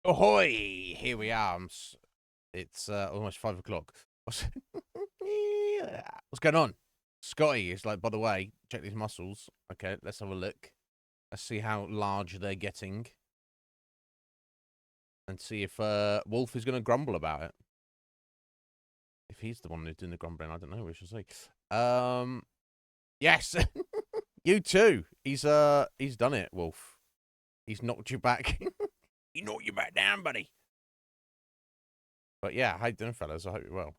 Ahoy! Here we are. It's almost 5 o'clock. What's going on? Scotty is like, by the way, check these muscles. Okay, let's have a look. Let's see how large they're getting. And see if Wolf is going to grumble about it. If he's the one who's doing the grumbling, I don't know. We shall see. Yes, you too. He's done it, Wolf. He's knocked you back. He knocked you back down, buddy. But yeah, how you doing, fellas? I hope you're well.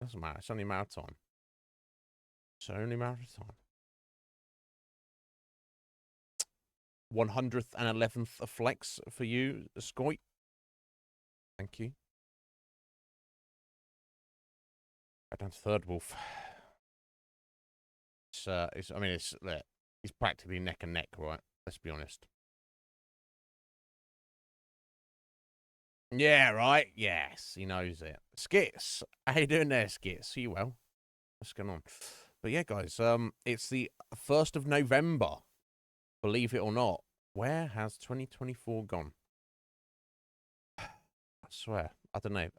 Doesn't matter. It's only a matter of time. It's only a matter of time. 100th and 11th flex for you, Scoit. Thank you. Right down to third, Wolf. He's practically neck and neck, right? Let's be honest. Yeah, right? Yes, he knows it. Skits. How you doing there, Skits? Are you well? What's going on? But yeah, guys, it's the 1st of November. Believe it or not. Where has 2024 gone? I swear. I don't know.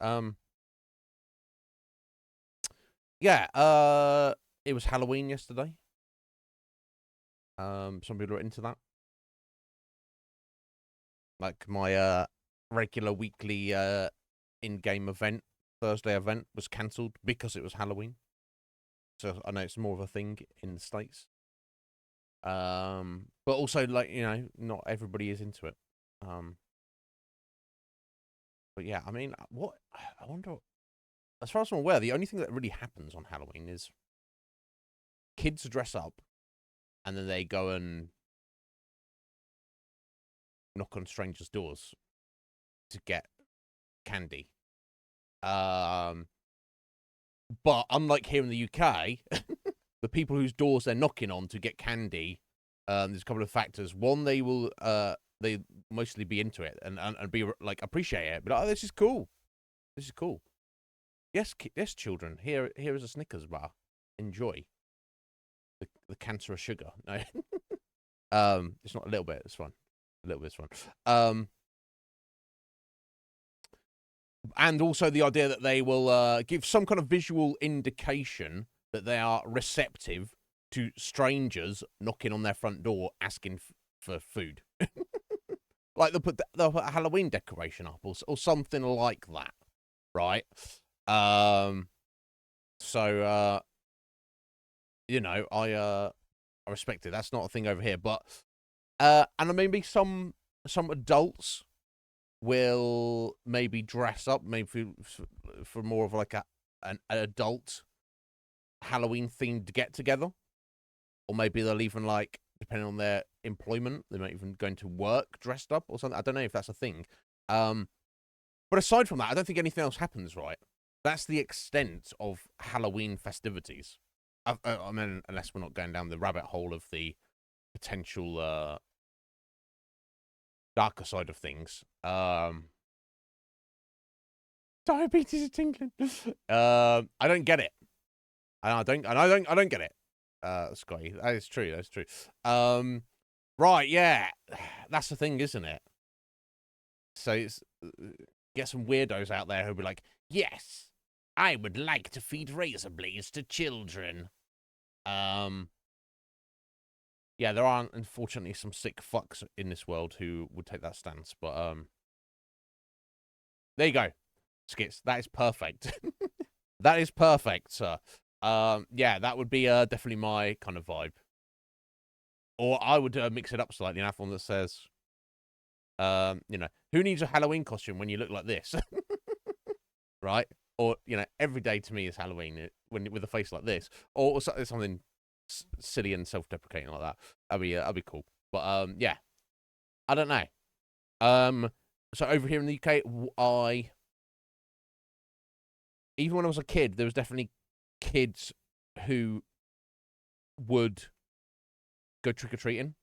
Yeah, it was Halloween yesterday. Some people are into that. Like my regular weekly in-game event, Thursday event, was cancelled because it was Halloween. So I know it's more of a thing in the States. But also, like, not everybody is into it. But yeah, I mean, I wonder. As far as I'm aware, the only thing that really happens on Halloween is kids dress up, and then they go and knock on strangers' doors to get candy. But unlike here in the UK, the people whose doors they're knocking on to get candy, there's a couple of factors. One, they mostly be into it and be like appreciate it. But oh, this is cool. This is cool. Yes, yes, children. Here is a Snickers bar. Enjoy. The cancerous sugar. No, it's not a little bit. It's fun. A little bit's fun. And also the idea that they will give some kind of visual indication that they are receptive to strangers knocking on their front door asking for food. Like they'll put a Halloween decoration up or something like that, right? So I respect it. That's not a thing over here, but and maybe some adults will maybe dress up maybe for more of like an adult Halloween themed get together, or maybe they'll even, like, depending on their employment, they might even go into work dressed up or something. I don't know if that's a thing. But aside from that, I don't think anything else happens. Right? That's the extent of Halloween festivities. I mean, unless we're not going down the rabbit hole of the potential darker side of things. Diabetes is tinkling. I don't get it. I don't get it. Scotty, that is true. That's true. Right, yeah, that's the thing, isn't it? So get some weirdos out there who'll be like, yes, I would like to feed razor blades to children. Yeah, there are unfortunately some sick fucks in this world who would take that stance, but there you go, Skits. That is perfect. That is perfect, sir. Yeah, that would be definitely my kind of vibe. Or I would mix it up slightly and have one that says, who needs a Halloween costume when you look like this? Right? Or, every day to me is Halloween when with a face like this. Or something silly and self-deprecating like that. That'd be cool. But yeah, I don't know. So over here in the UK, even when I was a kid, there was definitely kids who would go trick-or-treating,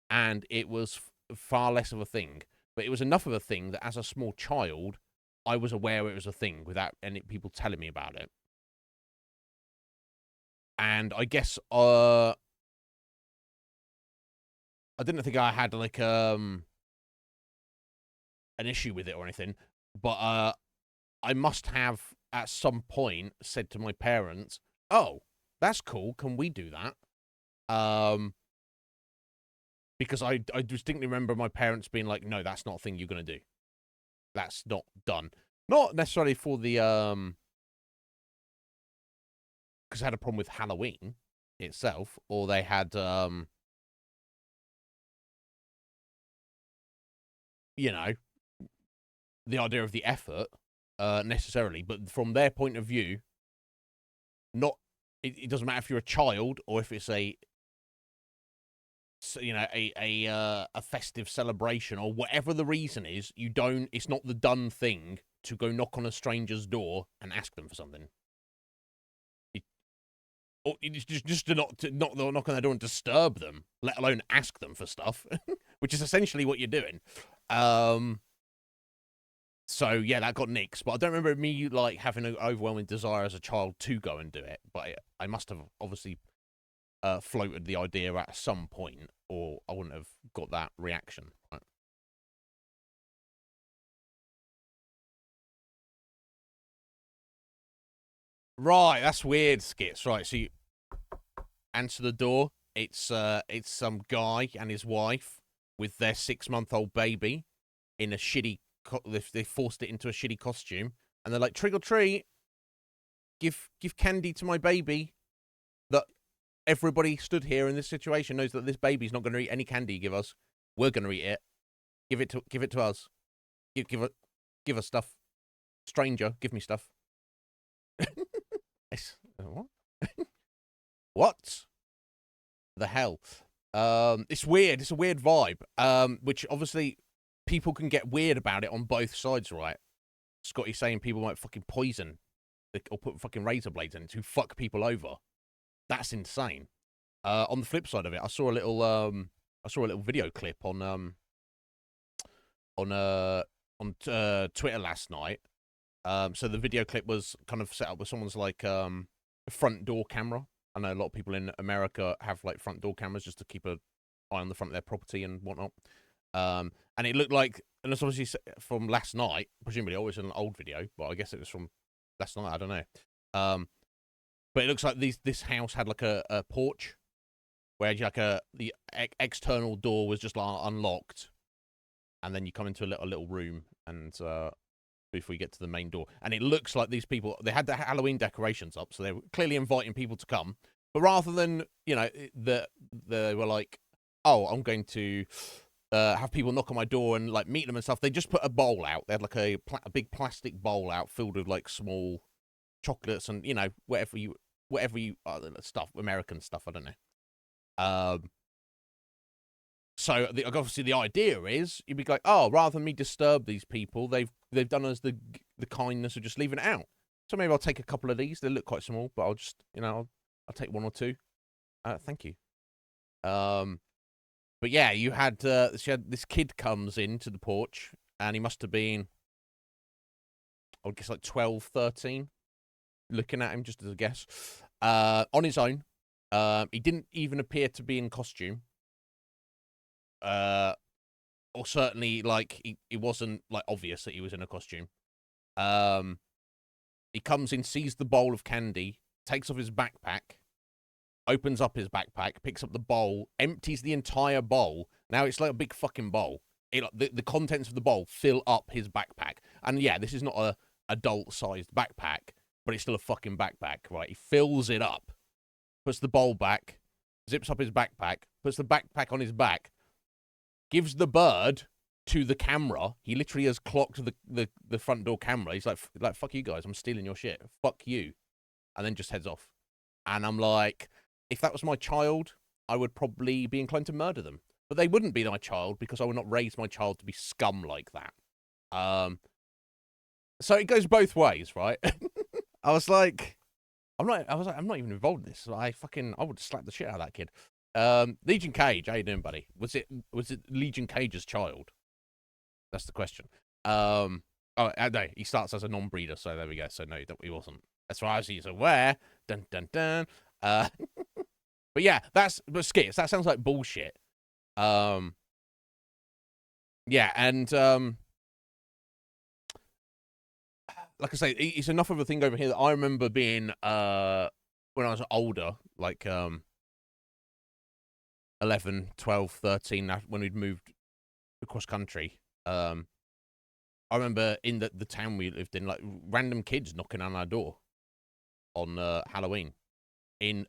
and it was far less of a thing. But it was enough of a thing that as a small child, I was aware it was a thing without any people telling me about it. And I guess I didn't think I had like an issue with it or anything, but I must have at some point said to my parents, "Oh, that's cool. Can we do that?" Because I distinctly remember my parents being like, "No, that's not a thing you're gonna do. That's not done." Not necessarily for the because I had a problem with Halloween itself, or they had you know, the idea of the effort necessarily, but from their point of view, not it doesn't matter if you're a child or if it's a a festive celebration or whatever the reason is. You don't. It's not the done thing to go knock on a stranger's door and ask them for something. Or just to not knock on their door and disturb them, let alone ask them for stuff, which is essentially what you're doing. So yeah, that got nixed, but I don't remember me like having an overwhelming desire as a child to go and do it. But I must have obviously floated the idea at some point, or I wouldn't have got that reaction. Right, right, that's weird, Skits. Right, so you answer the door. It's some guy and his wife with their 6-month-old baby in a shitty. They forced it into a shitty costume, and they're like, "Trick or treat, give candy to my baby." That everybody stood here in this situation knows that this baby's not going to eat any candy you give us. We're going to eat it. Give it to us. Give us stuff. Stranger, give me stuff. What? What the hell? It's weird. It's a weird vibe. Which obviously people can get weird about it on both sides, right? Scotty saying people might fucking poison or put fucking razor blades in it to fuck people over. That's insane. On the flip side of it, I saw a little video clip on Twitter last night. So the video clip was kind of set up with someone's like front door camera. I know a lot of people in America have like front door cameras just to keep an eye on the front of their property and whatnot. And it looked like, and it's obviously from last night, presumably always an old video, but I guess it was from last night. I don't know. But it looks like this house had like a porch where like the external door was just like unlocked, and then you come into a little room and before you get to the main door, and it looks like these people, they had the Halloween decorations up, so they were clearly inviting people to come. But rather than they were like, "Oh, I'm going to have people knock on my door and like meet them and stuff," they just put a bowl out. They had like a big plastic bowl out filled with like small chocolates and whatever you stuff, American stuff. I don't know. So obviously the idea is you'd be like, "Oh, rather than me disturb these people, they've done us the kindness of just leaving it out. So maybe I'll take a couple of these. They look quite small, but I'll just I'll take one or two. Thank you." But yeah, she had this kid comes into the porch, and he must have been, I would guess, like 12, 13. Looking at him just as a guess, on his own. He didn't even appear to be in costume. Or certainly like it wasn't like obvious that he was in a costume. He comes in, sees the bowl of candy, takes off his backpack, opens up his backpack, picks up the bowl, empties the entire bowl. Now it's like a big fucking bowl. The contents of the bowl fill up his backpack. And yeah, this is not a adult-sized backpack, but it's still a fucking backpack, right? He fills it up, puts the bowl back, zips up his backpack, puts the backpack on his back, gives the bird to the camera. He literally has clocked the front door camera. He's like, "Fuck you guys, I'm stealing your shit. Fuck you." And then just heads off. And I'm like, if that was my child, I would probably be inclined to murder them. But they wouldn't be my child because I would not raise my child to be scum like that. So it goes both ways, right? I was like, I'm not even involved in this. I would slap the shit out of that kid. Legion Cage, how you doing, buddy? Was it Legion Cage's child? That's the question. Oh no, he starts as a non-breeder, so there we go. So no, he wasn't. As far as he's aware. Dun dun dun. But yeah, but Skits, that sounds like bullshit. Yeah, and like I say, it's enough of a thing over here that I remember being when I was older, like 11, 12, 13, when we'd moved across country. I remember in the town we lived in, like random kids knocking on our door on Halloween in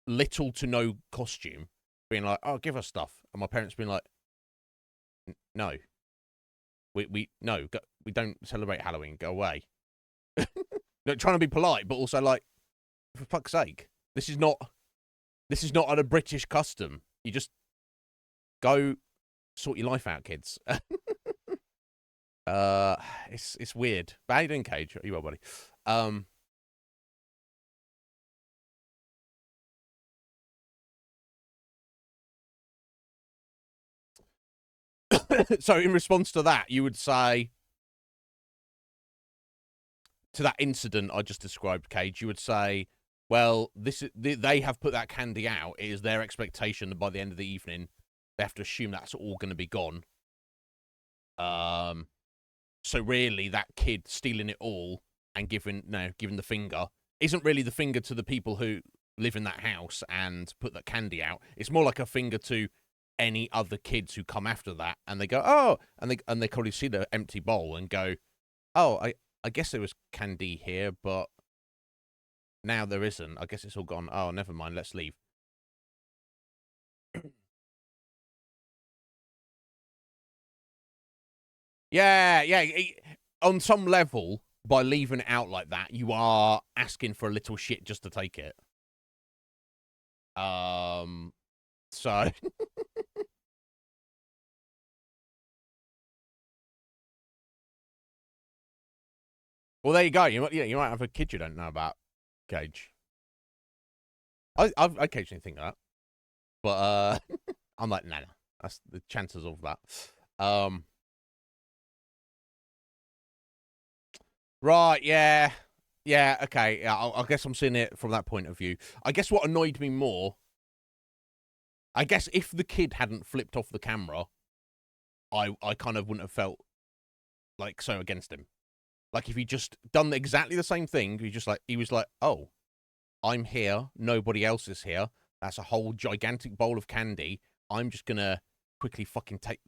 little to no costume, being like, "Oh, give us stuff," and my parents being like, "No, we don't celebrate Halloween. Go away." No, trying to be polite, but also like, for fuck's sake, this is not a British custom. You just go sort your life out, kids. It's weird. But how you doing, Cage? Are you well, buddy? So in response to that, you would say, to that incident I just described, Cage, you would say, well, they have put that candy out. It is their expectation that by the end of the evening, they have to assume that's all going to be gone. So really, that kid stealing it all and giving the finger isn't really the finger to the people who live in that house and put that candy out. It's more like a finger to any other kids who come after that, and they go, oh, and they probably see the empty bowl and go, oh, I guess there was candy here, but now there isn't. I guess it's all gone. Oh, never mind. Let's leave. Yeah. On some level, by leaving it out like that, you are asking for a little shit just to take it. So well, there you go. You might have a kid you don't know about, Gage. I occasionally think that, but I'm like, nah. That's the chances of that. Right, yeah, okay. Yeah, I guess I'm seeing it from that point of view. I guess what annoyed me more, I guess if the kid hadn't flipped off the camera, I kind of wouldn't have felt like so against him. Like if he just done exactly the same thing, he was like, oh, I'm here, nobody else is here. That's a whole gigantic bowl of candy. I'm just gonna quickly fucking take.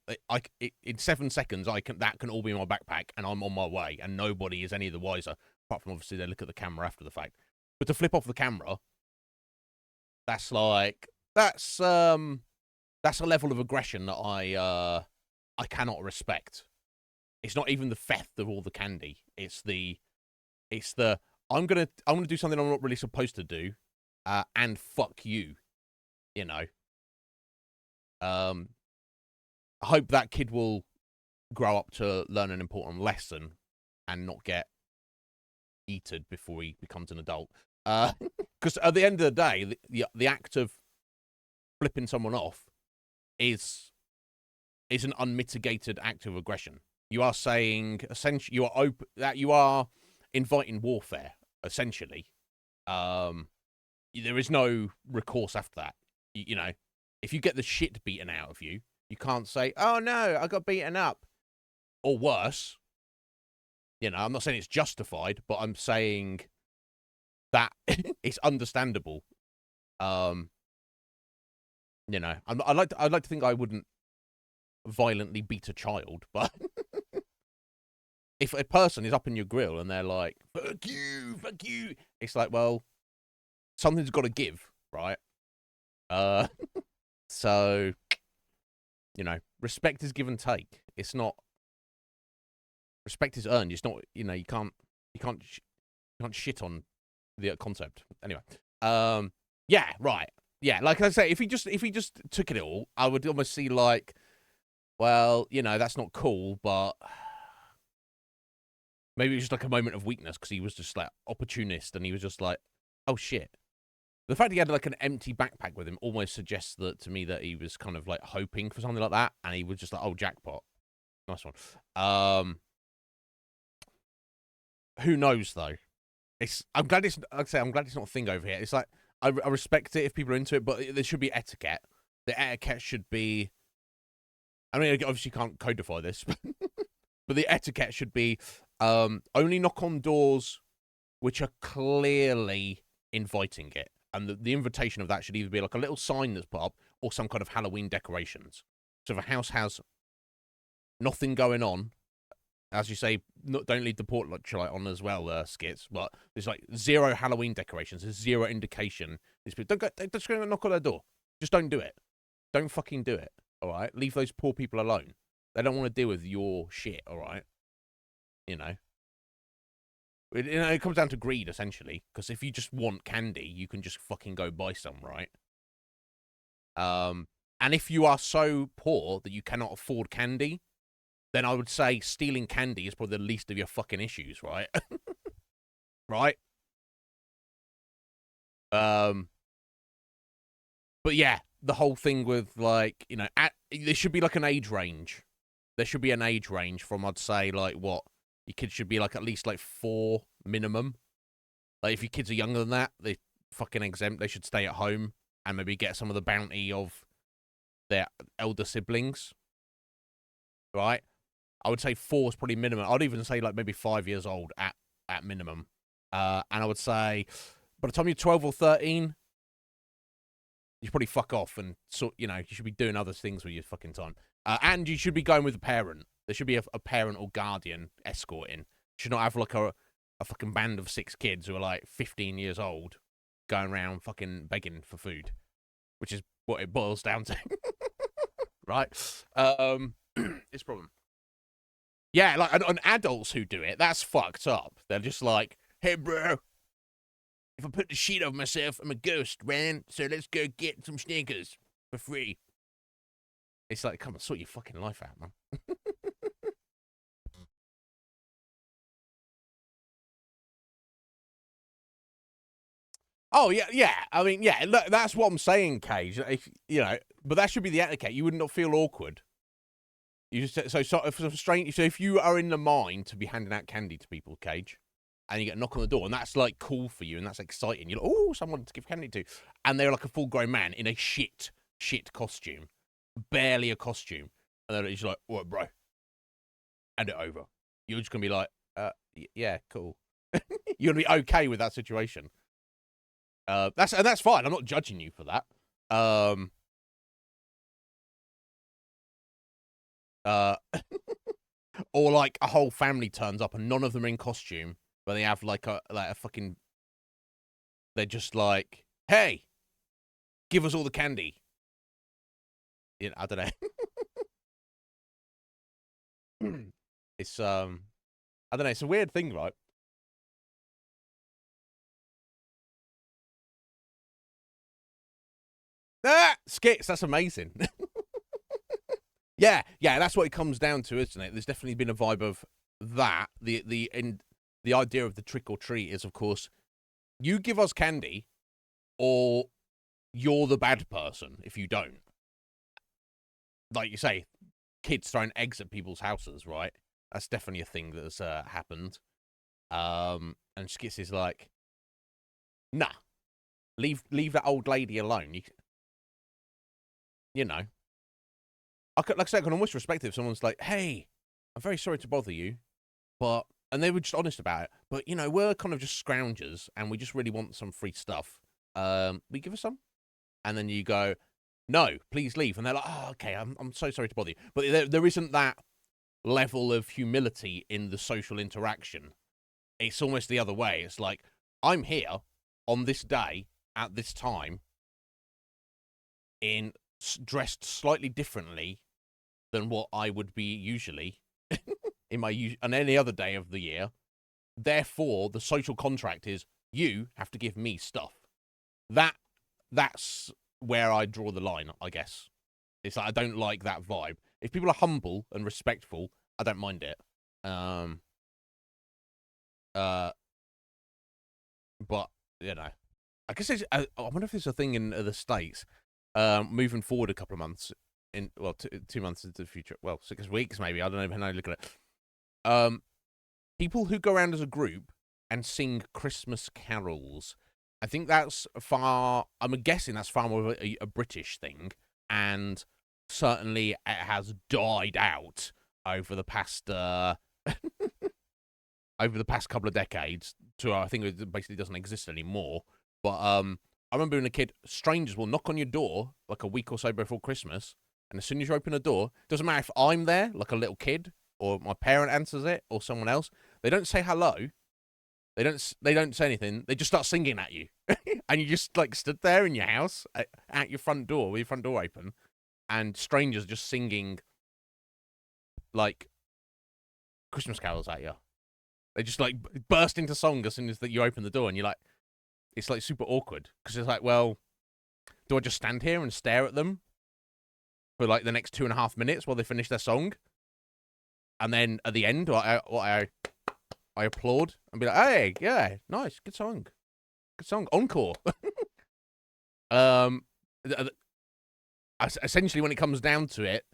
In 7 seconds, that can all be in my backpack, and I'm on my way, and nobody is any the wiser, apart from obviously they look at the camera after the fact. But to flip off the camera, that's a level of aggression that I cannot respect. It's not even the theft of all the candy. It's the I'm gonna do something I'm not really supposed to do, and fuck you, you know. I hope that kid will grow up to learn an important lesson and not get eaten before he becomes an adult. Because at the end of the day, the act of flipping someone off is an unmitigated act of aggression. You are saying essentially you are inviting warfare. Essentially, there is no recourse after that. You know, if you get the shit beaten out of you, you can't say, "Oh no, I got beaten up," or worse. You know, I'm not saying it's justified, but I'm saying that it's understandable. You know, I'd like to think I wouldn't violently beat a child, but if a person is up in your grill and they're like, fuck you, it's like, well, something's got to give, right? So, you know, respect is give and take. It's not, respect is earned. It's not, you know, you can't shit on the concept. Anyway, yeah, right. Yeah, like I say, if he just took it all, I would almost see like, well, you know, that's not cool, but maybe it was just like a moment of weakness because he was just like opportunist and he was just like, oh shit. The fact he had like an empty backpack with him almost suggests that to me that he was kind of like hoping for something like that, and he was just like, oh, jackpot. Nice one. Who knows though? I'm glad it's not a thing over here. It's like I respect it if people are into it, but there should be etiquette. The etiquette should be, I mean, obviously you can't codify this, but the etiquette should be Only knock on doors which are clearly inviting it. And the invitation of that should either be like a little sign that's put up or some kind of Halloween decorations. So if a house has nothing going on, as you say, don't leave the porch light on as well, skits, but there's like zero Halloween decorations, there's zero indication. These people, they're just going to knock on their door. Just don't do it. Don't fucking do it, all right? Leave those poor people alone. They don't want to deal with your shit, all right? You know? It comes down to greed, essentially, because if you just want candy, you can just fucking go buy some, right? And if you are so poor that you cannot afford candy, then I would say stealing candy is probably the least of your fucking issues, right? Right? But yeah, the whole thing with, like, you know, there should be like an age range. There should be an age range from, I'd say, like, what? Your kids should be like at least like 4 minimum. Like if your kids are younger than that, they fucking exempt. They should stay at home and maybe get some of the bounty of their elder siblings. Right? I would say 4 is probably minimum. I'd even say like maybe 5 years old at minimum. And I would say by the time you're 12 or 13, you should probably fuck off and you should be doing other things with your fucking time. And you should be going with a parent. There should be a parent or guardian escorting. You should not have like a fucking band of 6 kids who are like 15 years old going around fucking begging for food, which is what it boils down to. Right? It's a problem. Yeah, like on adults who do it, that's fucked up. They're just like, hey, bro, if I put the sheet over myself, I'm a ghost, man. So let's go get some Snickers for free. It's like, come on, sort your fucking life out, man. Oh, yeah. I mean, yeah, look, that's what I'm saying, Cage. If, but that should be the etiquette. You would not feel awkward. You just so if you are in the mind to be handing out candy to people, Cage, and you get a knock on the door, and that's like cool for you, and that's exciting. You're like, oh, someone to give candy to, and they're like a full-grown man in a shit costume, barely a costume, and they're just like, what, bro? Hand it over. You're just gonna be like, yeah, cool. You're gonna be okay with that situation. That's fine. I'm not judging you for that. Or like a whole family turns up and none of them are in costume, but they have like a fucking. They're just like, hey, give us all the candy. I don't know. It's I don't know. It's a weird thing, right? Skits. That's amazing. Yeah, that's what it comes down to, isn't it? There's definitely been a vibe of that. The idea of the trick or treat is, of course, you give us candy, or you're the bad person if you don't. Like you say, kids throwing eggs at people's houses, right? That's definitely a thing that's happened. And Skits is like, nah, leave that old lady alone. You know. Like I said, I can almost respect it if someone's like, hey, I'm very sorry to bother you, and they were just honest about it, but, we're kind of just scroungers, and we just really want some free stuff. We give us some? And then you go, no, please leave. And they're like, oh, okay, I'm so sorry to bother you. But there isn't that level of humility in the social interaction. It's almost the other way. It's like, I'm here on this day at this time dressed slightly differently than what I would be usually on any other day of the year. Therefore, the social contract is you have to give me stuff. That's where I draw the line, I guess. It's like I don't like that vibe. If people are humble and respectful, I don't mind it. But I guess I wonder if there's a thing in the States. Moving forward a couple of months, 2 months into the future, 6 weeks maybe, I don't know how you look at it. People who go around as a group and sing Christmas carols, I think I'm guessing that's far more of a British thing, and certainly it has died out over the past over the past couple of decades to I think it basically doesn't exist anymore. But I remember being a kid, strangers will knock on your door like a week or so before Christmas, and as soon as you open the door, doesn't matter if I'm there, like a little kid, or my parent answers it, or someone else. They don't say hello. They don't say anything. They just start singing at you, and you just like stood there in your house at your front door with your front door open, and strangers just singing like Christmas carols at you. They just like burst into song as soon as that you open the door, and you're like, it's like super awkward because it's like, well, do I just stand here and stare at them for like the next 2.5 minutes while they finish their song, and then at the end, I applaud and be like, hey, yeah, nice, good song, encore. um, essentially, when it comes down to it,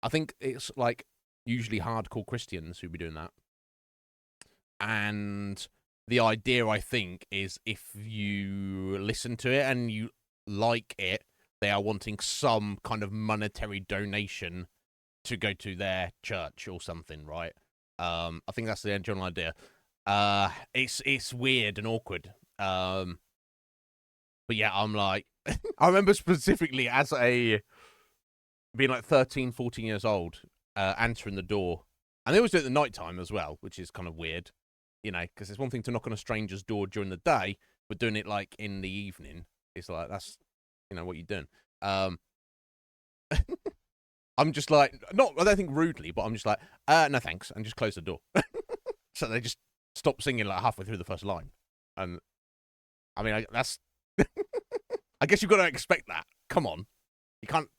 I think it's like usually hardcore Christians who be doing that. And the idea, I think, is if you listen to it and you like it, they are wanting some kind of monetary donation to go to their church or something, right? I think that's the general idea. It's weird and awkward. But yeah, I'm like, I remember specifically as being like 13, 14 years old, answering the door. And they always do it at the night time as well, which is kind of weird. You know, because it's one thing to knock on a stranger's door during the day, but doing it like in the evening, it's like that's, what you're doing. I'm just like, I don't think rudely, but I'm just like, no thanks, and just close the door. So they just stop singing like halfway through the first line, and I mean that's. I guess you've got to expect that. Come on, you can't.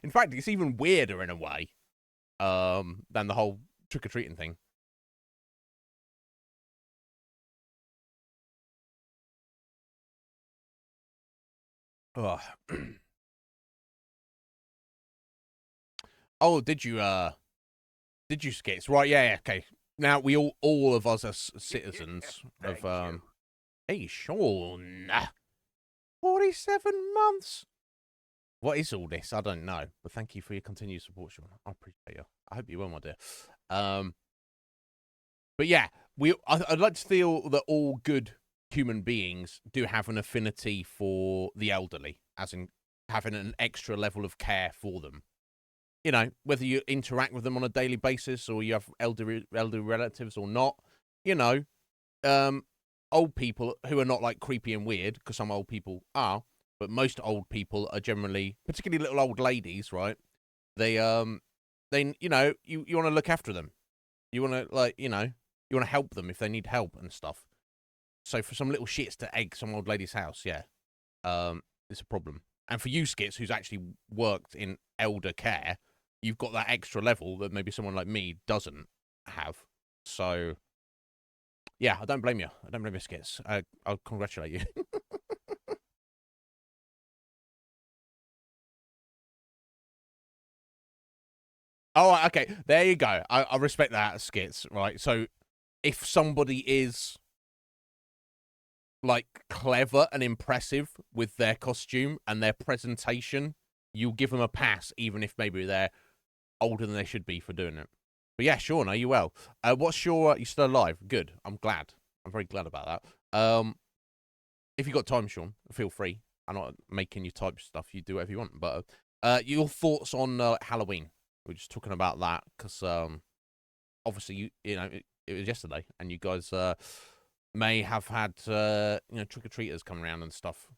In fact, it's even weirder in a way, than the whole trick or treating thing. Oh. Oh, did you skits? Right, yeah, okay. Now we all of us as citizens of Hey Sean. 47 months. What is all this? I don't know. But thank you for your continued support, Sean. I appreciate you. I hope you will, my dear. But yeah, I'd like to feel that all good human beings do have an affinity for the elderly, as in having an extra level of care for them. Whether you interact with them on a daily basis or you have elderly relatives or not, old people who are not like creepy and weird, because some old people are, but most old people are generally, particularly little old ladies, right? They you want to look after them. You want to you want to help them if they need help and stuff. So for some little shits to egg some old lady's house, yeah, it's a problem. And for you, Skits, who's actually worked in elder care, you've got that extra level that maybe someone like me doesn't have. So, yeah, I don't blame you. I don't blame you, Skits. I'll congratulate you. Oh, okay. There you go. I respect that, Skits, right? So, if somebody is like clever and impressive with their costume and their presentation, you give them a pass, even if maybe they're older than they should be for doing it. But yeah, Sean, are you well? What's your? You still alive? Good. I'm glad. I'm very glad about that. If you got time, Sean, feel free. I'm not making you type stuff. You do whatever you want. But your thoughts on Halloween? We're just talking about that because obviously it was yesterday, and you guys may have had trick or treaters come around and stuff.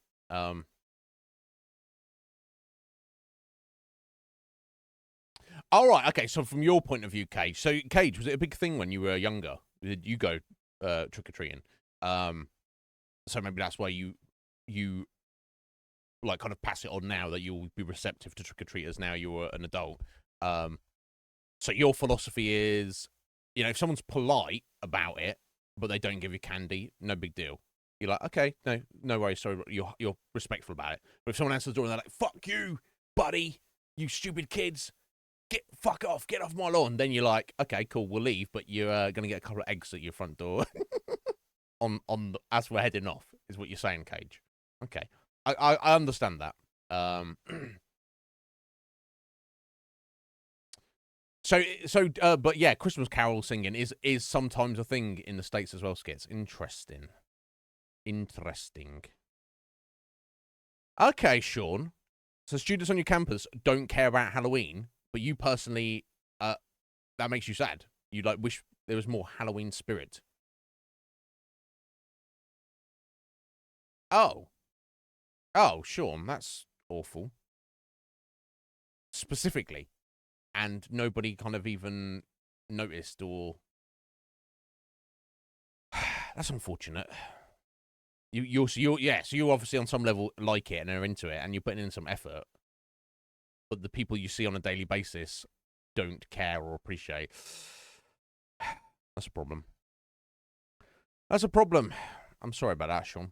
All right, okay. So from your point of view, Cage. So Cage, was it a big thing when you were younger? Did you go trick or treating? So maybe that's why you like kind of pass it on now that you'll be receptive to trick or treaters now you're an adult. So your philosophy is, if someone's polite about it, but they don't give you candy, no big deal. You're like, okay, no worries, sorry, you're respectful about it. But if someone answers the door and they're like, fuck you, buddy, you stupid kids, fuck off, get off my lawn, then you're like, okay, cool, we'll leave, but you're gonna get a couple of eggs at your front door as we're heading off, is what you're saying, Cage. Okay, I understand that. But yeah, Christmas carol singing is sometimes a thing in the States as well, Skits. Interesting. Okay, Sean. So students on your campus don't care about Halloween, but you personally, that makes you sad. You like wish there was more Halloween spirit. Oh, Sean, that's awful. Specifically, and nobody kind of even noticed or that's unfortunate. So you obviously on some level like it and are into it, and you're putting in some effort, but the people you see on a daily basis don't care or appreciate. That's a problem. That's a problem. I'm sorry about that, Sean.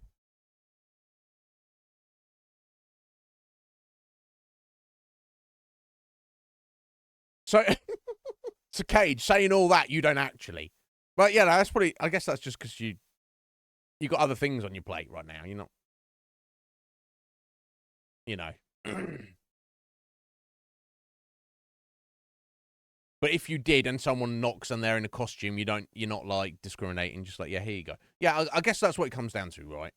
So, so Cage saying all that, you don't actually. But yeah, that's probably. I guess that's just because you got other things on your plate right now. You're not, you know. But if you did and someone knocks and they're in a costume, you're not like discriminating, just like, yeah, here you go. Yeah, I guess that's what it comes down to, right?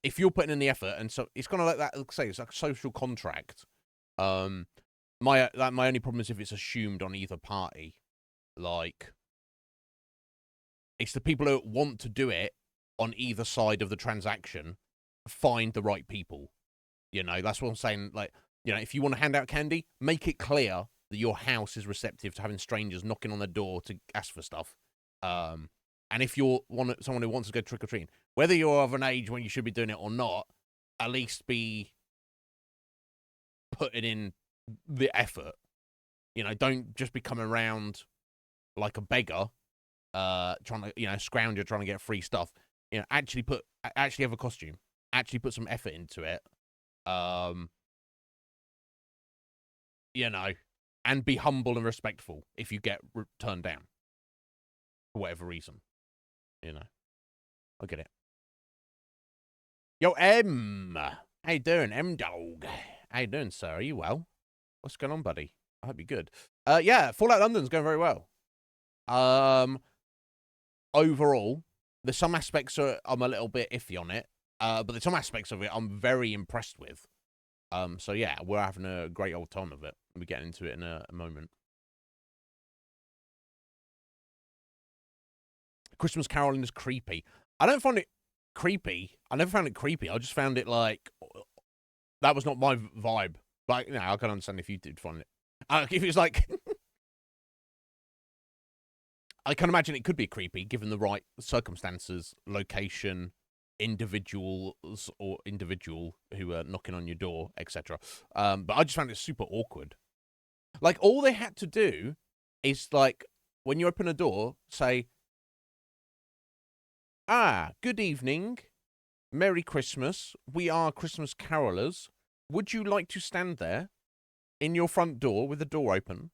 If you're putting in the effort, and so it's kind of like that. Like say, it's like a social contract. Um, my only problem is if it's assumed on either party. Like, it's the people who want to do it on either side of the transaction find the right people. You know, that's what I'm saying. Like, you know, if you want to hand out candy, make it clear that your house is receptive to having strangers knocking on the door to ask for stuff. And if you're someone who wants to go trick or treating, whether you're of an age when you should be doing it or not, at least be putting in the effort. You know, don't just be coming around like a beggar, trying to scrounger, trying to get free stuff. You know, actually have a costume, actually put some effort into it. Um, you know, and be humble and respectful if you get turned down for whatever reason. You know, I get it. Yo, M, how you doing, M Dog? How you doing, sir? Are you well? What's going on, buddy? I hope you're good. Yeah, Fallout London's going very well. Overall, there's some aspects I'm a little bit iffy on it. But there's some aspects of it I'm very impressed with. So yeah, we're having a great old time of it. We'll be getting into it in a moment. Christmas Caroling is creepy. I don't find it creepy. I never found it creepy. I just found it like that was not my vibe. But I can understand if you did find it. If it was like, I can imagine it could be creepy given the right circumstances, location, individuals or individual who are knocking on your door, etc. But I just found it super awkward. Like all they had to do is like when you open a door, say, good evening. Merry Christmas. We are Christmas carolers. Would you like to stand there in your front door with the door open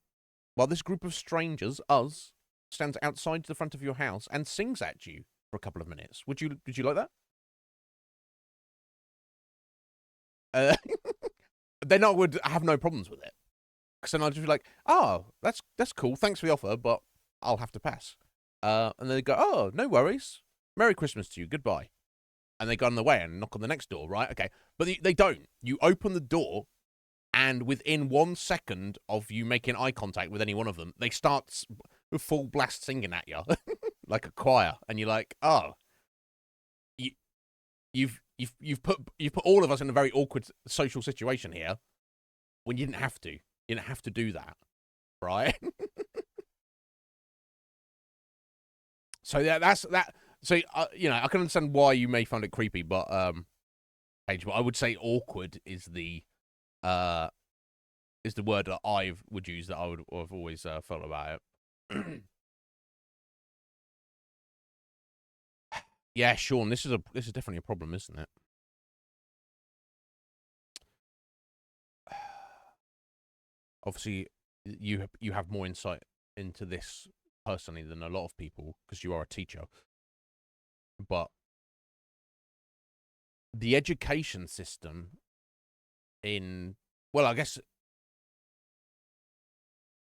while this group of strangers, us, stands outside the front of your house and sings at you for a couple of minutes? Would you like that? Uh, then I would have no problems with it. Because then I'd just be like, oh, that's cool. Thanks for the offer, but I'll have to pass. And then they go, oh, no worries. Merry Christmas to you. Goodbye. And they go on the way and knock on the next door, right? Okay. But they don't. You open the door, and within 1 second of you making eye contact with any one of them, they start full blast singing at you like a choir. And you're like, oh, you've put all of us in a very awkward social situation here when you didn't have to. You didn't have to do that, right? So yeah, that's that. So I can understand why you may find it creepy, but Paige, but I would say awkward uh is the word that I would use that I've always felt about it. Yeah, Sean, this is definitely a problem, isn't it? Obviously, you have more insight into this personally than a lot of people because you are a teacher. But the education system in, well, I guess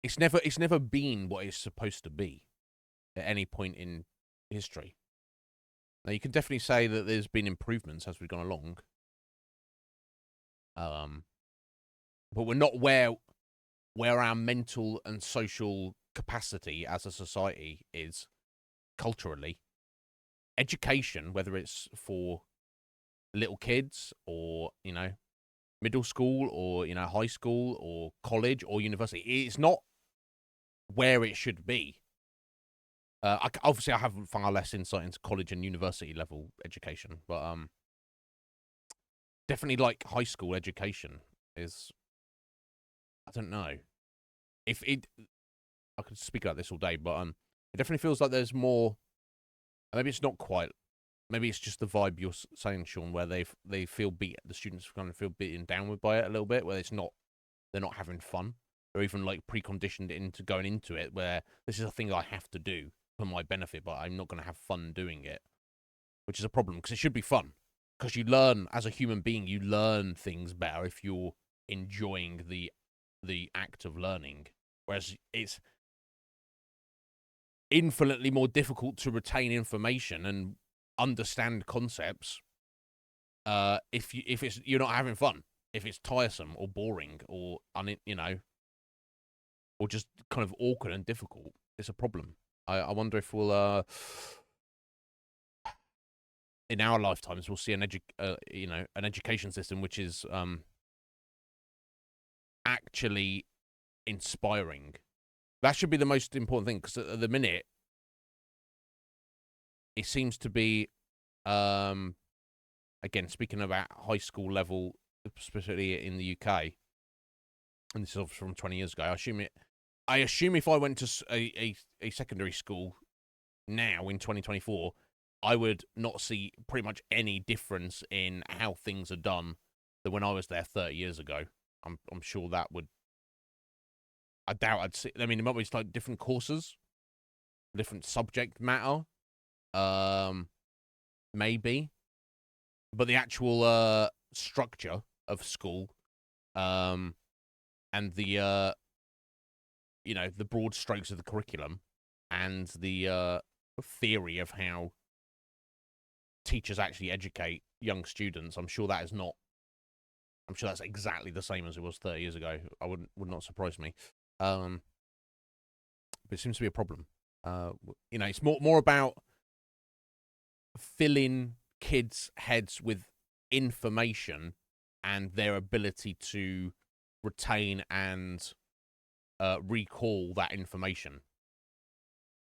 it's never been what it's supposed to be at any point in history. Now you can definitely say that there's been improvements as we've gone along, but we're not where our mental and social capacity as a society is culturally. Education, whether it's for little kids or middle school or high school or college or university, it's not where it should be. Obviously, I have far less insight into college and university level education, but definitely like high school education is. I don't know if it. I could speak about this all day, but it definitely feels like there's more. Maybe it's not quite. Maybe it's just the vibe you're saying, Sean, where they feel the students kind of feel beaten down by it a little bit, where they're not having fun, or even like preconditioned into going into it, where this is a thing I have to do for my benefit, but I'm not going to have fun doing it, which is a problem because it should be fun. Because you learn as a human being, you learn things better if you're enjoying the act of learning, whereas it's infinitely more difficult to retain information and understand concepts if you're not having fun, if it's tiresome or boring or or just kind of awkward and difficult. It's a problem. I wonder if we'll in our lifetimes we'll see an education system which is actually inspiring. That should be the most important thing, because at the minute it seems to be again, speaking about high school level, specifically in the UK, and this is from 20 years ago. I assume if I went to a secondary school now in 2024, I would not see pretty much any difference in how things are done than when I was there 30 years ago. I'm sure that would. I doubt I'd see. I mean, it might be like different courses, different subject matter, maybe, but the actual structure of school, and the the broad strokes of the curriculum, and the theory of how teachers actually educate young students, I'm sure that is not. I'm sure that's exactly the same as it was 30 years ago. Would not surprise me. But it seems to be a problem. It's more about filling kids' heads with information and their ability to retain and recall that information,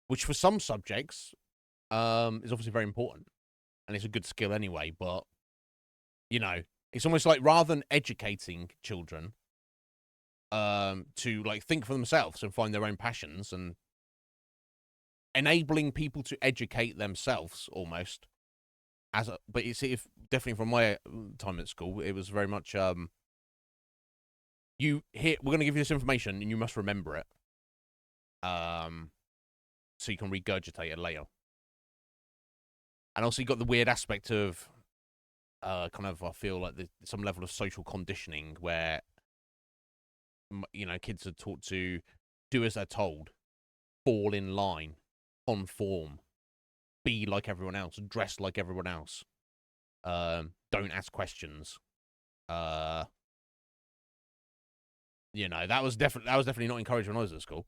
which for some subjects is obviously very important, and it's a good skill anyway. But it's almost like rather than educating children to like think for themselves and find their own passions, and enabling people to educate themselves almost but you see, if definitely from my time at school, it was very much we're going to give you this information and you must remember it so you can regurgitate it later. And also you got the weird aspect of kind of, I feel like some level of social conditioning where kids are taught to do as they're told, fall in line, conform, be like everyone else, dress like everyone else, don't ask questions. That was definitely not encouraged when I was at school.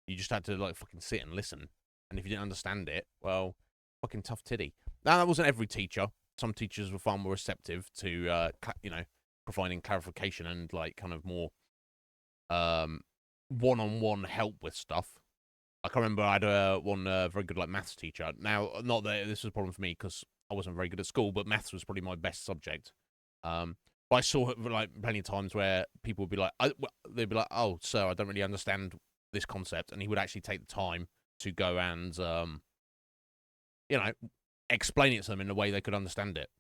You just had to like fucking sit and listen, and if you didn't understand it, well, fucking tough titty. Now that wasn't every teacher. Some teachers were far more receptive to providing clarification and like kind of more one-on-one help with stuff. I can remember I had one very good like maths teacher. Now, not that this was a problem for me because I wasn't very good at school, but maths was probably my best subject. But I saw like plenty of times where people would be like, they'd be like, "Oh, sir, I don't really understand this concept," and he would actually take the time to go and explain it to them in a way they could understand it.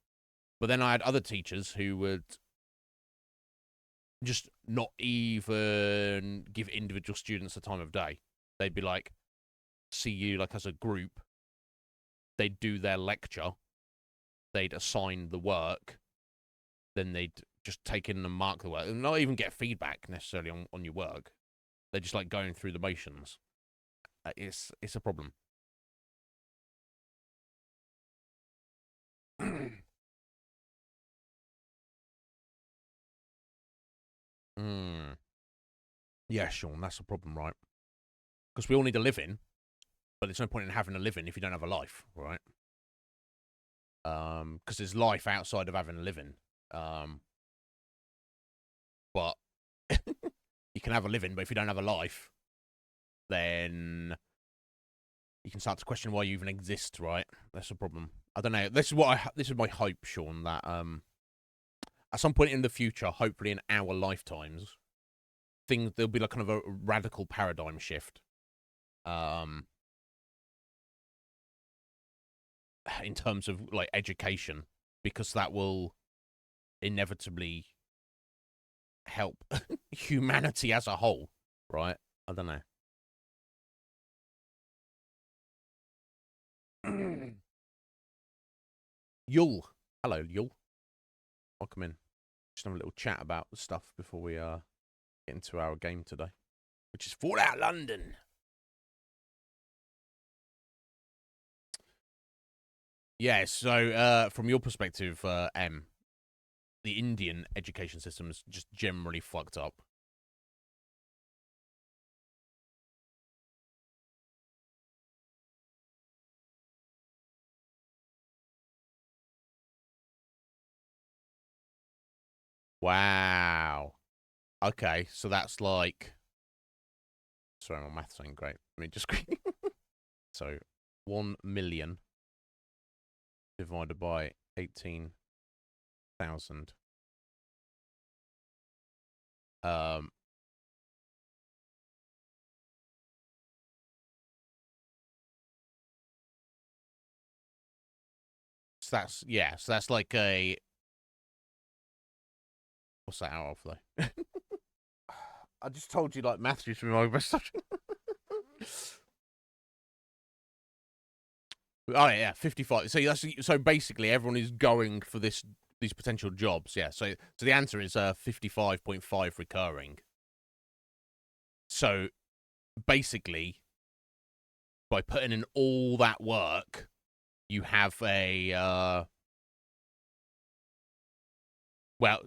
But then I had other teachers who would just not even give individual students the time of day. They'd be like, see you like as a group. They'd do their lecture. They'd assign the work. Then they'd just take in and mark the work and not even get feedback necessarily on your work. They're just like going through the motions. It's a problem. Mm. Yeah, Sean, that's a problem, right? Because we all need a living, but there's no point in having a living if you don't have a life, right? Because there's life outside of having a living. But you can have a living, but if you don't have a life, then you can start to question why you even exist, right? That's a problem. I don't know. This is my hope, Sean, that at some point in the future, hopefully in our lifetimes, there'll be like kind of a radical paradigm shift. In terms of like education, because that will inevitably help humanity as a whole, right? I don't know. Yul. Hello, Yul. Welcome in. Just have a little chat about the stuff before we get into our game today, which is Fallout London. Yeah, so from your perspective, M, the Indian education system is just generally fucked up. Wow. Okay, so that's like... Sorry, my maths ain't great. Let me just... So, 1 million divided by 18,000. So that's, yeah, so that's like a... What's that out of, though? I just told you, like, maths used to be my best subject. Oh yeah, 55. So basically everyone is going for these potential jobs. Yeah. So the answer is 55.5 recurring. So basically, by putting in all that work, you have a well,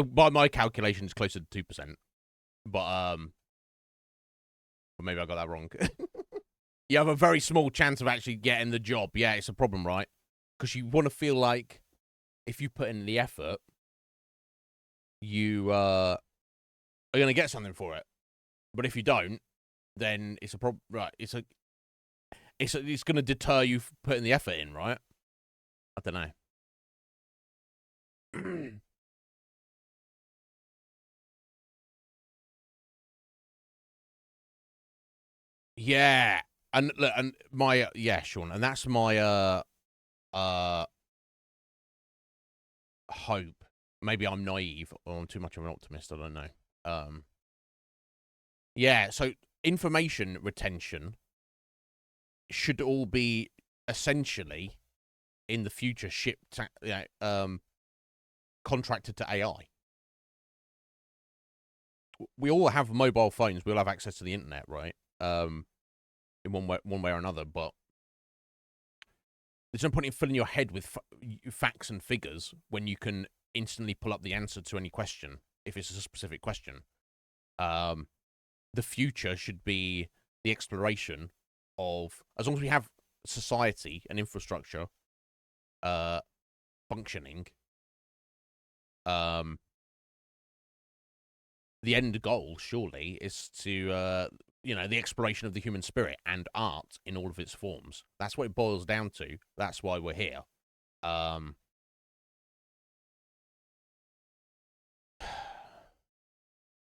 by my calculations, closer to 2%. But maybe I got that wrong. You have a very small chance of actually getting the job. Yeah, it's a problem, right? Because you want to feel like if you put in the effort, you are going to get something for it. But if you don't, then it's a problem. Right? It's going to deter you from putting the effort in, right? I don't know. Yeah, and look, and my yeah, Sean, and that's my uh hope. Maybe I'm naive or I'm too much of an optimist. I don't know. Um, yeah. So information retention should all be essentially in the future shipped, contracted to AI. We all have mobile phones. We all have access to the internet, right? In one way or another. But there's no point in filling your head with facts and figures when you can instantly pull up the answer to any question if it's a specific question. The future should be the exploration of, as long as we have society and infrastructure functioning, the end goal surely is to the exploration of the human spirit and art in all of its forms. That's what it boils down to. That's why we're here.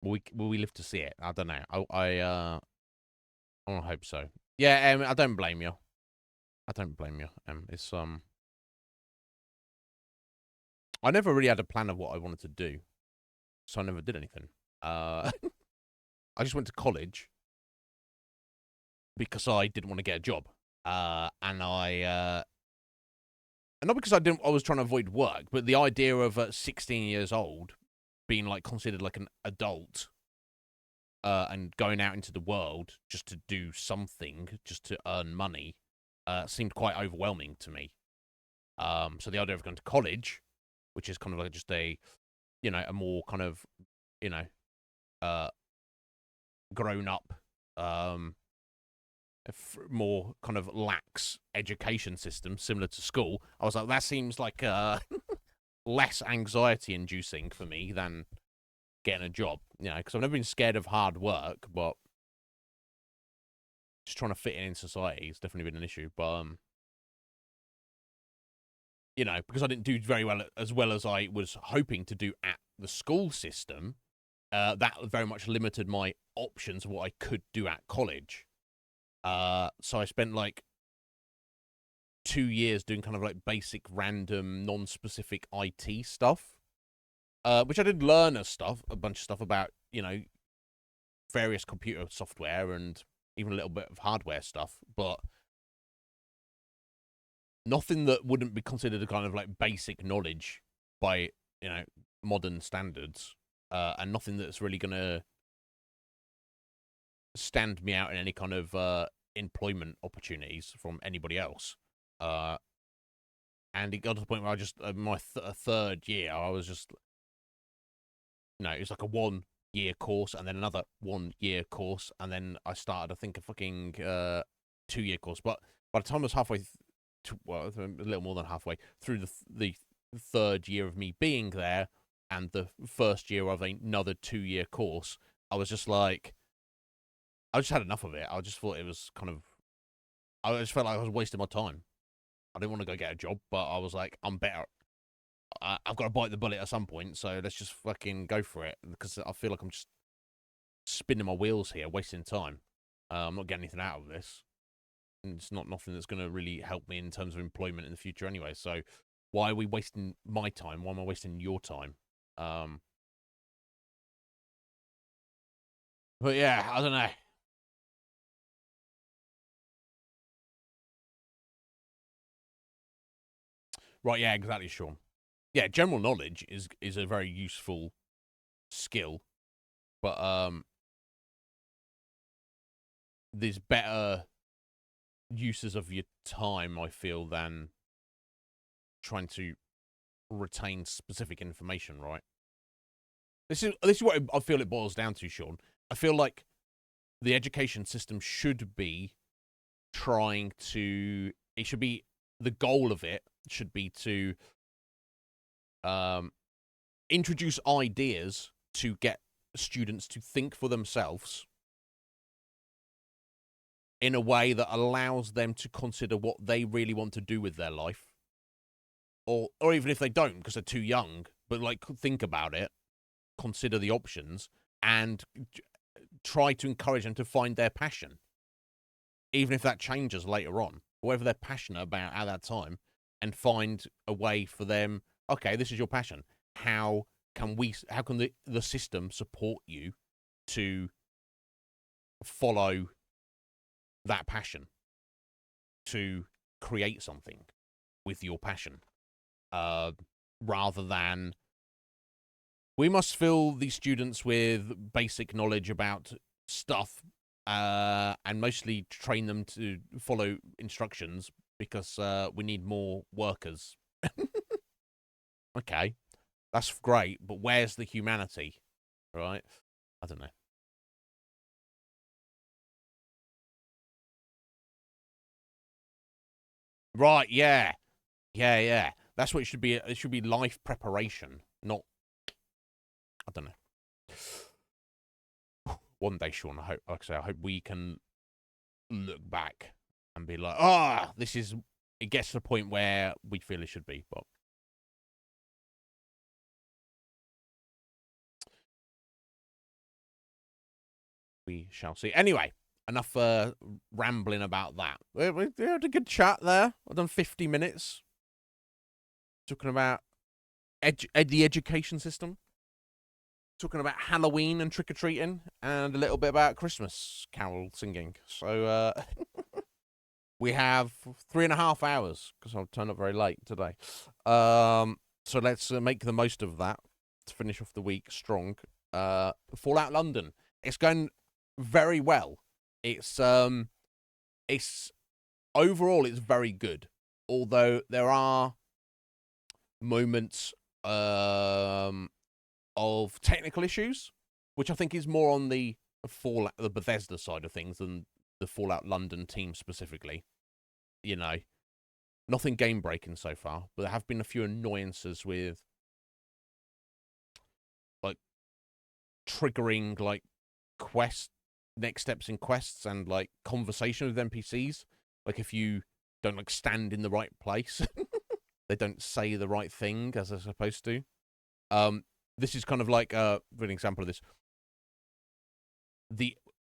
Will we live to see it? I don't know. I hope so. Yeah, I don't blame you. I don't blame you. It's I never really had a plan of what I wanted to do, so I never did anything. I just went to college because I didn't want to get a job, and not because I was trying to avoid work, but the idea of 16 years old being like considered like an adult and going out into the world just to do something, just to earn money, seemed quite overwhelming to me. So the idea of going to college, which is kind of like just a more kind of, you know, grown up, more kind of lax education system similar to school, I was like, that seems like less anxiety inducing for me than getting a job, because I've never been scared of hard work, but just trying to fit in society has definitely been an issue. But because I didn't do very well as I was hoping to do at the school system, that very much limited my options of what I could do at college. So I spent like 2 years doing kind of like basic, random, non-specific IT stuff, which I did learn a bunch of stuff about, various computer software and even a little bit of hardware stuff, but nothing that wouldn't be considered a kind of like basic knowledge by, modern standards, and nothing that's really going to stand me out in any kind of employment opportunities from anybody else. And it got to the point where I just, my third year, I was just, it was like a 1 year course and then another 1 year course. And then I started, I think, a fucking 2 year course. But by the time I was halfway, a little more than halfway through the third year of me being there and the first year of another 2 year course, I was just like, I just had enough of it. I just thought it was kind of, I just felt like I was wasting my time. I didn't want to go get a job, but I was like, I'm better. I've got to bite the bullet at some point, so let's just fucking go for it, because I feel like I'm just spinning my wheels here, wasting time. I'm not getting anything out of this. And it's not nothing that's going to really help me in terms of employment in the future anyway, so why are we wasting my time? Why am I wasting your time? But yeah, I don't know. Right, yeah, exactly, Sean. Yeah, general knowledge is a very useful skill, but there's better uses of your time, I feel, than trying to retain specific information, right? This is what I feel it boils down to, Sean. I feel like the education system should be trying to, it should be, the goal of it should be to introduce ideas to get students to think for themselves in a way that allows them to consider what they really want to do with their life, or even if they don't because they're too young, but like think about it, consider the options, and try to encourage them to find their passion, even if that changes later on, whatever they're passionate about at that time, and find a way for them. Okay, this is your passion. How can the system support you to follow that passion, to create something with your passion, rather than we must fill these students with basic knowledge about stuff, and mostly train them to follow instructions because we need more workers. Okay, that's great, but where's the humanity, right? I don't know. Right, yeah. Yeah, yeah. That's what it should be. It should be life preparation, not, I don't know. One day, Sean, I hope, like I say, I hope we can look back and be like, this is, it gets to the point where we feel it should be, but we shall see. Anyway, enough rambling about that. We had a good chat there. I've done 50 minutes talking about the education system, talking about Halloween and trick-or-treating, and a little bit about Christmas carol singing. So we have 3.5 hours, because I've turned up very late today. So let's make the most of that to finish off the week strong. Fallout London. It's going very well. It's overall it's very good. Although there are moments of technical issues, which I think is more on the Fallout, the Bethesda side of things than the Fallout London team specifically. You know, nothing game breaking so far, but there have been a few annoyances with like triggering like next steps in quests and like conversation with NPCs. Like if you don't like stand in the right place, they don't say the right thing as they're supposed to. This is kind of like for an example of this.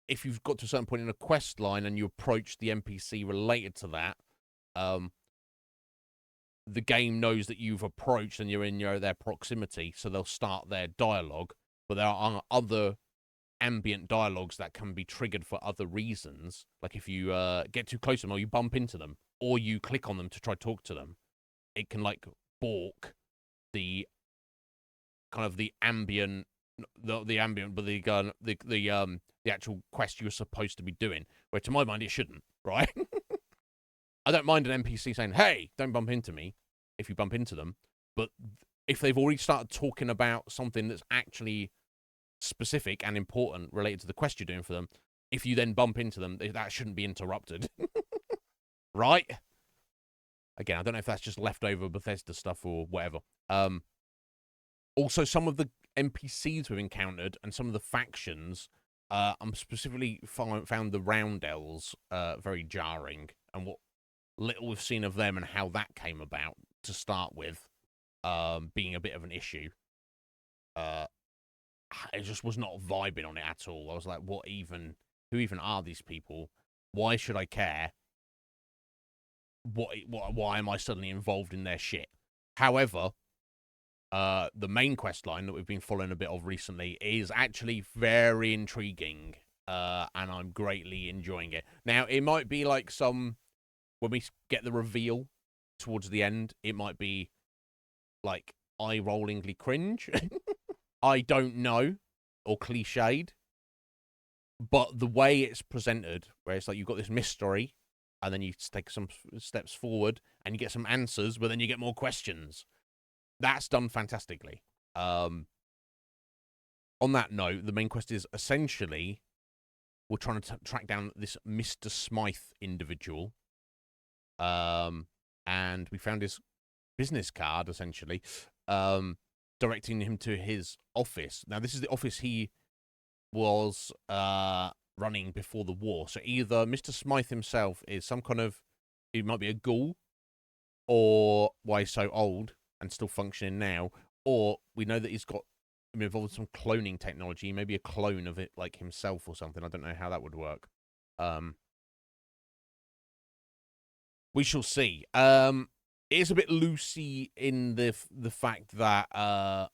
If you've got to a certain point in a quest line and you approach the NPC related to that, the game knows that you've approached and you're in their proximity, so they'll start their dialogue. But there are other ambient dialogues that can be triggered for other reasons, like if you get too close to them, or you bump into them, or you click on them to try to talk to them. It can like balk the kind of the ambient, but the actual quest you're supposed to be doing. Where to my mind, it shouldn't, right? I don't mind an NPC saying, "Hey, don't bump into me," if you bump into them. But if they've already started talking about something that's actually specific and important related to the quest you're doing for them, if you then bump into them, that shouldn't be interrupted. Right? Again, I don't know if that's just leftover Bethesda stuff or whatever. Also, some of the NPCs we've encountered and some of the factions, I'm specifically found the Roundels very jarring, and what little we've seen of them and how that came about to start with, being a bit of an issue. It just was not vibing on it at all. I was like, who even are these people? Why should I care? Why am I suddenly involved in their shit? However, the main quest line that we've been following a bit of recently is actually very intriguing, and I'm greatly enjoying it. Now, it might be like when we get the reveal towards the end, it might be like eye-rollingly cringe. I don't know, or cliched, but the way it's presented, where it's like you've got this mystery, and then you take some steps forward, and you get some answers, but then you get more questions. That's done fantastically. On that note, the main quest is essentially we're trying to track down this Mr. Smythe individual, and we found his business card, essentially, directing him to his office. Now, this is the office he was running before the war. So either Mr. Smythe himself is some kind of, he might be a ghoul, or why he's so old and still functioning now, or we know that he's got involved in some cloning technology, maybe a clone of it, like himself or something. I don't know how that would work. We shall see. It is a bit loosey in the fact that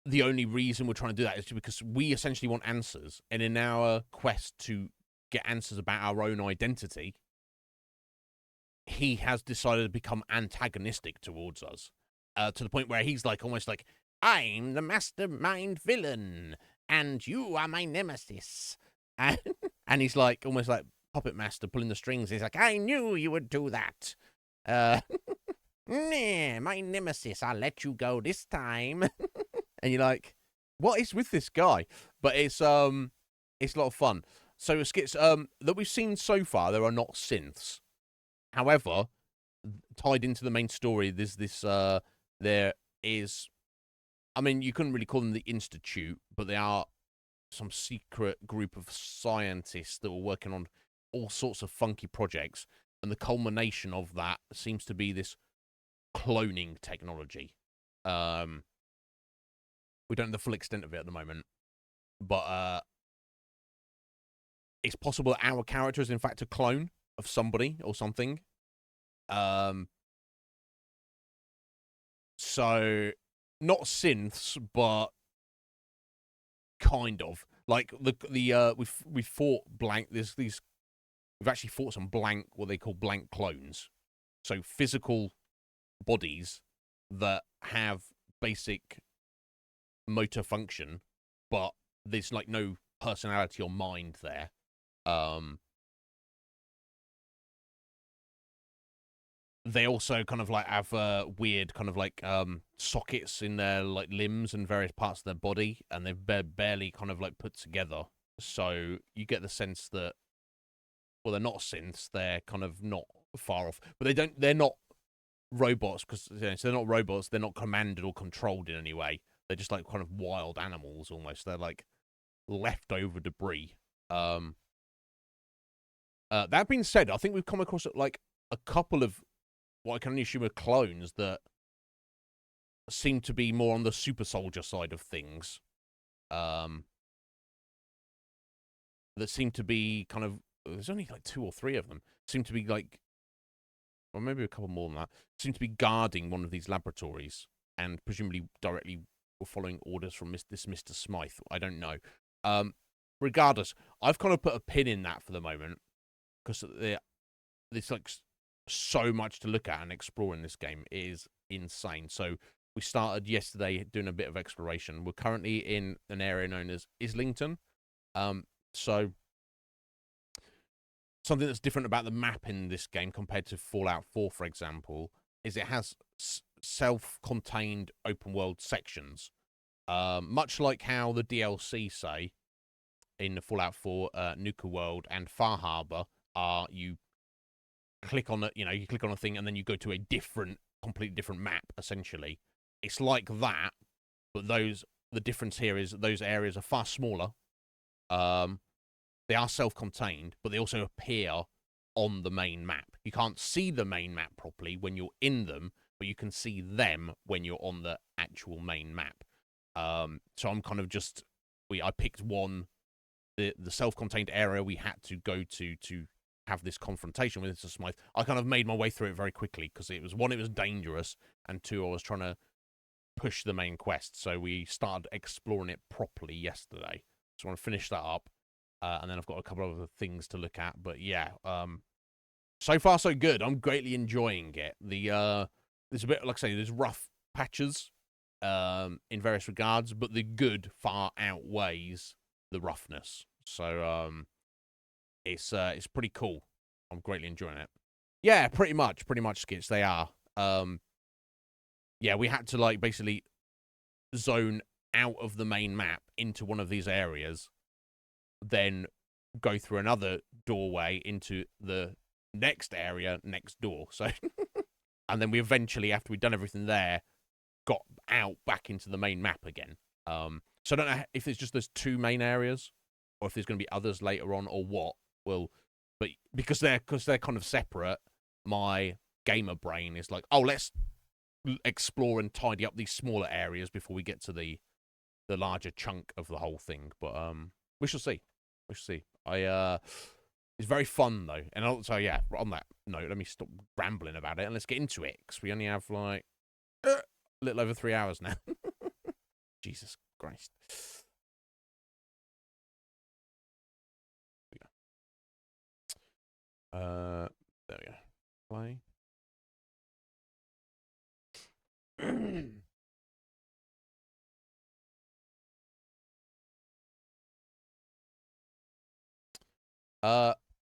the only reason we're trying to do that is because we essentially want answers, and in our quest to get answers about our own identity, he has decided to become antagonistic towards us, to the point where he's like almost like, I'm the mastermind villain, and you are my nemesis. And he's like almost like puppet master pulling the strings. He's like, I knew you would do that. Nah, my nemesis, I'll let you go this time. And you're like, what is with this guy? But it's a lot of fun. So skits that we've seen so far, there are not synths. However, tied into the main story, there is, I mean, you couldn't really call them the Institute, but they are some secret group of scientists that were working on all sorts of funky projects, and the culmination of that seems to be this cloning technology. We don't know the full extent of it at the moment, but it's possible that our character is in fact a clone of somebody or something. So not synths, but kind of like we've fought blank. We've actually fought some blank, what they call blank clones. So physical bodies that have basic motor function, but there's like no personality or mind there. They also kind of like have weird kind of like sockets in their like limbs and various parts of their body, and they're barely kind of like put together. So you get the sense that, well, they're not synths, they're kind of not far off, but they're not robots, because so they're not robots, they're not commanded or controlled in any way. They're just like kind of wild animals almost. They're like leftover debris. That being said, I think we've come across like a couple of what I can only assume are clones that seem to be more on the super soldier side of things. That seem to be kind of, there's only like 2 or 3 of them, seem to be like, or maybe a couple more than that, seem to be guarding one of these laboratories, and presumably directly were following orders from this Mr. Smythe. I don't know. Regardless, I've kind of put a pin in that for the moment, because there's like so much to look at and explore in this game. It is insane. So we started yesterday doing a bit of exploration. We're currently in an area known as Islington. So something that's different about the map in this game compared to Fallout 4, for example, is it has self-contained open world sections. Much like how the DLC say in the Fallout 4, Nuka World and Far Harbor are, you click on you click on a thing and then you go to a completely different map, essentially. It's like that, but the difference here is those areas are far smaller. They are self-contained, but they also appear on the main map. You can't see the main map properly when you're in them, but you can see them when you're on the actual main map. So I'm kind of just, I picked one, the self-contained area we had to go to have this confrontation with Mr. Smythe. I kind of made my way through it very quickly, because it was dangerous, and 2, I was trying to push the main quest. So we started exploring it properly yesterday. So I want to finish that up. And then I've got a couple of other things to look at. But yeah, so far so good. I'm greatly enjoying it. There's a bit, like I say, there's rough patches in various regards, but the good far outweighs the roughness. So it's pretty cool. I'm greatly enjoying it. Yeah, pretty much skits. They are. Yeah, we had to like basically zone out of the main map into one of these areas, then go through another doorway into the next area next door. So, and then we eventually, after we'd done everything there, got out back into the main map again. So I don't know if it's just those 2 main areas, or if there's going to be others later on, or what. Well, but because they're kind of separate, my gamer brain is like, oh, let's explore and tidy up these smaller areas before we get to the larger chunk of the whole thing. But we shall see. We shall see. It's very fun though, and also, yeah. On that note, let me stop rambling about it and let's get into it, because we only have like a little over 3 hours now. Jesus Christ. There we go. Play.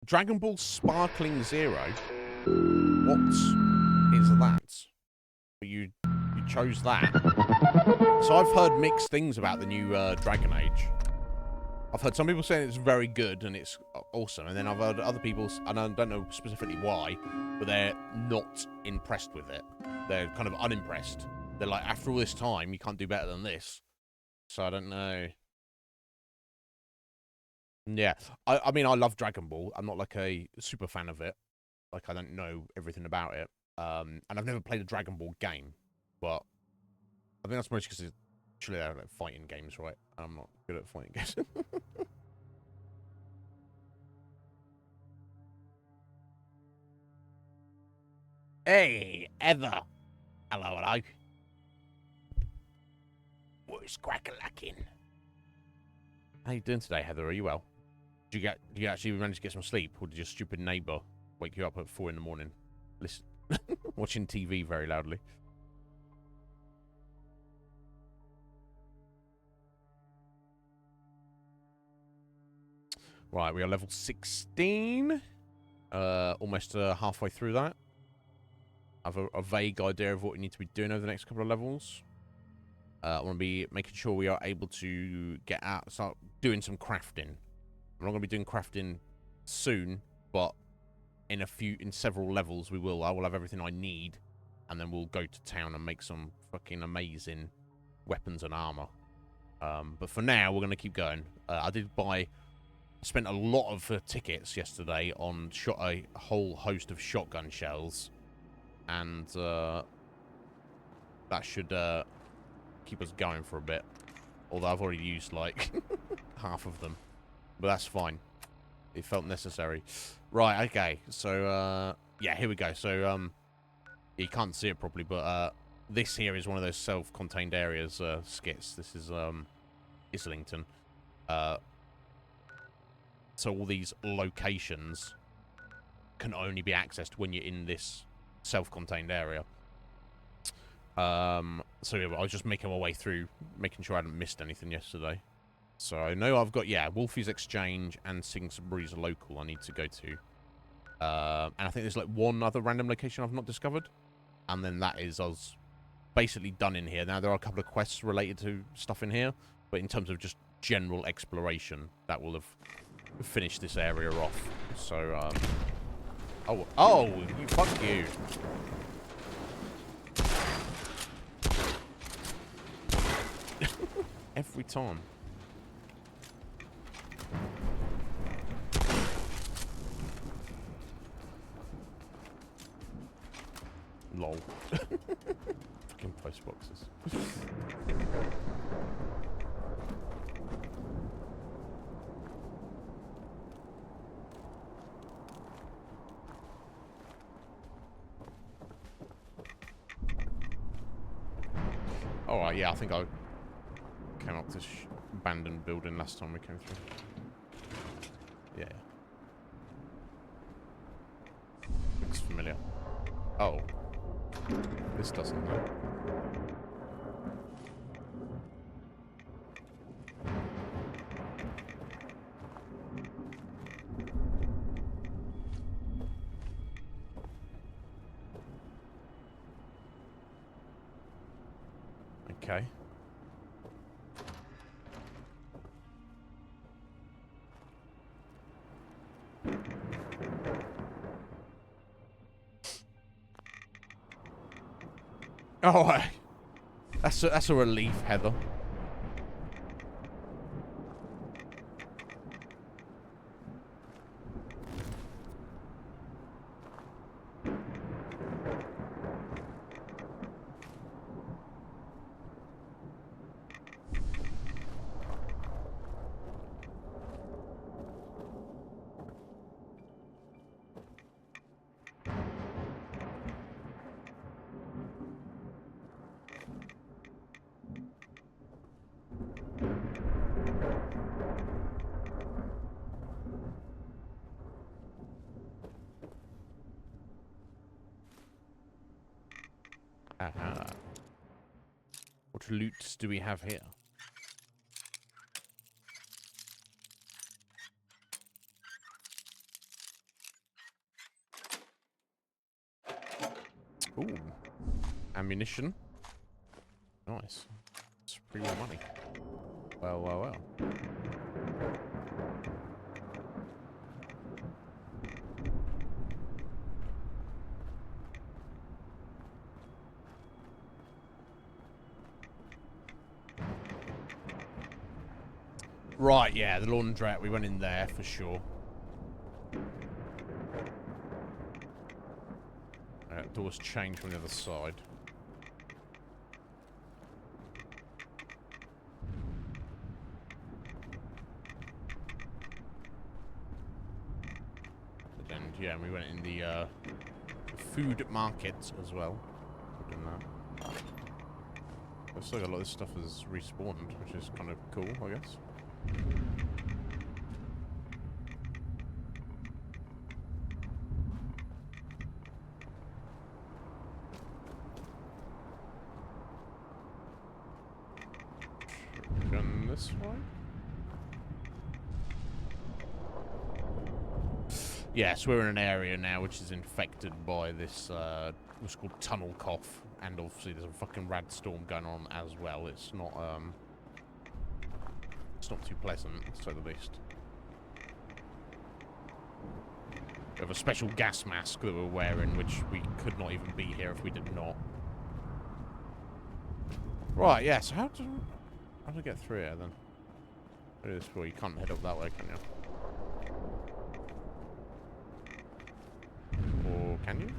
Dragon Ball Sparkling Zero. What is that? You chose that. So I've heard mixed things about the new Dragon Age. I've heard some people saying it's very good and it's awesome, and then I've heard other people, and I don't know specifically why, but they're not impressed with it. They're kind of unimpressed. They're like, after all this time, you can't do better than this. So I don't know. Yeah, I mean, I love Dragon Ball. I'm not like a super fan of it. Like, I don't know everything about it. And I've never played a Dragon Ball game, but I think that's mostly because it's actually they're like fighting games, right? I'm not good at fighting games. Hey, Heather. Hello, hello. What's crack-a-lacking? How you doing today, Heather? Are you well? Did you actually manage to get some sleep, or did your stupid neighbour wake you up at 4 in the morning, listen, watching TV very loudly? Right, we are level 16. Almost halfway through that. I have a vague idea of what we need to be doing over the next couple of levels. I want to be making sure we are able to get out, start doing some crafting. I'm not going to be doing crafting soon, but in several levels I will have everything I need, and then we'll go to town and make some fucking amazing weapons and armor. But for now, we're going to keep going. I spent a lot of tickets yesterday on a whole host of shotgun shells, and that should keep us going for a bit. Although I've already used like half of them, but that's fine. It felt necessary. Right, okay. So yeah, here we go. So you can't see it properly, but this here is one of those self-contained areas skits. This is Islington. So all these locations can only be accessed when you're in this self-contained area. So yeah, I was just making my way through, making sure I hadn't missed anything yesterday. So I know I've got, yeah, Wolfie's Exchange and Singsbury's Local I need to go to. And I think there's like one other random location I've not discovered. And then that is us basically done in here. Now, there are a couple of quests related to stuff in here. But in terms of just general exploration, that will have finished this area off. So, oh, you, fuck you. Every time. Lol. Fucking post boxes. Alright, yeah, I think I came up this abandoned building last time we came through. Yeah. Looks familiar. Oh. This doesn't, though. Okay. Oh, that's a relief, Heather. Aha. What loot do we have here? Ooh. Ammunition. Nice. It's pretty more money. Well, well, well. Right, yeah, the laundrette. We went in there for sure. Doors changed from the other side. And yeah, we went in the food market as well. We've done that. Looks like a lot of this stuff has respawned, which is kind of cool, I guess. Gun this way? Yes, we're in an area now which is infected by this, what's called tunnel cough. And obviously there's a fucking rad storm going on as well. It's not too pleasant, to say the least. We have a special gas mask that we're wearing, which we could not even be here if we did not. Right, yeah, so how do I get through here, then? Maybe this way, you can't head up that way, can you? Or can you?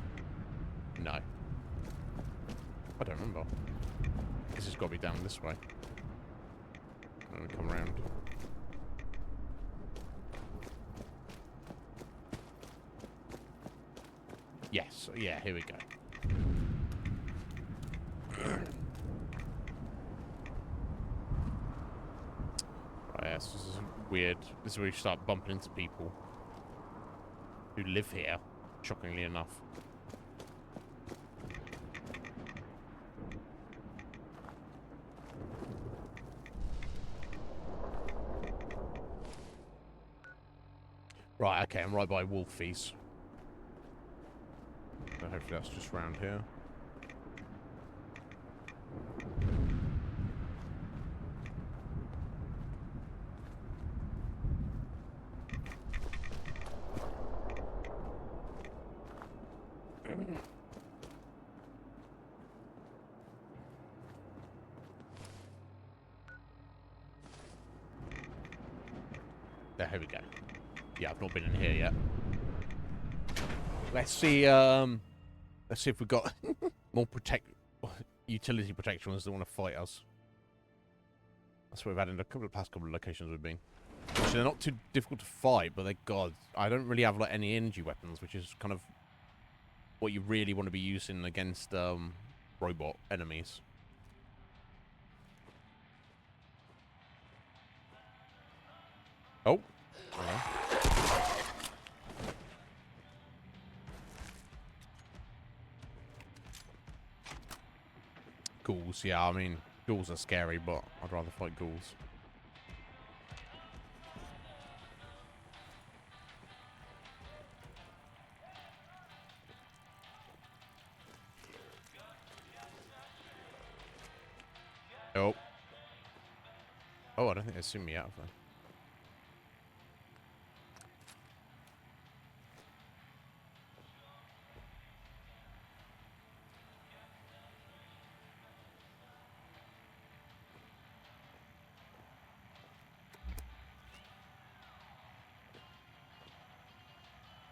No. I don't remember. This has got to be down this way. I'm gonna come around. Yes, yeah, here we go. Right, yes, this is weird. This is where you start bumping into people who live here, shockingly enough. Right, okay, I'm right by Wolfies. So hopefully that's just round here. There, here we go. Yeah, I've not been in here yet. Let's see if we've got more utility protection ones that want to fight us. That's what we've had in a past couple of locations we've been. Actually, they're not too difficult to fight, but they're gods. I don't really have like any energy weapons, which is kind of what you really want to be using against robot enemies. Oh. Ghouls, yeah, I mean, ghouls are scary, but I'd rather fight ghouls. Oh. Oh, I don't think they've seen me out of there.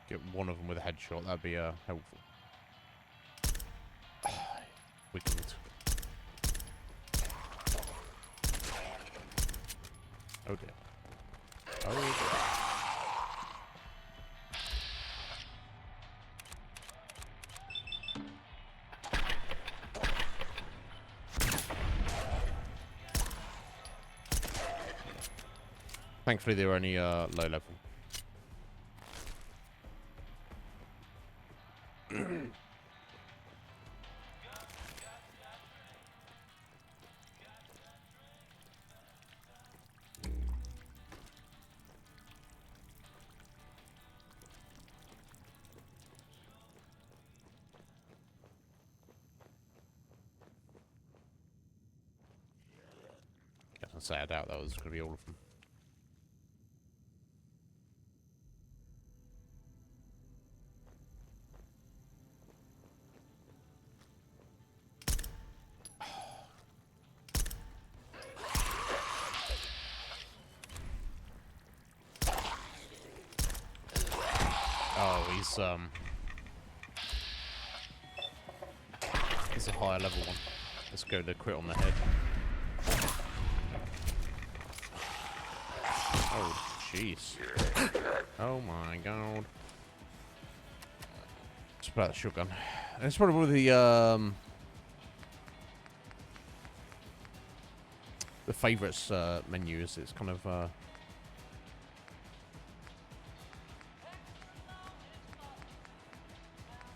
Get one of them with a headshot, that'd be helpful. Wiggled. Oh dear. Oh dear. Thankfully they were only low level. I say I doubt that was going to be all of them. Oh, he's a higher level one. Let's go the crit on the head. Oh, jeez. Oh my god. It's about the shotgun. And it's probably one of the favorites menus. It's kind of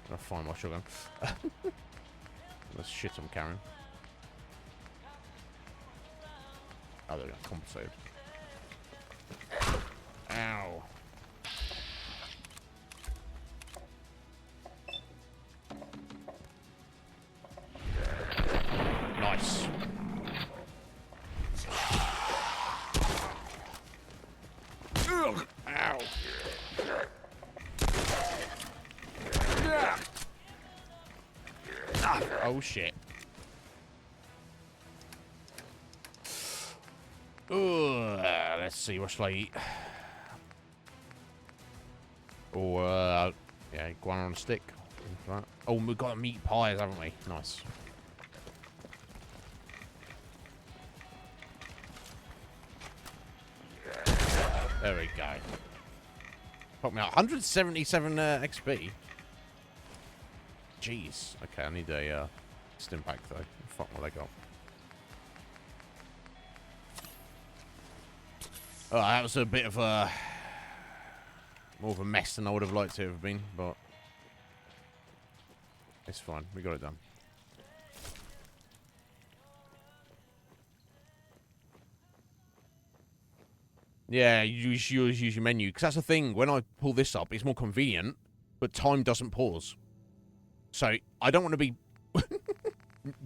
I'll find my shotgun. That's shit I'm carrying. Oh, there we go. Compensated. Ow. Oh, shit. Let's see, what shall I eat? Oh, yeah, iguana on a stick. Oh, we've got meat pies, haven't we? Nice. There we go. Put me out. 177 XP. Jeez. Okay, I need a stim pack though. Fuck what I got. Oh, that was a bit of a more of a mess than I would have liked to have been, but it's fine. We got it done. Yeah, you use your menu because that's the thing. When I pull this up, it's more convenient, but time doesn't pause. So I don't want to be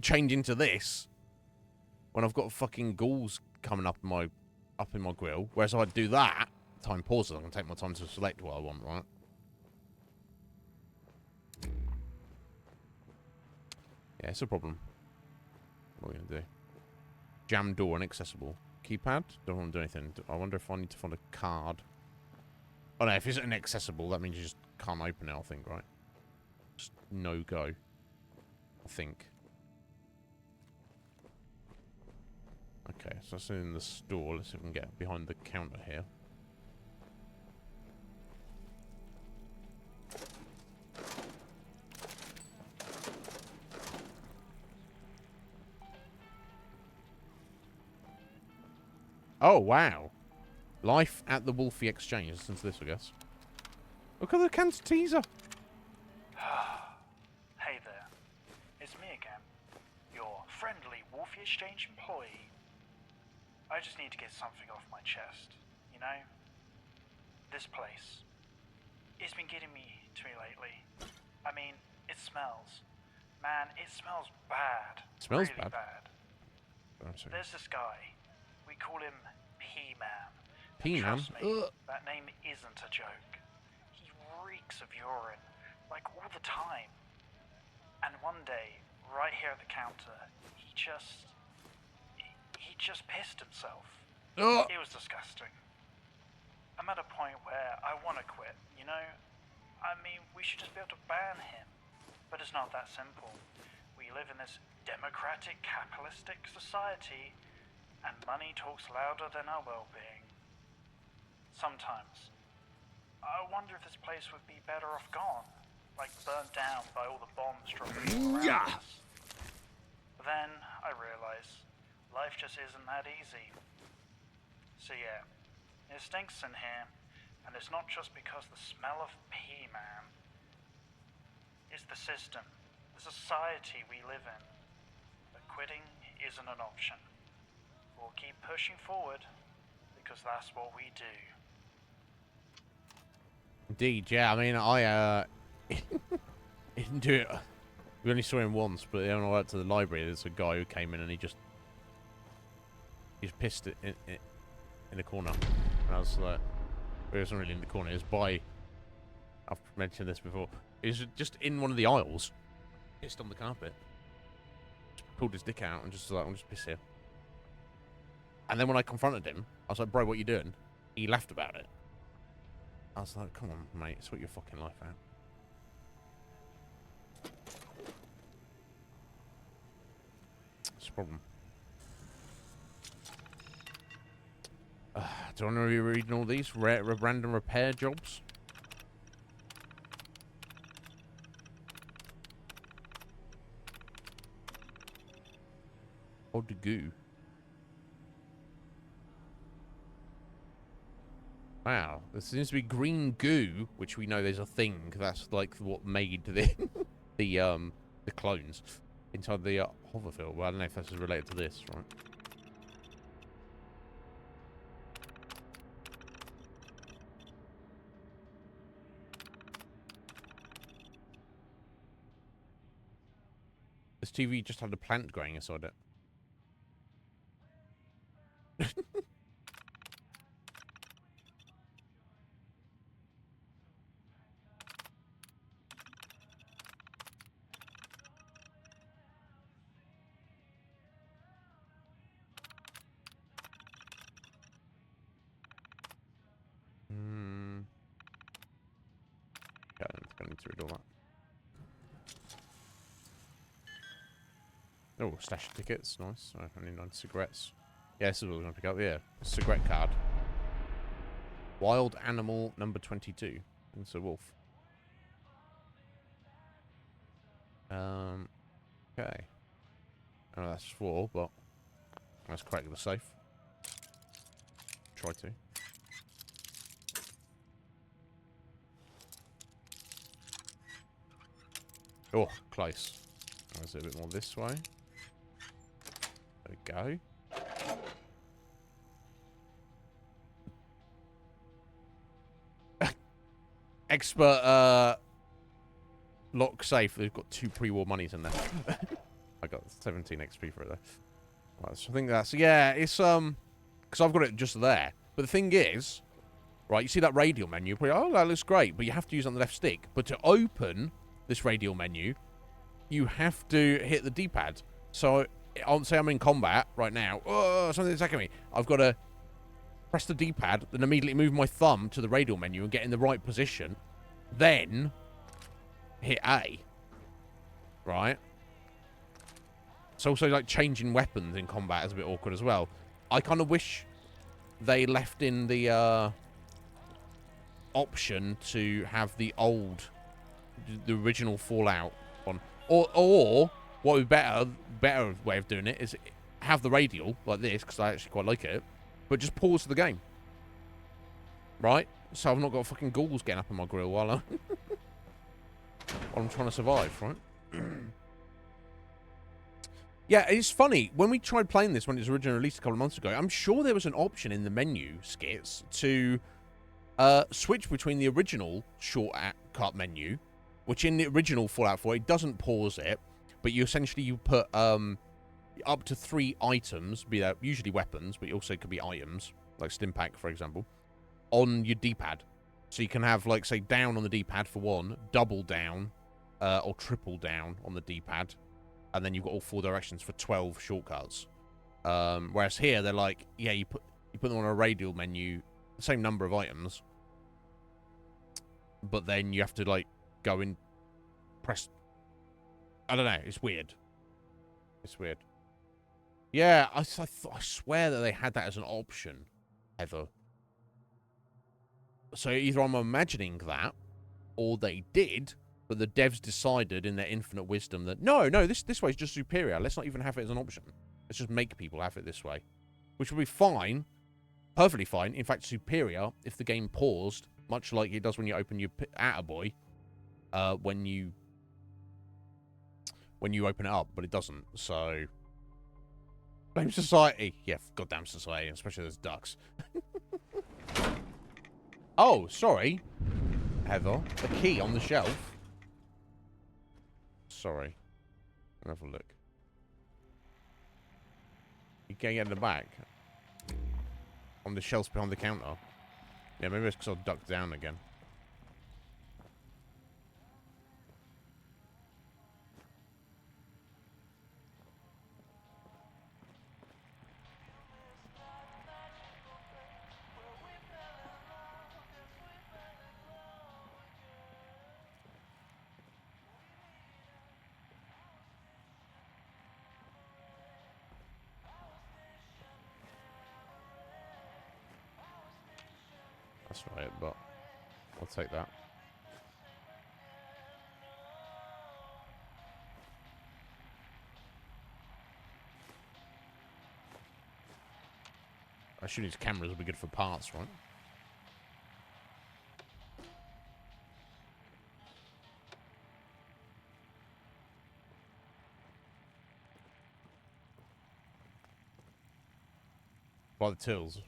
changing to this when I've got fucking ghouls coming up in my grill. Whereas if I do that, time pauses. I can take my time to select what I want, right? Yeah, it's a problem. What are we gonna do? Jam door inaccessible. Keypad? Don't want to do anything. I wonder if I need to find a card. Oh no, if it's inaccessible, that means you just can't open it, I think, right? Just no go. I think. Okay, so that's in the store. Let's see if we can get behind the counter here. Oh, wow. Life at the Wolfie Exchange. Listen to this, I guess. Look at the cancer teaser. Hey there. It's me again. Your friendly Wolfie Exchange employee. I just need to get something off my chest. You know? This place. It's been getting to me lately. I mean, it smells. Man, it smells bad. Smells really bad? There's this guy. We call him P-Man. P-Man? Trust me, that name isn't a joke. He reeks of urine, like all the time. And one day, right here at the counter, he just pissed himself. It was disgusting. I'm at a point where I want to quit, you know? I mean, we should just be able to ban him. But it's not that simple. We live in this democratic, capitalistic society, and money talks louder than our well-being. Sometimes, I wonder if this place would be better off gone, like burnt down by all the bombs dropping all around us. But then, I realize, life just isn't that easy. So yeah, it stinks in here, and it's not just because the smell of P-Man. It's the system, the society we live in. But quitting isn't an option. We'll keep pushing forward, because that's what we do. Indeed, yeah. I mean, I didn't do it. We only saw him once, but when I went to the library, there's a guy who came in and he just pissed it in the corner. And I was like, well, it wasn't really in the corner. It was by. I've mentioned this before. It was just in one of the aisles, pissed on the carpet. Just pulled his dick out and just like, I'm just piss here. And then when I confronted him, I was like, bro, what you doing? He laughed about it. I was like, come on, mate, sort your fucking life out. It's a problem. Do I want to be reading all these random repair jobs? Odd goo. Wow, there seems to be green goo, which we know there's a thing. That's like what made the clones inside the hoverfield. Well, I don't know if this is related to this, right? This TV just had a plant growing inside it. Kill that. Oh, stash of tickets. Nice. Oh, only 9 cigarettes. Yeah, this is what we're going to pick up. Yeah. Cigarette card. Wild animal number 22. It's a wolf. Okay. Oh, that's 4, but let's crack the safe. Try to. Oh, close. Let's do a bit more this way. There we go. Expert lock safe. They've got 2 pre-war monies in there. I got 17 XP for it though. Right, so I think that's, yeah, it's because I've got it just there. But the thing is, right, you see that radial menu, you're oh, that looks great, but you have to use it on the left stick. But to open this radial menu, you have to hit the D-pad. So, say I'm in combat right now. Oh, something's attacking me. I've got to press the D-pad, then immediately move my thumb to the radial menu and get in the right position. Then hit A. Right? It's also like changing weapons in combat is a bit awkward as well. I kind of wish they left in the option to have the original Fallout on. Or what would be better way of doing it is have the radial like this, because I actually quite like it, but just pause the game. Right? So I've not got fucking ghouls getting up in my grill while I'm trying to survive, right? Yeah, it's funny. When we tried playing this when it was originally released a couple of months ago, I'm sure there was an option in the menu skits to switch between the original shortcut menu, which in the original Fallout 4, it doesn't pause it, but you put up to 3 items, be that usually weapons, but also could be items, like Stimpack, for example, on your D-pad. So you can have, like, say, down on the D-pad for 1, double down, or triple down on the D-pad, and then you've got all 4 directions for 12 shortcuts. Whereas here, they're like, yeah, you put them on a radial menu, the same number of items, but then you have to, like, go and press... I don't know, it's weird. It's weird. Yeah, I swear that they had that as an option, ever. So either I'm imagining that, or they did, but the devs decided in their infinite wisdom that, no, this way is just superior. Let's not even have it as an option. Let's just make people have it this way. Which would be fine. Perfectly fine. In fact, superior if the game paused, much like it does when you open your Attaboy, when you open it up, but it doesn't. So, blame society. Yeah, goddamn society, especially those ducks. Oh, sorry, Heather. The key on the shelf. Sorry. I'll have a look. You can't get in the back. On the shelves behind the counter. Yeah, maybe it's because I ducked down again. That's not it, but I'll take that. I assume these cameras will be good for parts, right? By the tills.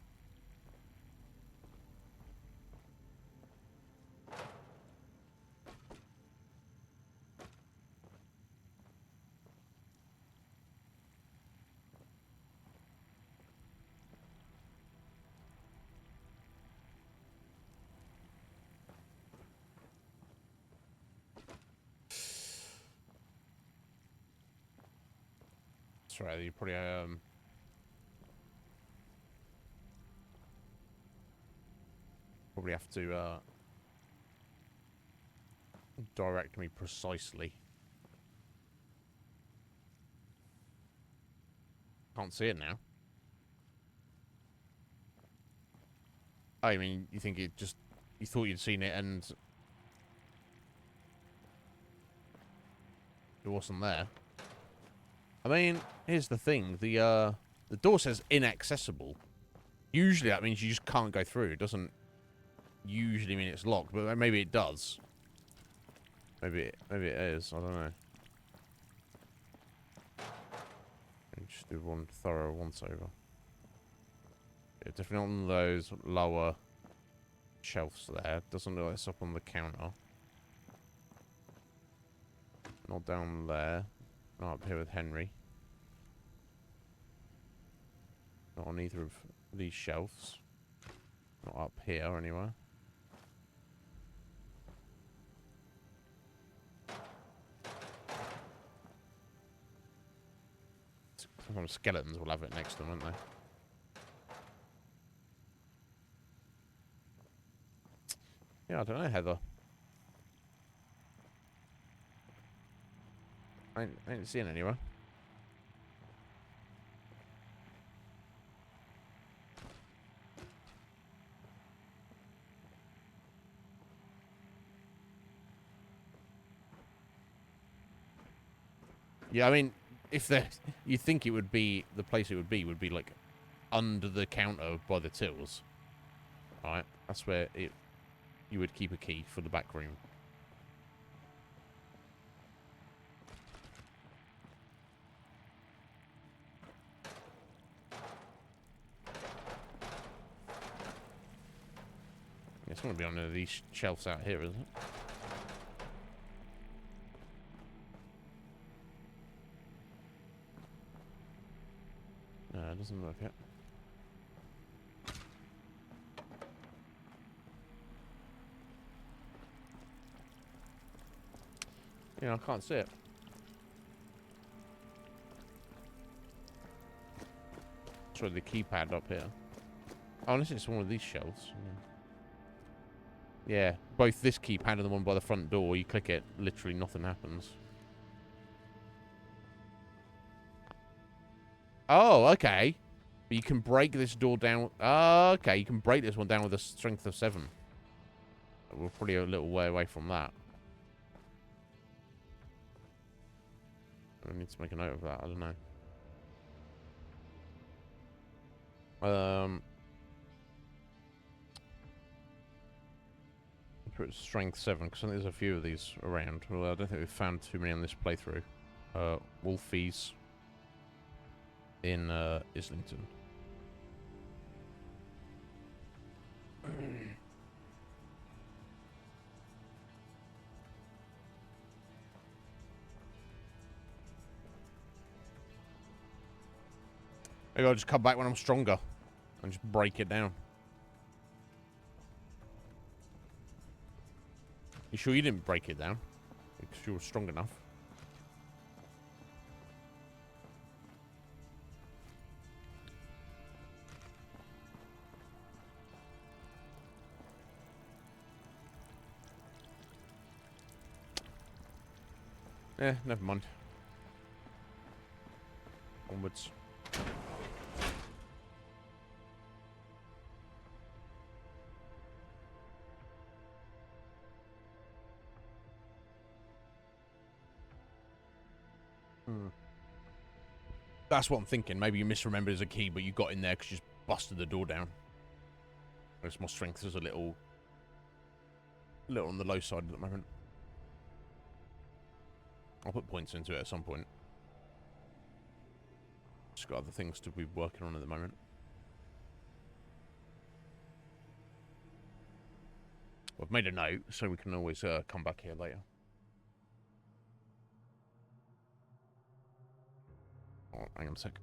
That's right, you probably have to direct me precisely. Can't see it now. I mean, you think it just... You thought you'd seen it and... It wasn't there. I mean, here's the thing. The door says inaccessible. Usually that means you just can't go through. It doesn't usually mean it's locked, but maybe it does. Maybe it is. I don't know. Just do one thorough once-over. Yeah, definitely on those lower shelves there. Doesn't look like it's up on the counter. Not down there. Not up here with Henry. Not on either of these shelves. Not up here anywhere. Sometimes skeletons will have it next to them, won't they? Yeah, I don't know, Heather. I ain't seeing anywhere. Yeah, I mean, if there, you think it would be, the place it would be like under the counter by the tills. Alright, that's where you would keep a key for the back room. It's going to be on one of these shelves out here, isn't it? No, it doesn't look it. Yeah, I can't see it. Try the keypad up here. Oh, unless it's one of these shelves. Yeah, both this keypad and the one by the front door, you click it, literally nothing happens. Oh, okay. But you can break this door down. Oh, okay, you can break this one down with a strength of 7. We're probably a little way away from that. I need to make a note of that. I don't know. Put strength 7 because I think there's a few of these around. Well, I don't think we've found too many on this playthrough. Wolfies in Islington. Maybe I'll just come back when I'm stronger and just break it down. You sure you didn't break it down? Because you were strong enough. Eh, never mind. Onwards. That's what I'm thinking. Maybe you misremembered as a key, but you got in there because you just busted the door down. Whereas my strength is a little on the low side at the moment. I'll put points into it at some point. Just got other things to be working on at the moment. I've made a note, so we can always come back here later. Oh, hang on a sec.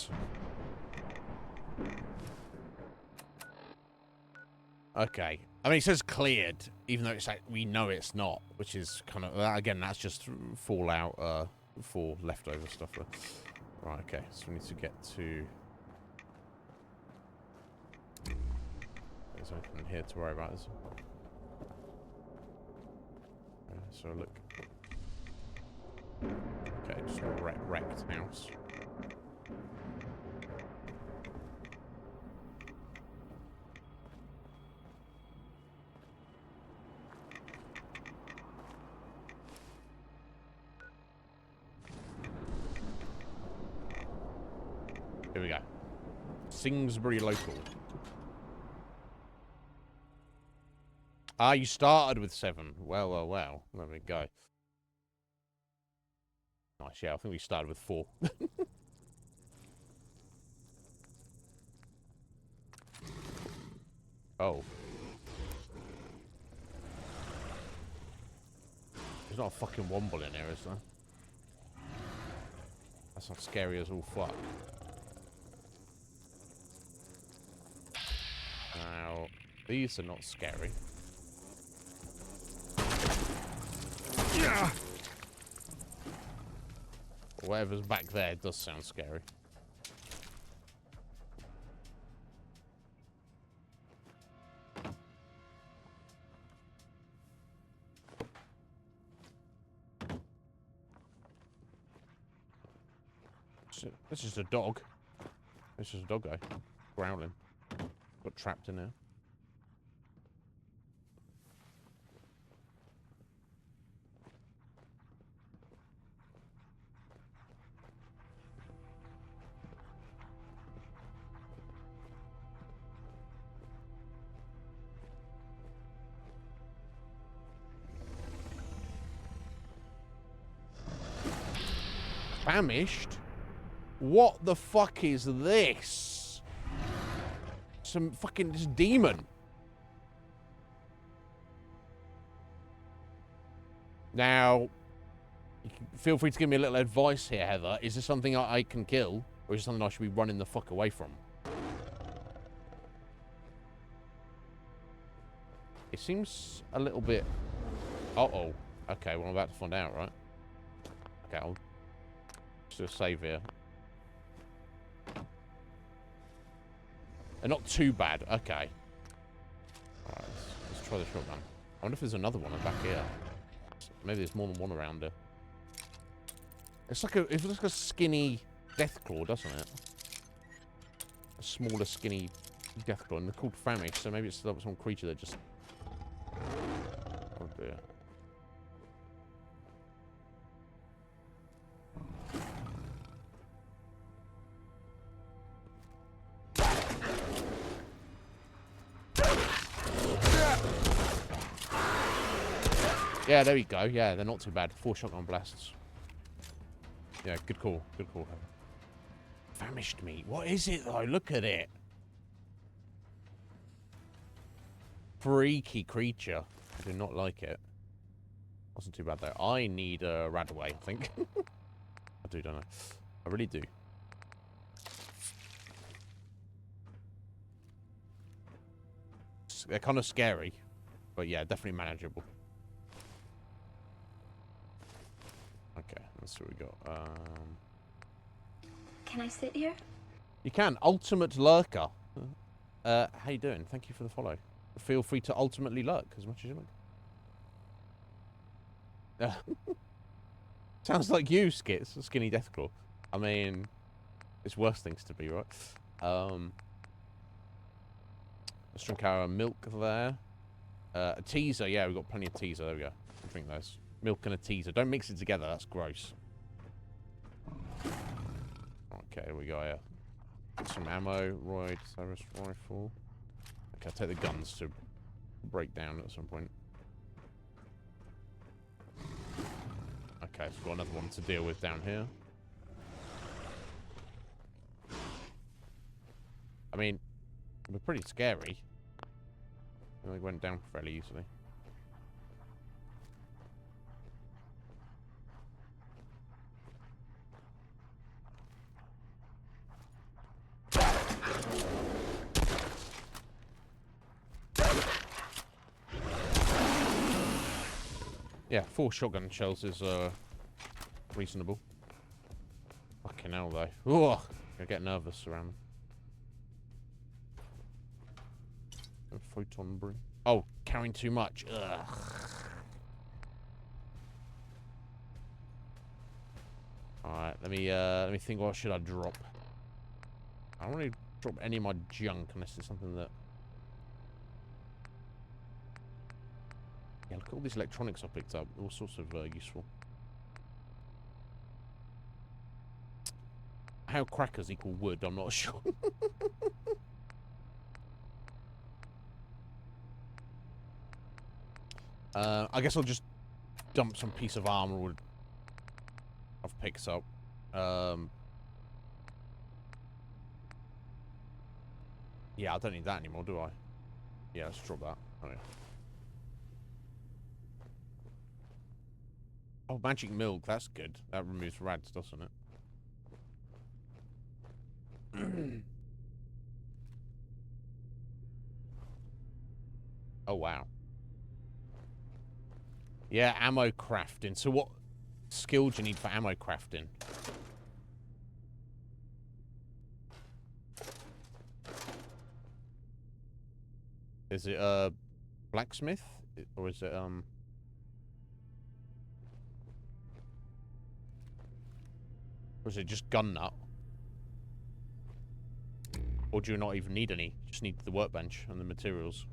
Right. Okay. I mean, it says cleared, even though it's like, we know it's not, which is kind of, again, that's just Fallout 4 leftover stuff. Right, okay. So we need to get to... There's nothing here to worry about, is there? So look. Okay, just a wrecked house. Here we go. Singsbury local. Ah, you started with 7. Well, well, well. There we go. Nice, yeah, I think we started with 4. Oh. There's not a fucking womble in here, is there? That's not scary as all fuck. Now, these are not scary. Yeah. Whatever's back there does sound scary. This is a dog. This is a doggo. Growling. Got trapped in there. Famished? What the fuck is this? Some fucking just demon. Now, feel free to give me a little advice here, Heather. Is this something I can kill? Or is it something I should be running the fuck away from? It seems a little bit... Uh-oh. Okay, well, I'm about to find out, right? Okay, I'll just do a save here. They're not too bad. Okay. Alright, let's try the shotgun. I wonder if there's another one back here. Maybe there's more than one around here. It's like a skinny Deathclaw, doesn't it? A smaller, skinny Deathclaw. And they're called famished, so maybe it's some creature that just... Oh dear. Yeah, there we go. Yeah, they're not too bad. 4 shotgun blasts. Yeah, good call. Good call. Famished meat. What is it, though? Look at it. Freaky creature. I do not like it. Wasn't too bad, though. I need a Radaway, I think. I do, don't I? I really do. They're kind of scary. But yeah, definitely manageable. Okay, let's see what we got. Can I sit here? You can. Ultimate Lurker. How you doing? Thank you for the follow. Feel free to ultimately lurk as much as you like. Sounds like you, Skits. Skinny Deathclaw. I mean, it's worse things to be, right? Let's drink our milk there. A teaser. Yeah, we've got plenty of teaser. There we go. We'll drink those. Milk and a teaser. Don't mix it together. That's gross. Okay, here we go here. Some ammo. Royd. Service rifle. Okay, I'll take the guns to break down at some point. Okay, so we've got another one to deal with down here. I mean, they're pretty scary. They went down fairly easily. Yeah, 4 shotgun shells is reasonable. Fucking hell, though. Ugh, I get nervous around. A photon brew. Oh, carrying too much. Ugh. Alright, let me think. What should I drop? I don't want to drop any of my junk unless it's something that. Yeah, look at all these electronics I picked up. All sorts of useful. How crackers equal wood, I'm not sure. I guess I'll just dump some piece of armor I've picked up. Yeah, I don't need that anymore, do I? Yeah, let's drop that. Oh, yeah. Oh, magic milk, that's good. That removes rads, doesn't it? Oh, wow. Yeah, ammo crafting. So what skill do you need for ammo crafting? Is it, blacksmith? Or is it, or is it just gun nut? Or do you not even need any? You just need the workbench and the materials.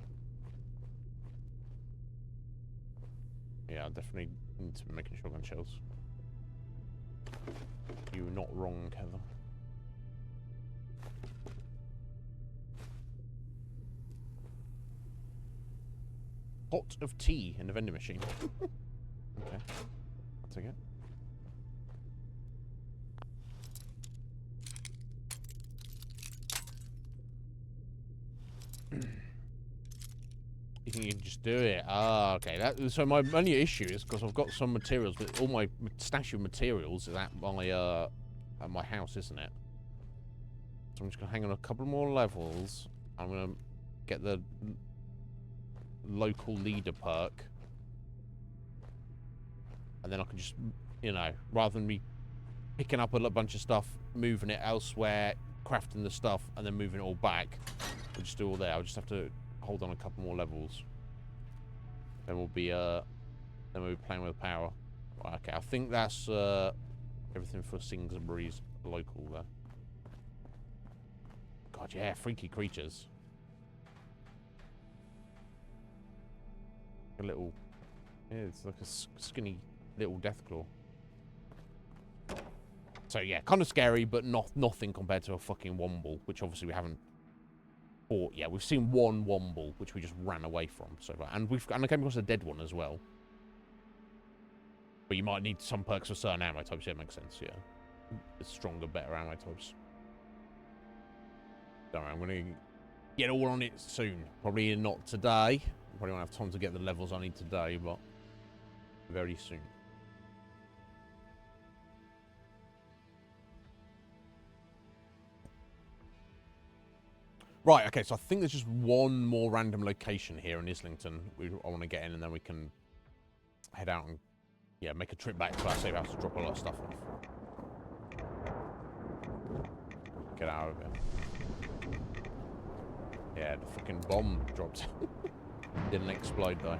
Yeah, I definitely need to be making shotgun shells. You're not wrong, Heather. Pot of tea in the vending machine. Okay. I'll take it. You think you can just do it? Ah, okay. So my only issue is because I've got some materials, but all my stash of materials is at my house, isn't it? So I'm just gonna hang on a couple more levels. I'm gonna get the local leader perk, and then I can just, you know, rather than me picking up a bunch of stuff, moving it elsewhere, crafting the stuff, and then moving it all back, we'll just do all there. I'll just have to hold on a couple more levels. Then we'll be playing with power. Right, okay, I think that's everything for Singsbury's local there. God, yeah, freaky creatures. A little, yeah, it's like a skinny little deathclaw. So yeah, kind of scary, but nothing compared to a fucking womble, which obviously we haven't fought yet. We've seen one womble, which we just ran away from so far, and I came across a dead one as well. But you might need some perks for certain ammo types. Yeah, it makes sense. Yeah, it's stronger, better ammo types. Don't worry, I'm gonna get all on it soon. Probably not today. Probably won't have time to get the levels I need today, but very soon. Right, okay, so I think there's just one more random location here in Islington I want to get in, and then we can head out and, yeah, make a trip back to our safe house to drop a lot of stuff off. Get out of here. Yeah, the fucking bomb dropped. Didn't explode, though.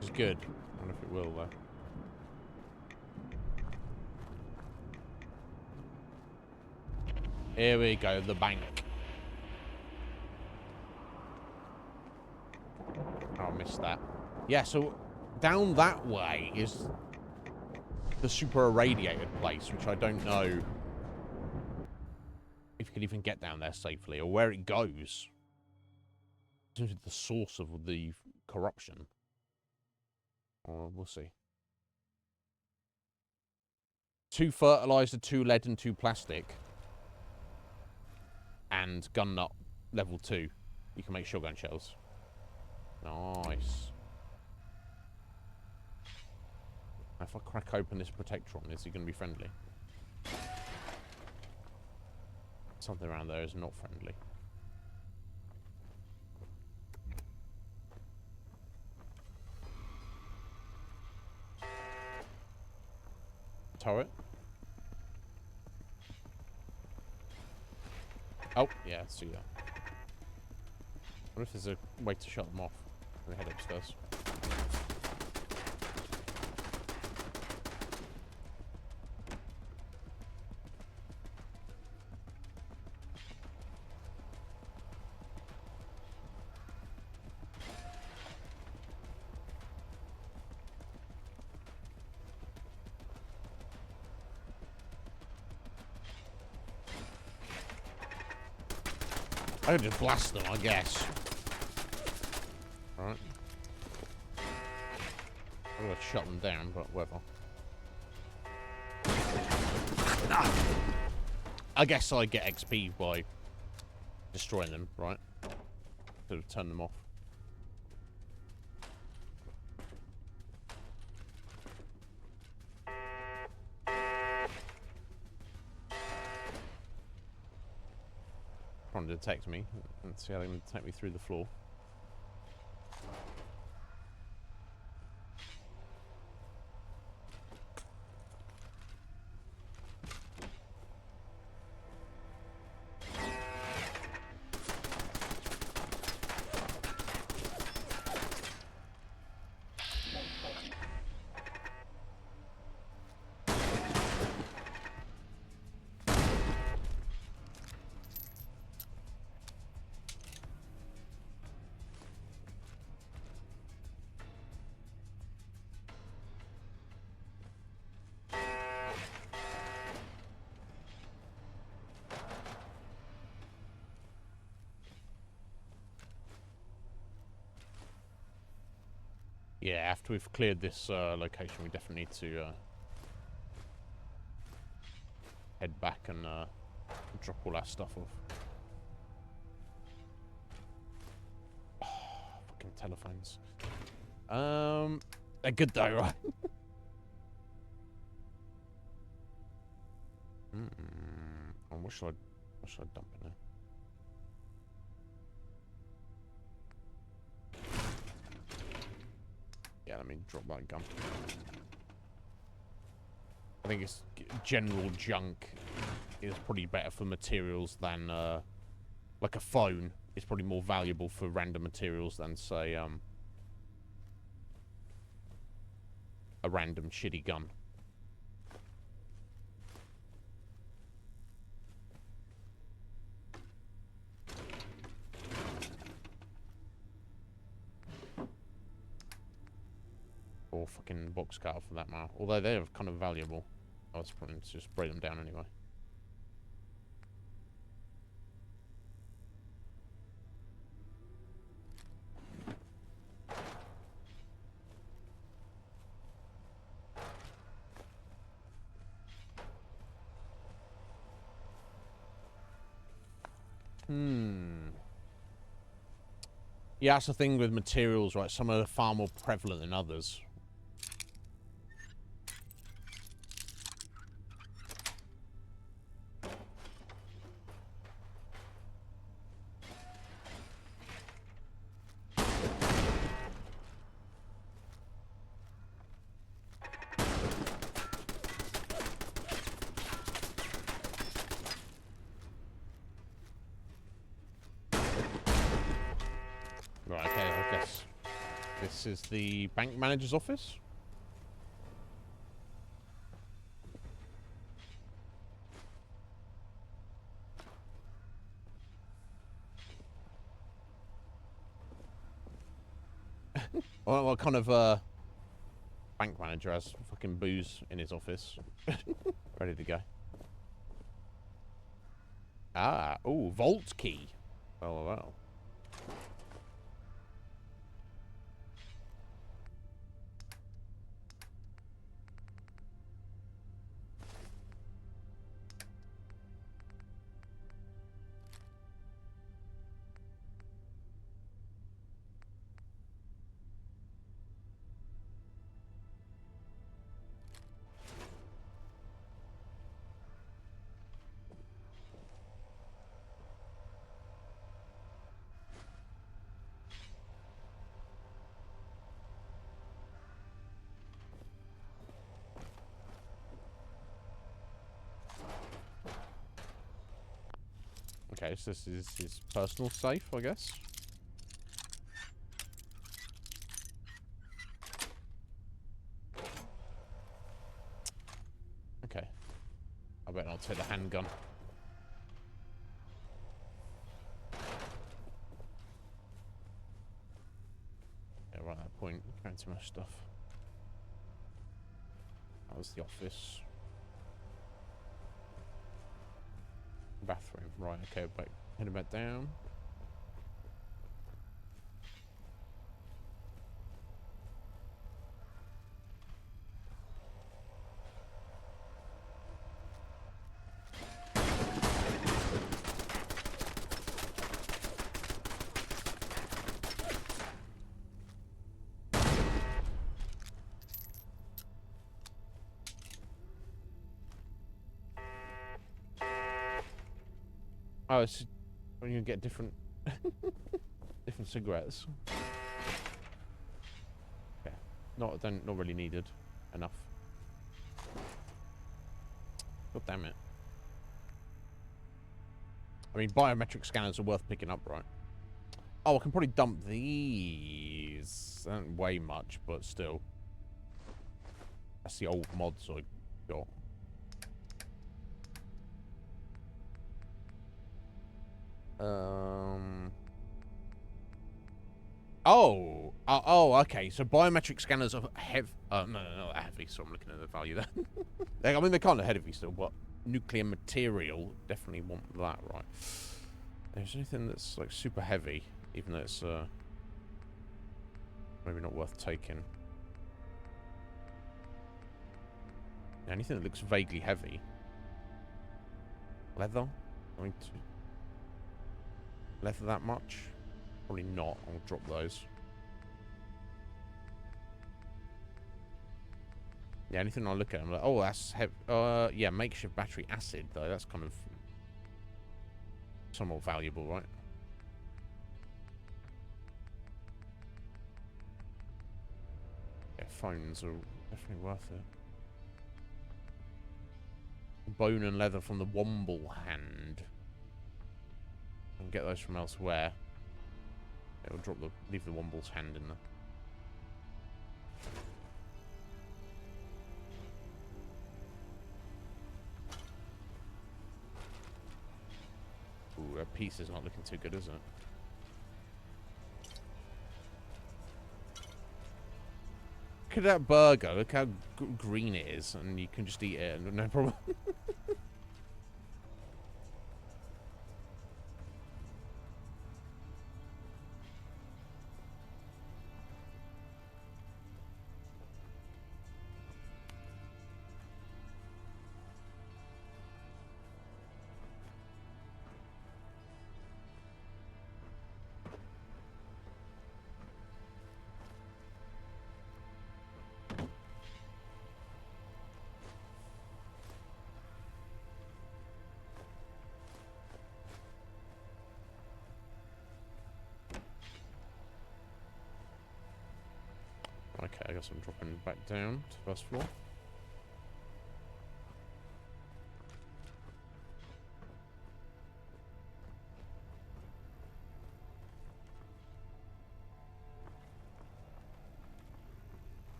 Which is good. I don't know if it will, though. Here we go, the bank. Oh, I missed that. Yeah, so down that way is the super irradiated place, which I don't know if you can even get down there safely or where it goes. It seems to be the source of the corruption. Or we'll see. 2 fertilizer, 2 lead, and 2 plastic. And gun nut level 2. You can make shotgun shells. Nice. If I crack open this Protectron, is he going to be friendly? Something around there is not friendly. turret. Oh, yeah, I see that. What if there's a way to shut them off? Let me head upstairs. I could just blast them, I guess. Alright. I'm gonna shut them down, but whatever. I guess I get XP by destroying them, right? To turn them off. Trying to detect me. Let's see how they're going to detect me through the floor. Yeah, after we've cleared this location, we definitely need to head back and drop all our stuff off. Oh, fucking telephones. They're good though, right? Oh, what should I dump in there? Yeah, let me drop that gun. I think it's general junk is probably better for materials than like a phone is probably more valuable for random materials than say a random shitty gun. Or fucking box cutter for that matter. Although they're kind of valuable. I was probably just spray them down anyway. Yeah, that's the thing with materials, right? Some are far more prevalent than others. Right, okay, I guess this is the bank manager's office. What kind of bank manager has fucking booze in his office? Ready to go. Ah, ooh, vault key. Oh, wow. Okay, so this is his personal safe, I guess. Okay. I bet I'll take the handgun. Yeah, right at that point, carrying too much stuff. That was the office. Bathroom. Right, okay, back. Heading back down. Oh, it's when you get different different cigarettes. Yeah, not really needed enough. God damn it! I mean, biometric scanners are worth picking up, right? Oh, I can probably dump these. They don't weigh much, but still. That's the old mods I got. Oh, okay. So biometric scanners are heavy. No, not heavy. So I'm looking at the value there. I mean, they're kind of heavy still, but nuclear material definitely want that, right? There's anything that's like super heavy, even though it's maybe not worth taking. Anything that looks vaguely heavy. Leather? Leather that much? Probably not. I'll drop those. Yeah, anything I look at, I'm like, oh, that's heavy. Yeah, makeshift battery acid, though. That's kind of somewhat valuable, right? Yeah, phones are definitely worth it. Bone and leather from the Womble hand. I can get those from elsewhere. It'll leave the Womble's hand in there. Ooh, that piece is not looking too good, is it? Look at that burger. Look how green it is, and you can just eat it, and no problem. Okay, I guess I'm dropping back down to the first floor.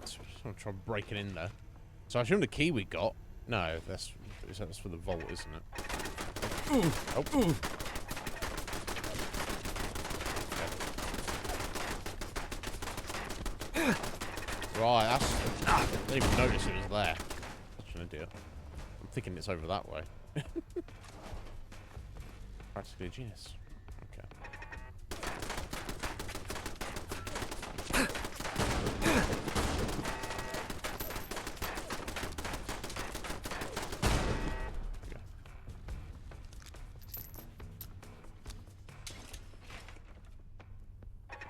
So I'm trying to break it in there. So I assume the key we got. No, that's for the vault, isn't it? Ooh. Oh. Ooh. Right, I didn't even notice it was there. Such an idiot. I'm thinking it's over that way. Practically a genius. Okay.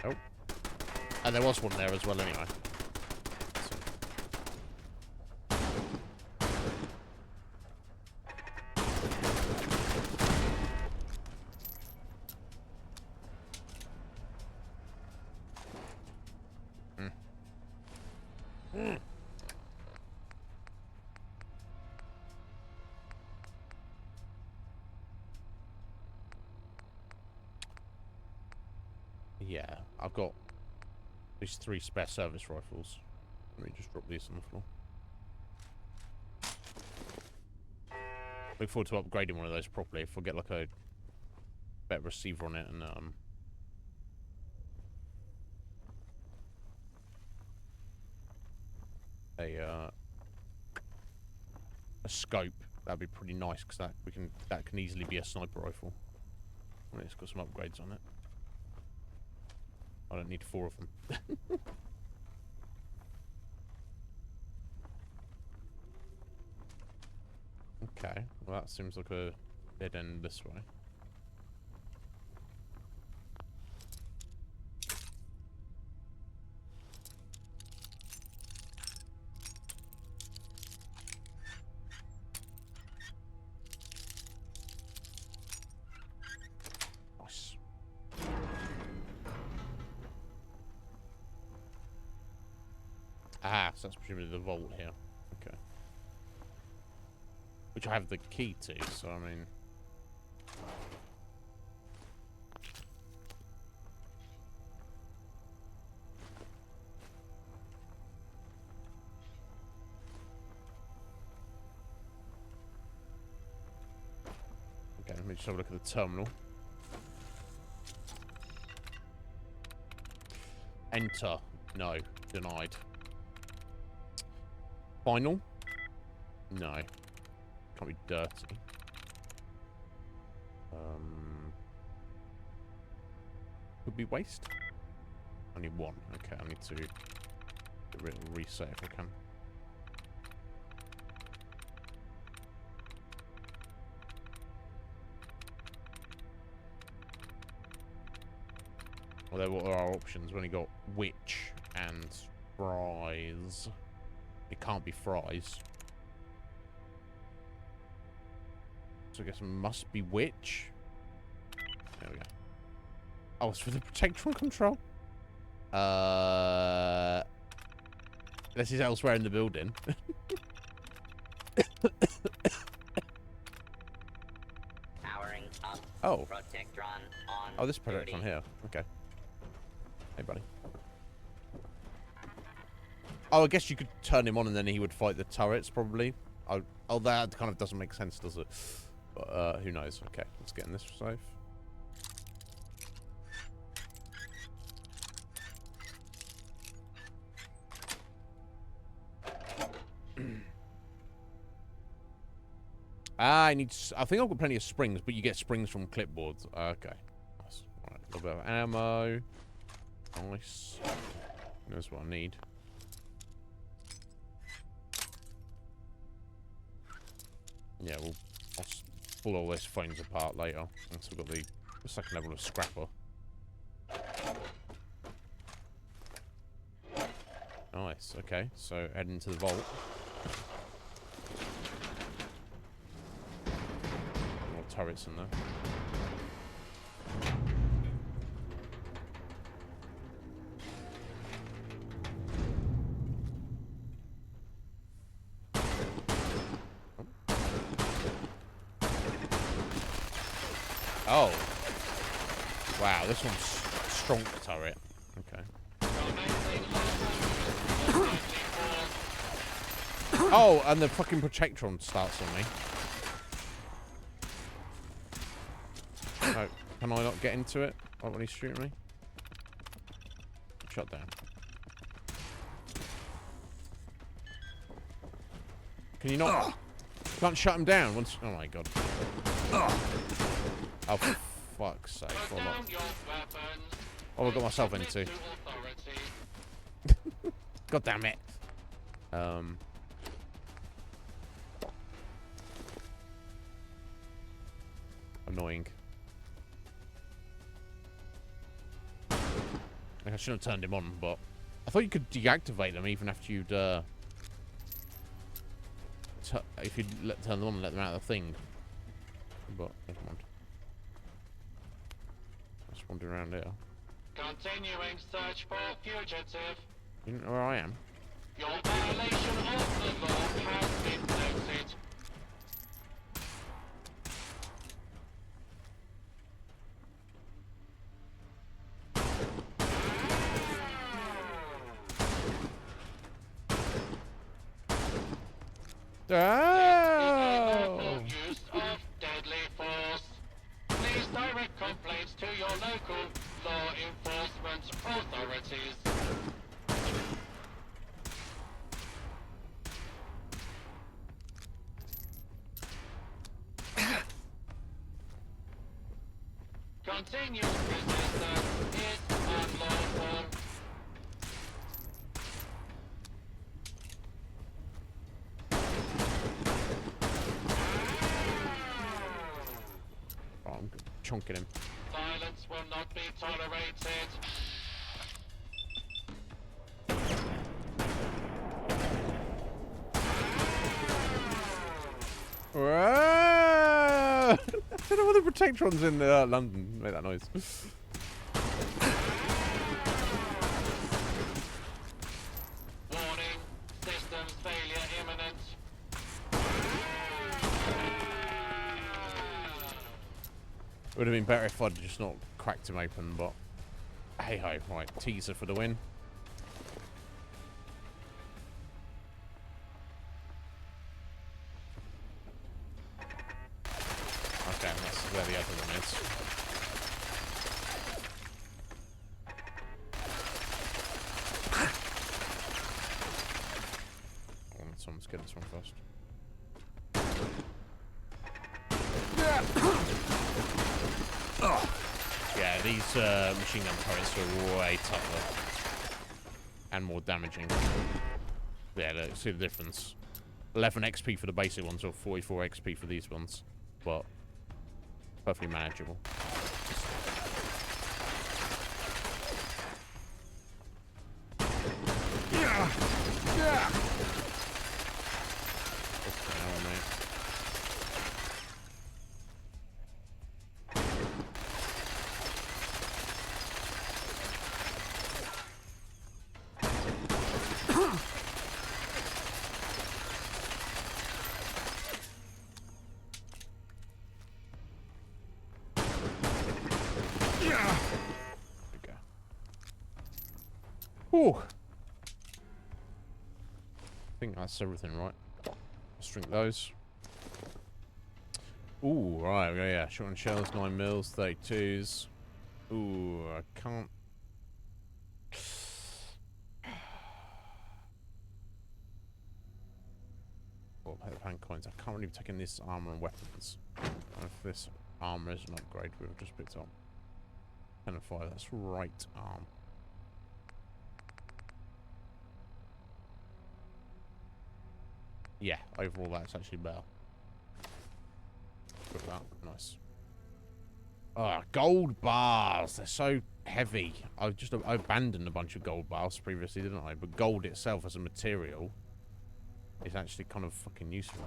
Oh. And there was one there as well anyway. Yeah, I've got these 3 spare service rifles. Let me just drop these on the floor. Look forward to upgrading one of those properly. If we get like a better receiver on it and a scope, that'd be pretty nice because that can easily be a sniper rifle. And it's got some upgrades on it. I don't need 4 of them. Okay, well that seems like a dead end this way. Nice. Ah, so that's presumably the vault here. Okay. Which I have the key to, so I mean... Okay, let me just have a look at the terminal. Enter. No. Denied. Final? No. Can't be dirty. Could be waste? Only 1. Okay, I need to reset if I can. Well, what are our options? We've only got witch and fries. It can't be fries. So I guess it must be witch. There we go. Oh, it's for the protectron control? This is elsewhere in the building. Powering up. Oh. Protectron on. Oh, this protectron here. Okay. Hey, buddy. Oh, I guess you could turn him on and then he would fight the turrets, probably. Oh, that kind of doesn't make sense, does it? But, who knows? Okay, let's get in this safe. I think I've got plenty of springs, but you get springs from clipboards. Okay. Nice. Alright, a little bit of ammo. Nice. That's what I need. Yeah, I'll pull all these phones apart later. Once we've got the second level of scrapper. Nice, okay. So, head into the vault. More turrets in there. Oh. Wow, this one's strong turret. Okay. Oh, and the fucking protectron starts on me. No, can I not get into it? Oh, when he's shooting me? Shut down. Can you not? Can't shut him down once. Oh my god. Oh, for fuck's sake. Oh, I got myself into. God damn it. Annoying. I shouldn't have turned him on, but I thought you could deactivate them even after you'd, if you'd turn them on and let them out of the thing. But, never mind. Just wandering around here. Continuing search for fugitive. You don't know where I am? Your violation of the law has been noted. Oh! Use of deadly force. Please direct complaints to your local law enforcement authorities. Continuous resistance is unlawful. Oh, I'm chonking him. Violence will not be tolerated. I don't know what the Protectrons in London make that noise. Warning, systems failure imminent. Would have been better if I'd just not cracked him open, but hey ho, right, teaser for the win. Okay, that's where the other one is. So let's get this one first. Yeah, these machine gun turrets are way tougher and more damaging. Yeah, look, see the difference. 11 XP for the basic ones, or 44 XP for these ones, but perfectly manageable. Yeah. Okay, now, mate. Whew. I think that's everything, right? Let's drink those. Ooh, right, yeah. Shotgun shells, 9 mils, 32s. Ooh, I can't. Well, hand coins. I can't really be taking this armor and weapons. If this armor is an upgrade, we've just picked up 10 and 5. That's right arm. Yeah, overall that's actually better. Look at that, nice. Ah, gold bars. They're so heavy. I abandoned a bunch of gold bars previously, didn't I? But gold itself as a material is actually kind of fucking useful.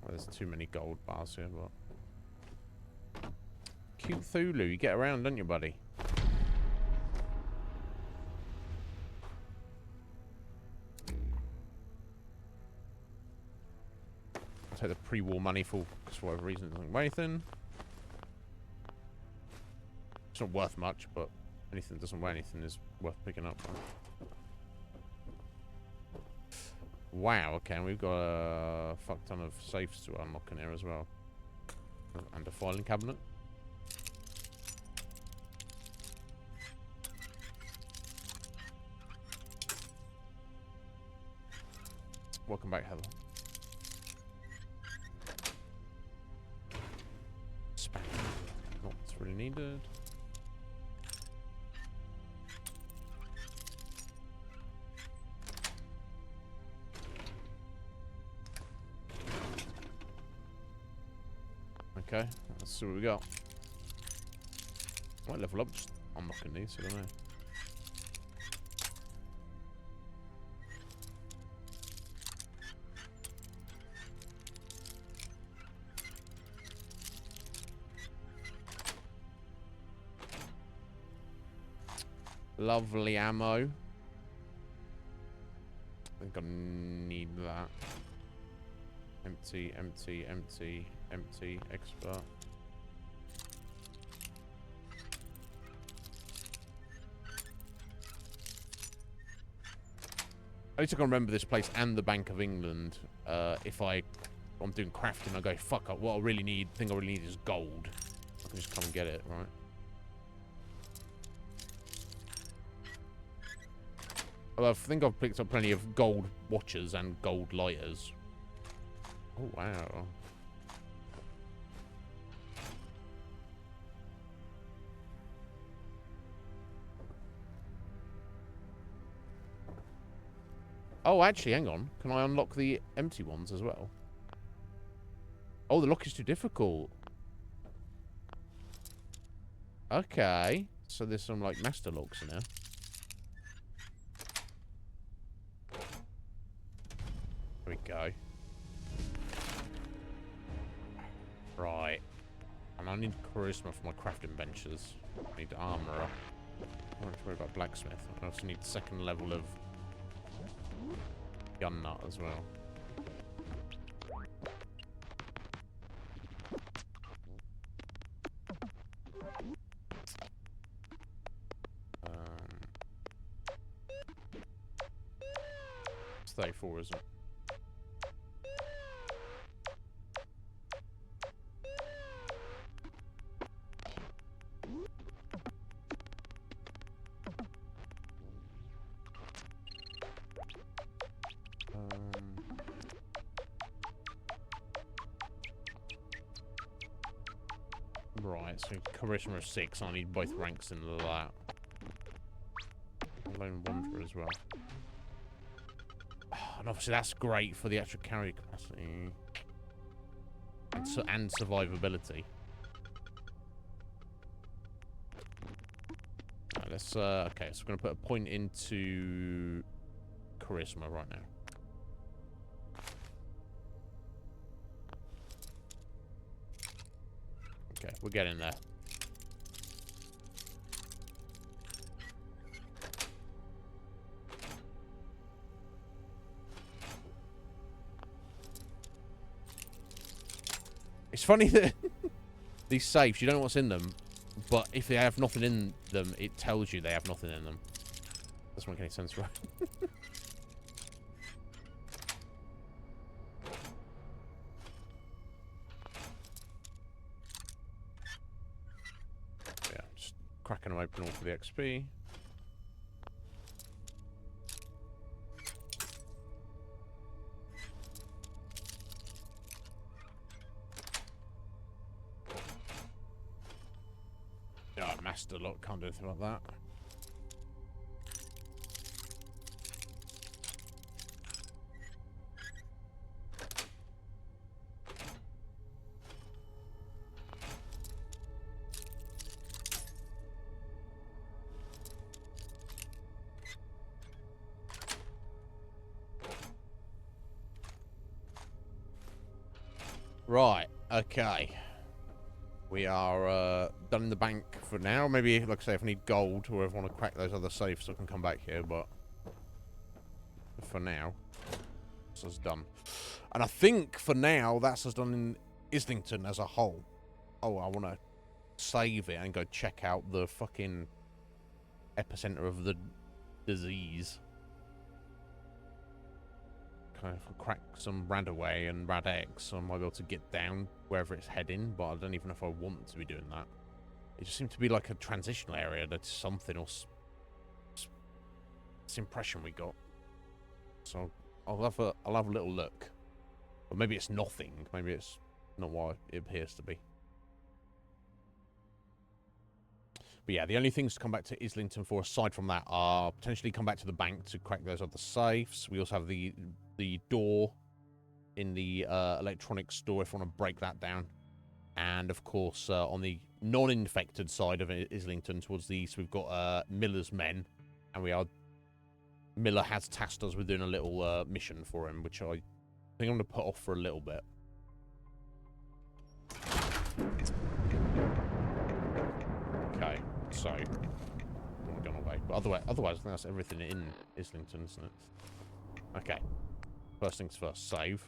Well, there's too many gold bars here, but cute Thulu. You get around, don't you, buddy? Take the pre-war money for whatever reason it doesn't weigh anything. It's not worth much, but anything that doesn't weigh anything is worth picking up. Right? Wow, okay, and we've got a fuck ton of safes to unlock in here as well. And a filing cabinet. Welcome back, Heather. Not really needed. Okay, let's see what we got. Might level up, just unlocking these, I don't know. Lovely ammo. I think I need that. Empty, empty, empty, empty, expert. At least I can remember this place and the Bank of England. If I'm doing crafting, I go, fuck up. What I really need, thing I really need is gold. I can just come and get it, right? Well, I think I've picked up plenty of gold watches and gold lighters. Oh, wow. Oh, actually, hang on. Can I unlock the empty ones as well? Oh, the lock is too difficult. Okay. So there's some, like, master locks in there. There we go. Right. And I need charisma for my crafting benches. I need armorer. I don't have to worry about blacksmith. I also need second level of gun nut as well. It's 34, isn't it? Right, so charisma of 6. I need both ranks in that. Lone wanderer as well. And obviously that's great for the actual carry capacity and survivability. Right, let's okay, so we're gonna put a point into charisma right now. Okay, we're getting there. It's funny that these safes, you don't know what's in them, but if they have nothing in them, it tells you they have nothing in them. Doesn't make any sense, right? Yeah, just cracking them open all for the XP. Yeah, master lock, can't do anything like that. Right, okay. We are done in the bank for now. Maybe, like I say, if I need gold or if I want to crack those other safes, I can come back here, but for now, this is done. And I think for now, that's us done in Islington as a whole. Oh, I want to save it and go check out the fucking epicenter of the disease. Kind of crack some Radaway and Rad-X, so I might be able to get down wherever it's heading, but I don't even know if I want to be doing that. It just seemed to be like a transitional area. That's something else. It's the impression we got. So I'll have a little look. But maybe it's nothing. Maybe it's not what it appears to be. But yeah, the only things to come back to Islington for aside from that are potentially come back to the bank to crack those other safes. We also have the door in the electronics store if I want to break that down. And of course, on the non-infected side of Islington towards the east, we've got Miller's men. And Miller has tasked us with doing a little mission for him, which I think I'm going to put off for a little bit. Okay, so I'm going away. But otherwise, I think that's everything in Islington, isn't it? Okay. First things first, save.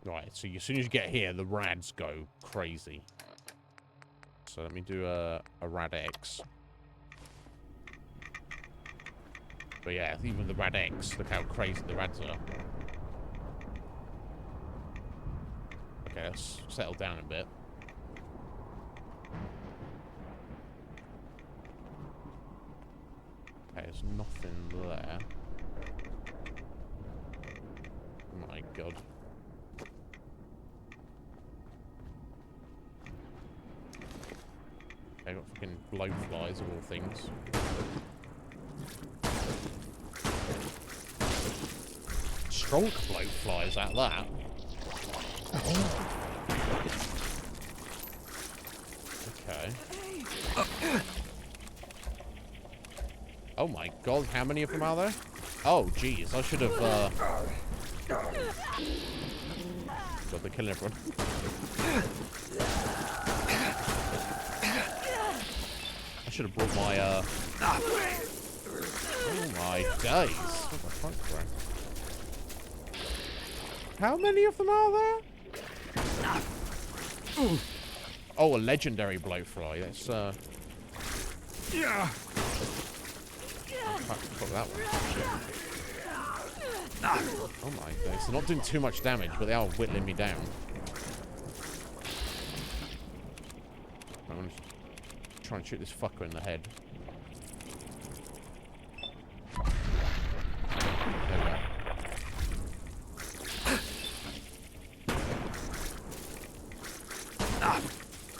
Right, so as soon as you get here, the rads go crazy. So let me do a rad X. But yeah, even the rad X, look how crazy the rads are. Okay, let's settle down a bit. Okay, there's nothing there. Oh my god. Okay, got fucking blowflies of all things. Strong blowflies at that. Okay. Oh my god, how many of them are there? Oh, jeez, I should have, God, they're killing everyone. I should have brought my, Oh my days. What the fuck, bro? How many of them are there? Oh, a legendary blowfly. That's, fuck that one. Oh my days. They're not doing too much damage, but they are whittling me down. I'm gonna try and shoot this fucker in the head. There we go.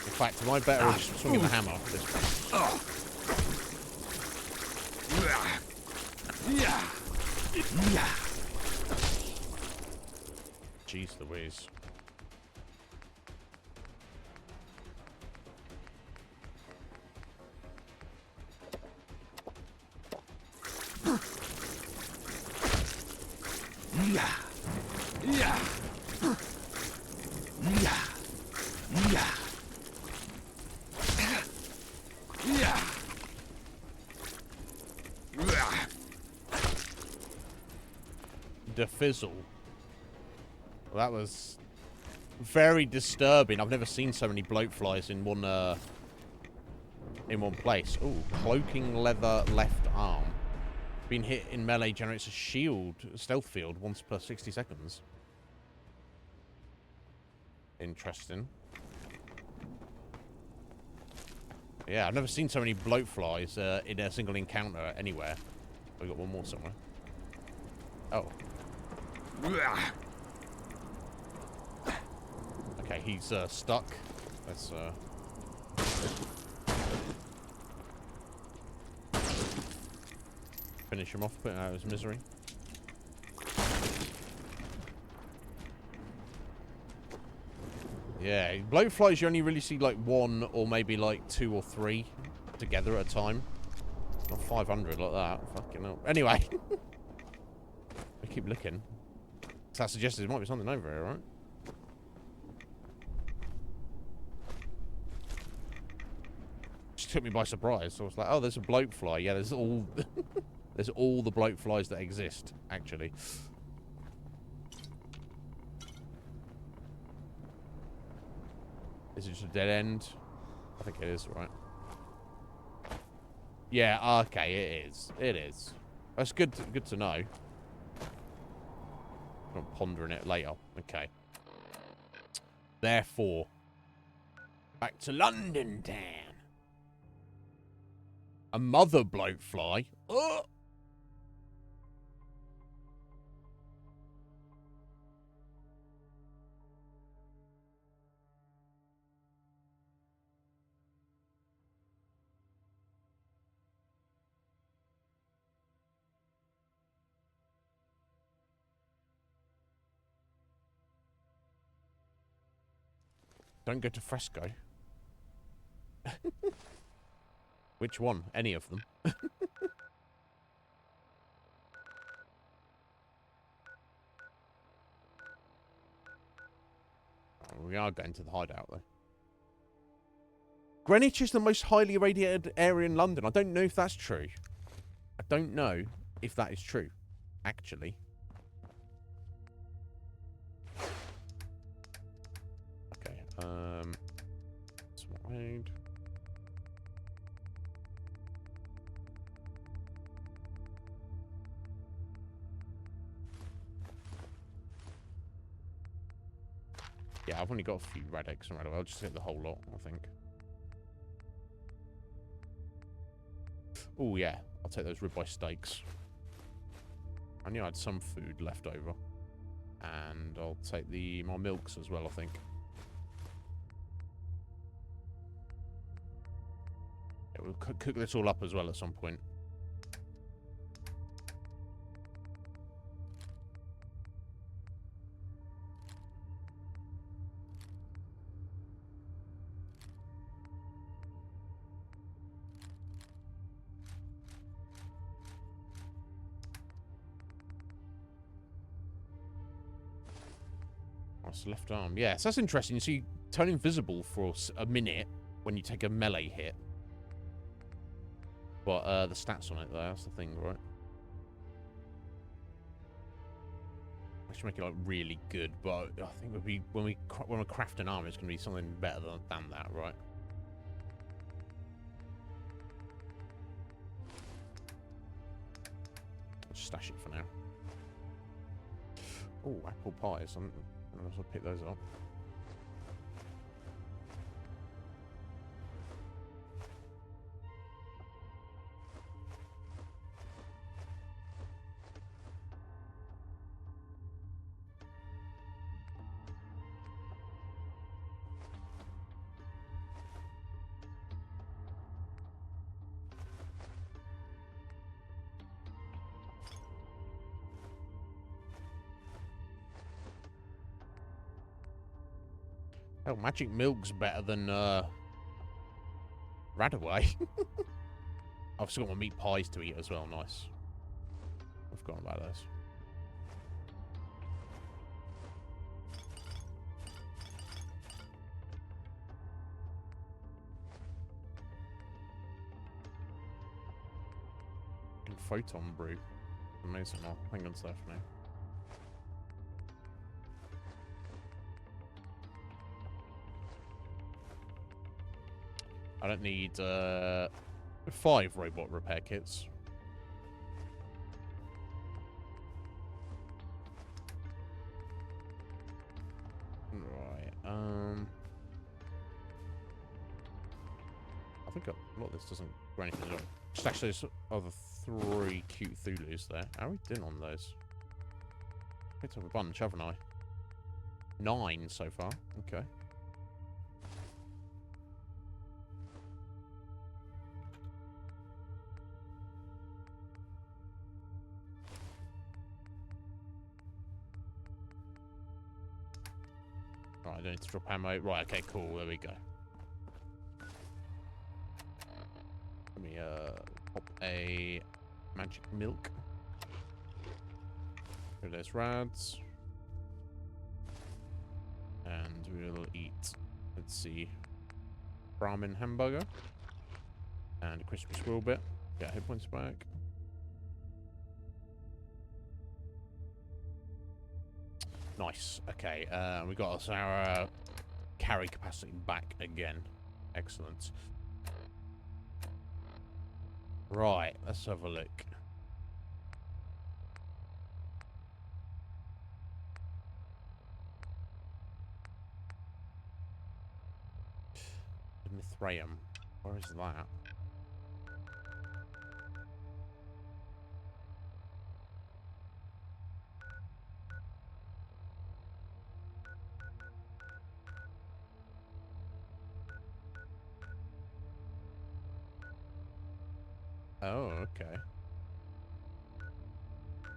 In fact, am I better at just swinging the hammer at this point? Jeez Louise. Fizzle. Well, that was very disturbing. I've never seen so many bloatflies in one place. Ooh, cloaking leather left arm. Being hit in melee generates a shield stealth field once per 60 seconds. Interesting. Yeah, I've never seen so many bloatflies in a single encounter anywhere. We got one more somewhere. Oh. Okay, he's stuck. Let's finish him off, put him out of his misery. Yeah, blowflies you only really see like one or maybe like 2 or 3 together at a time. Not 500 like that. Fucking hell. Anyway. I keep looking. So that suggests there might be something over here, right? Just took me by surprise. So I was like, oh, there's a bloatfly. Yeah, there's all there's all the bloatflies that exist, actually. Is it just a dead end? I think it is, right? Yeah, okay, it is. It is. That's good to know. I'm pondering it later. Okay. Therefore, back to London town. A mother bloatfly. Oh! Don't go to Fresco. Which one? Any of them. We are going to the hideout, though. Greenwich is the most highly irradiated area in London. I don't know if that's true. I don't know if that is true, actually. Wide. Yeah, I've only got a few red eggs and red. I'll just get the whole lot, I think. Oh yeah, I'll take those ribeye steaks. I knew I had some food left over. And I'll take my milks as well, I think. Yeah, we'll cook this all up as well at some point. That's left arm. Yeah, so that's interesting. So you turn invisible for a minute when you take a melee hit. But the stats on it, though, that's the thing, right? I should make it like really good, but I think when we craft an arm, it's going to be something better than that, right? I'll just stash it for now. Oh, apple pies. I'll also pick those up. Oh, magic milk's better than Radaway. I've still got my meat pies to eat as well. Nice. I've forgotten about those. And photon brew. Amazing. I'll hang on to that for now. I don't need 5 robot repair kits. Right. I think a lot of this doesn't do anything at all. Stash those other 3 cute Thulus there. How are we doing on those? Picked up a bunch, haven't I? 9 so far. Okay. Right, I don't need to drop ammo. Right, okay, cool. There we go. Let me pop a magic milk. Here, there's rads. And we'll eat, let's see, Brahmin hamburger. And a crispy squirrel bit. Get hit points back. Nice. Okay, we got us our carry capacity back again. Excellent. Right, let's have a look. Mithraeum. Where is that? Oh, okay.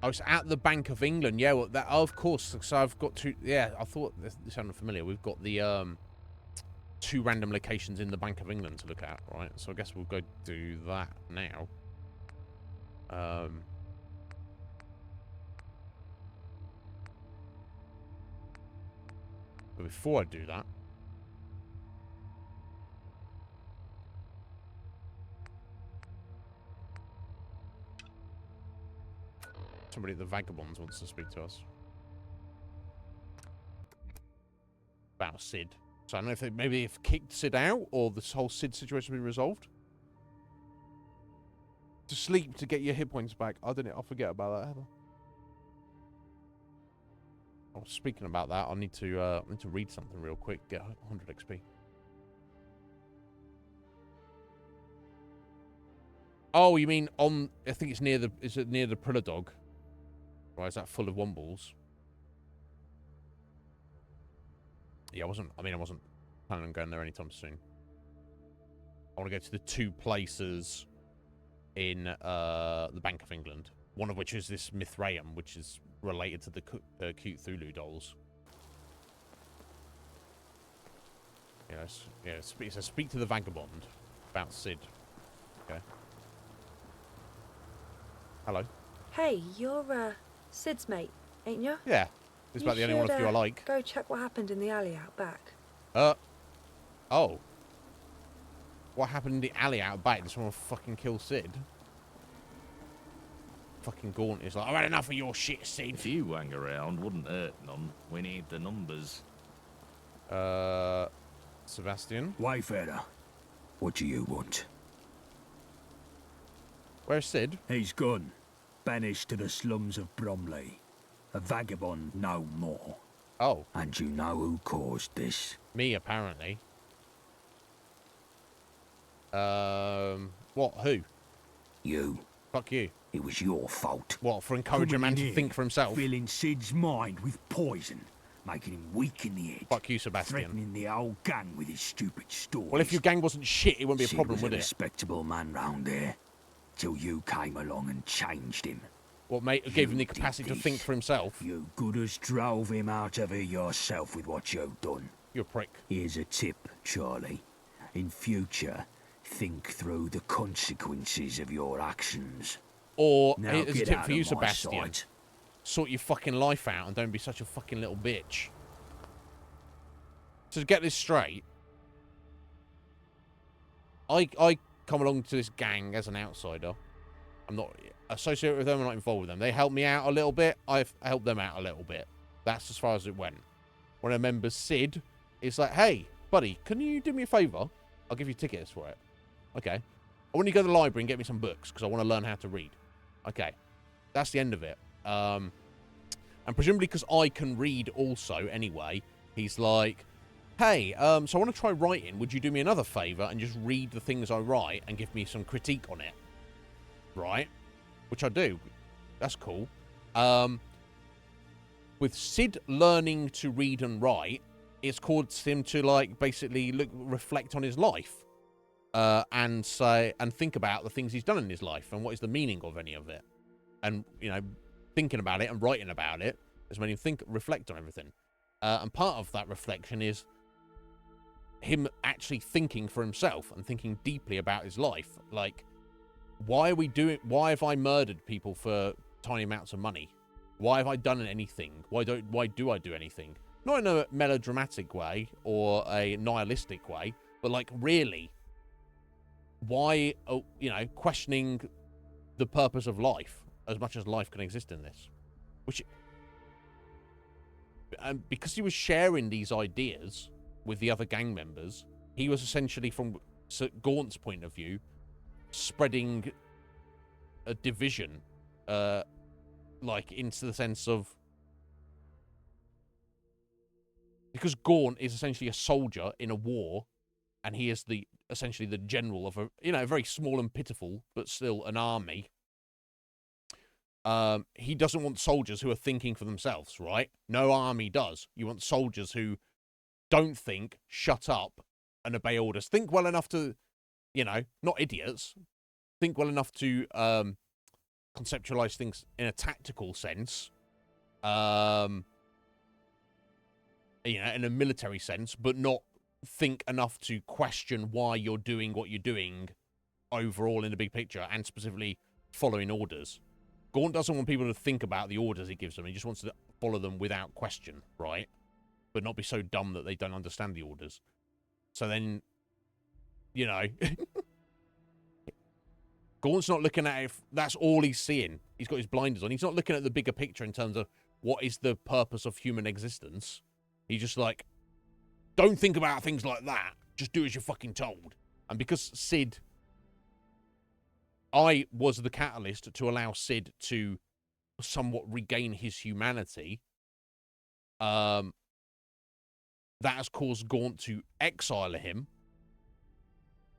Oh, it's at the Bank of England. Yeah, well, that. Oh, of course. So I've got 2. Yeah, I thought this sounded familiar. We've got the 2 random locations in the Bank of England to look at, right? So I guess we'll go do that now. But before I do that, somebody at the Vagabonds wants to speak to us. About Sid. So I don't know if they maybe have kicked Sid out or this whole Sid situation has been resolved. To sleep to get your hit points back. I forget about that, Heather. Oh, speaking about that, I need to read something real quick. Get 100 XP. Oh, you mean on? I think it's near the. Is it near the Prilla Dog? Or is that full of wombles? Yeah, I wasn't planning on going there anytime soon. I want to go to the 2 places in the Bank of England. One of which is this Mithraeum, which is related to the cute Thulu dolls. Yes, yeah. It says speak to the vagabond about Sid. Okay. Hello. Hey, you're Sid's mate, ain't you? Yeah. It's about the only one of you I like. Go check what happened in the alley out back. Oh. What happened in the alley out back? Did someone fucking kill Sid? Fucking Gaunt is like, I've had enough of your shit, Sid. If you hang around, wouldn't hurt none. We need the numbers. Sebastian? Wayfarer, what do you want? Where's Sid? He's gone. Banished to the slums of Bromley. A vagabond no more. Oh. And you know who caused this? Me, apparently. What? Who? You. Fuck you. It was your fault. What, for encouraging a man to think for himself? Filling Sid's mind with poison, making him weak in the head. Fuck you, Sebastian. Threatening the whole gang with his stupid stories. Well, if your gang wasn't shit, it wouldn't be a problem, would a it? respectable man round there, till you came along and changed him. What, mate, gave him the capacity to think for himself? You good as drove him out of here yourself with what you've done. You're a prick. Here's a tip, Charlie. In future, think through the consequences of your actions. Or, Now here's a get tip out for you, of my Sebastian. sight. Sort your fucking life out and don't be such a fucking little bitch. So to get this straight, I come along to this gang as an outsider. I'm not associated with them, I'm not involved with them. They help me out a little bit, I've helped them out a little bit. That's as far as it went. One of the members, Sid, is like, hey, buddy, can you do me a favour? I'll give you tickets for it. Okay. I want you to go to the library and get me some books, because I want to learn how to read. Okay. That's the end of it. And presumably because I can read also anyway, he's like, hey, so I want to try writing. Would you do me another favour and just read the things I write and give me some critique on it? Right? Which I do. That's cool. With Sid learning to read and write, it's caused him to, like, basically reflect on his life. And think about the things he's done in his life and what is the meaning of any of it. And, you know, thinking about it and writing about it has made him reflect on everything. And part of that reflection is him actually thinking for himself and thinking deeply about his life. Like, why have I murdered people for tiny amounts of money? Why have I done anything? Why do I do anything? Not in a melodramatic way or a nihilistic way, but like, really, why, you know, questioning the purpose of life as much as life can exist in this. And because he was sharing these ideas with the other gang members, he was essentially, from Gaunt's point of view, spreading a division, like, into the sense of, because Gaunt is essentially a soldier in a war, and he is essentially the general of a very small and pitiful, but still an army. He doesn't want soldiers who are thinking for themselves, right? No army does. You want soldiers who don't think, shut up, and obey orders. Think well enough to, you know, not idiots. Think well enough to conceptualize things in a tactical sense. You know, in a military sense, but not think enough to question why you're doing what you're doing overall in the big picture, and specifically following orders. Gaunt doesn't want people to think about the orders he gives them. He just wants to follow them without question, right? But not be so dumb that they don't understand the orders. So then, you know, Gaunt's not looking at it. That's all he's seeing. He's got his blinders on. He's not looking at the bigger picture in terms of what is the purpose of human existence. He's just like, Don't think about things like that. Just do as you're fucking told. And because Sid, I was the catalyst to allow Sid to somewhat regain his humanity, that has caused Gaunt to exile him.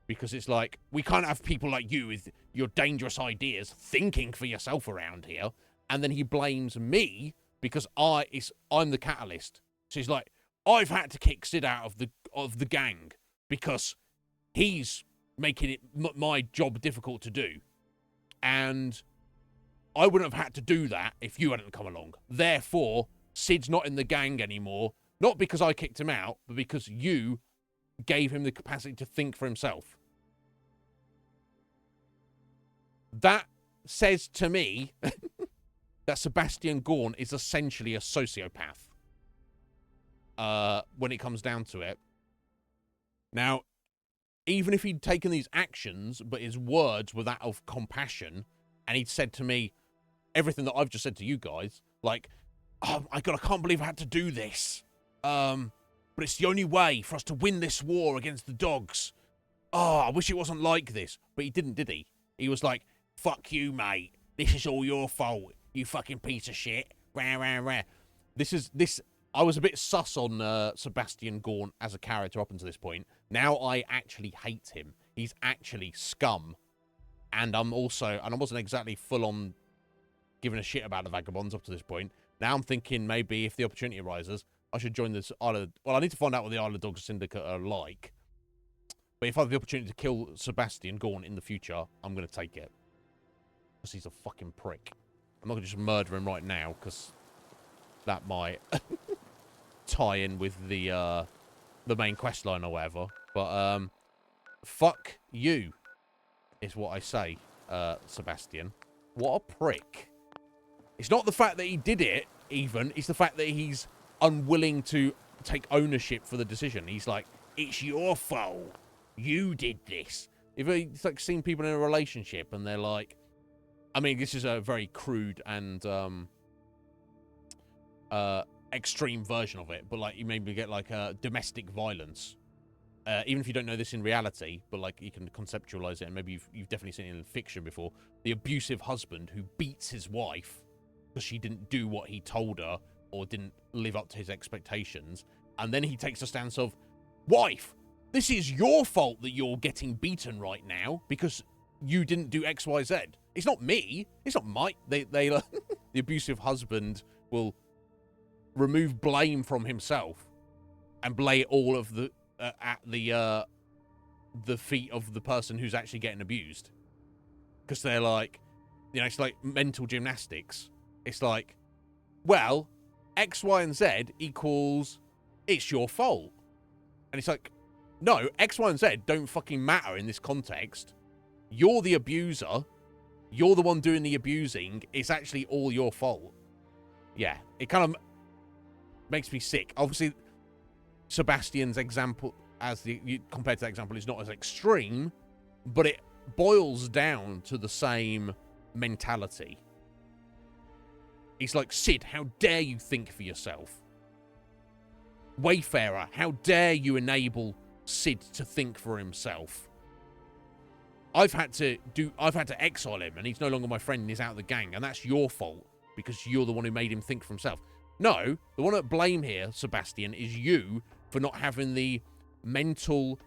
Because it's like, we can't have people like you with your dangerous ideas thinking for yourself around here. And then he blames me because I'm the catalyst. So he's like, I've had to kick Sid out of the gang because he's making it my job difficult to do. And I wouldn't have had to do that if you hadn't come along. Therefore, Sid's not in the gang anymore. Not because I kicked him out, but because you gave him the capacity to think for himself. That says to me that Sebastian Gaunt is essentially a sociopath. When it comes down to it. Now, even if he'd taken these actions, but his words were that of compassion, and he'd said to me everything that I've just said to you guys, like, oh my God, I can't believe I had to do this. But it's the only way for us to win this war against the dogs. Oh, I wish it wasn't like this. But he didn't, did he? He was like, fuck you, mate. This is all your fault. You fucking piece of shit. Rah, rah, rah. I was a bit sus on Sebastian Gaunt as a character up until this point. Now I actually hate him. He's actually scum. And I wasn't exactly full on giving a shit about the Vagabonds up to this point. Now I'm thinking maybe if the opportunity arises, I should join this Isle. Well, I need to find out what the Isle of Dogs Syndicate are like. But if I have the opportunity to kill Sebastian Gaunt in the future, I'm going to take it. Because he's a fucking prick. I'm not going to just murder him right now, because that might tie in with the main quest line or whatever. But, fuck you, is what I say, Sebastian. What a prick. It's not the fact that he did it, even. It's the fact that he's unwilling to take ownership for the decision. He's like, it's your fault. You did this. It's like seeing people in a relationship and they're like, I mean, this is a very crude and extreme version of it, but like you maybe get like domestic violence. Even if you don't know this in reality, but like you can conceptualize it, and maybe you've definitely seen it in fiction before. The abusive husband who beats his wife because she didn't do what he told her or didn't live up to his expectations, and then he takes a stance of, wife, this is your fault that you're getting beaten right now because you didn't do X, Y, Z. It's not me. It's not my... the abusive husband will remove blame from himself and lay it all of the at the feet of the person who's actually getting abused. Because they're like, you know, it's like mental gymnastics. It's like, well, X, Y, and Z equals it's your fault. And it's like, no, X, Y, and Z don't fucking matter in this context. You're the abuser. You're the one doing the abusing. It's actually all your fault. Yeah, it kind of makes me sick. Obviously, Sebastian's example, compared to that example, is not as extreme, but it boils down to the same mentality. He's like, Sid, how dare you think for yourself? Wayfarer, how dare you enable Sid to think for himself? I've had to exile him, and he's no longer my friend, and he's out of the gang, and that's your fault, because you're the one who made him think for himself. No, the one at blame here, Sebastian, is you for not having the mental,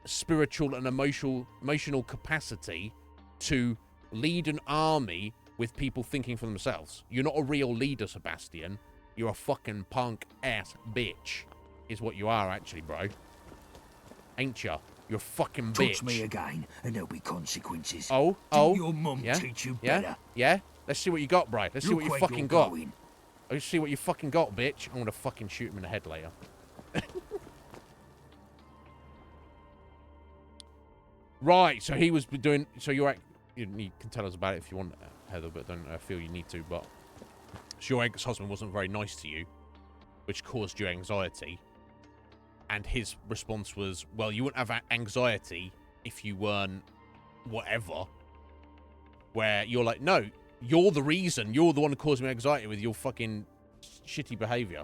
spiritual, and emotional capacity to lead an army with people thinking for themselves. You're not a real leader, Sebastian. You're a fucking punk-ass bitch, is what you are, actually, bro. Ain't ya? You're a fucking bitch. Touch me again, and there'll be consequences. Oh, Didn't your mum teach you yeah, better? yeah. Let's see what you got, bro. Let's see what you fucking got. Going. Let's see what you fucking got, bitch. I'm gonna fucking shoot him in the head later. Right, so he was doing... So you can tell us about it if you want, Heather, but don't feel you need to, but... So your ex-husband wasn't very nice to you, which caused you anxiety. And his response was, well, you wouldn't have anxiety if you weren't whatever. Where you're like, no, you're the reason. You're the one who caused me anxiety with your fucking shitty behavior.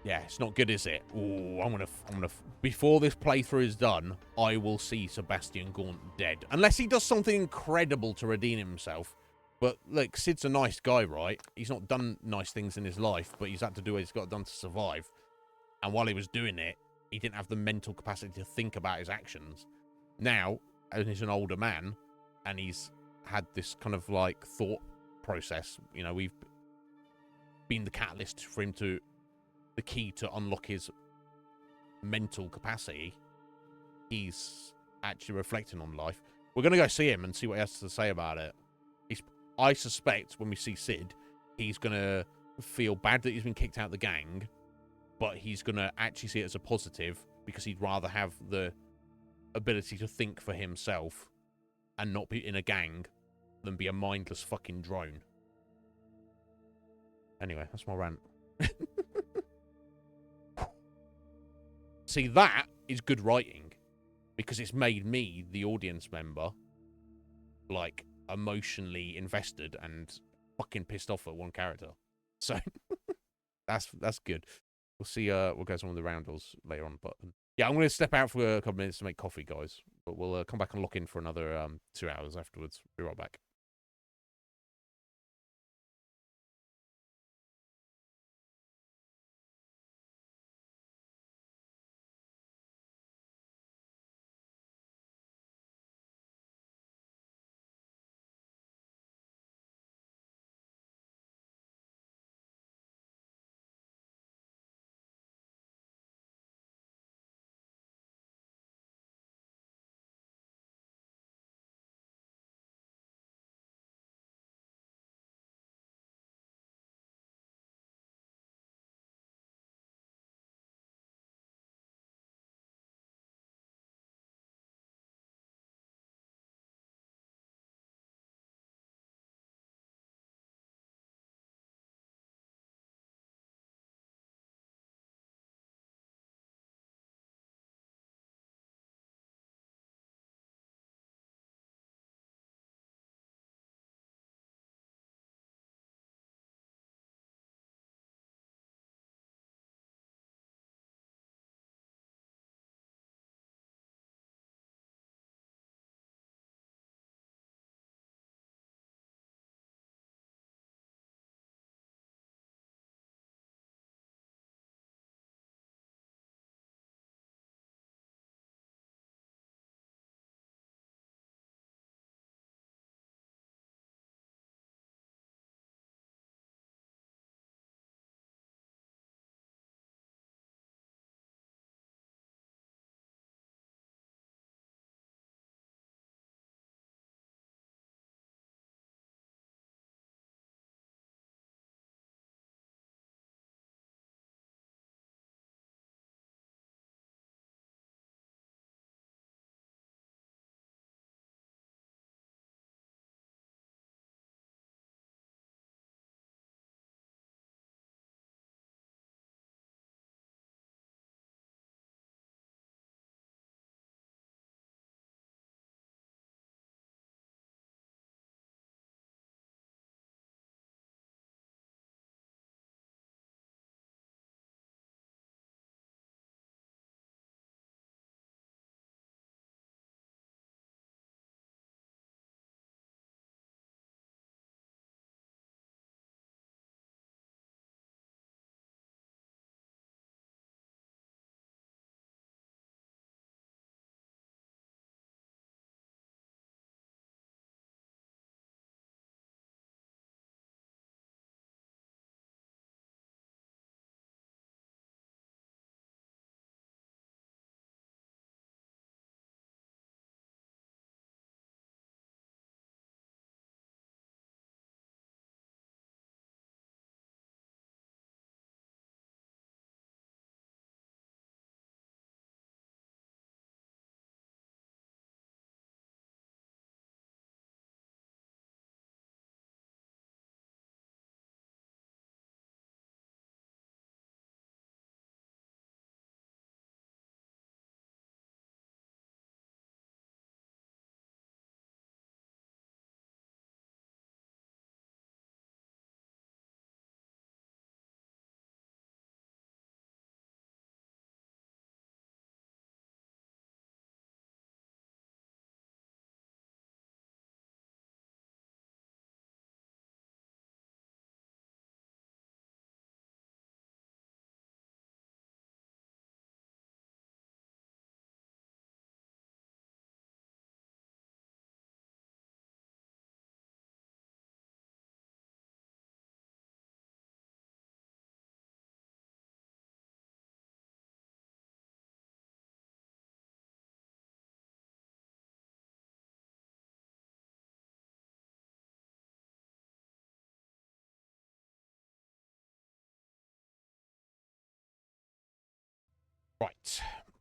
Yeah, it's not good, is it? Ooh, I'm gonna. Before this playthrough is done, I will see Sebastian Gaunt dead, unless he does something incredible to redeem himself. But look, Sid's a nice guy, right? He's not done nice things in his life, but he's had to do what he's got done to survive. And while he was doing it, he didn't have the mental capacity to think about his actions. Now, as he's an older man, and he's had this kind of like thought process. You know, we've been the catalyst for him to. The key to unlock his mental capacity. He's actually reflecting on life. We're going to go see him and see what he has to say about it. I suspect when we see Sid, he's going to feel bad that he's been kicked out of the gang, but he's going to actually see it as a positive because he'd rather have the ability to think for himself and not be in a gang than be a mindless fucking drone. Anyway, that's my rant. See, that is good writing because it's made me, the audience member, like emotionally invested and fucking pissed off at one character. So that's good. We'll see what goes on with the roundels later on. But yeah, I'm going to step out for a couple of minutes to make coffee, guys. But we'll come back and lock in for another 2 hours afterwards. Be right back.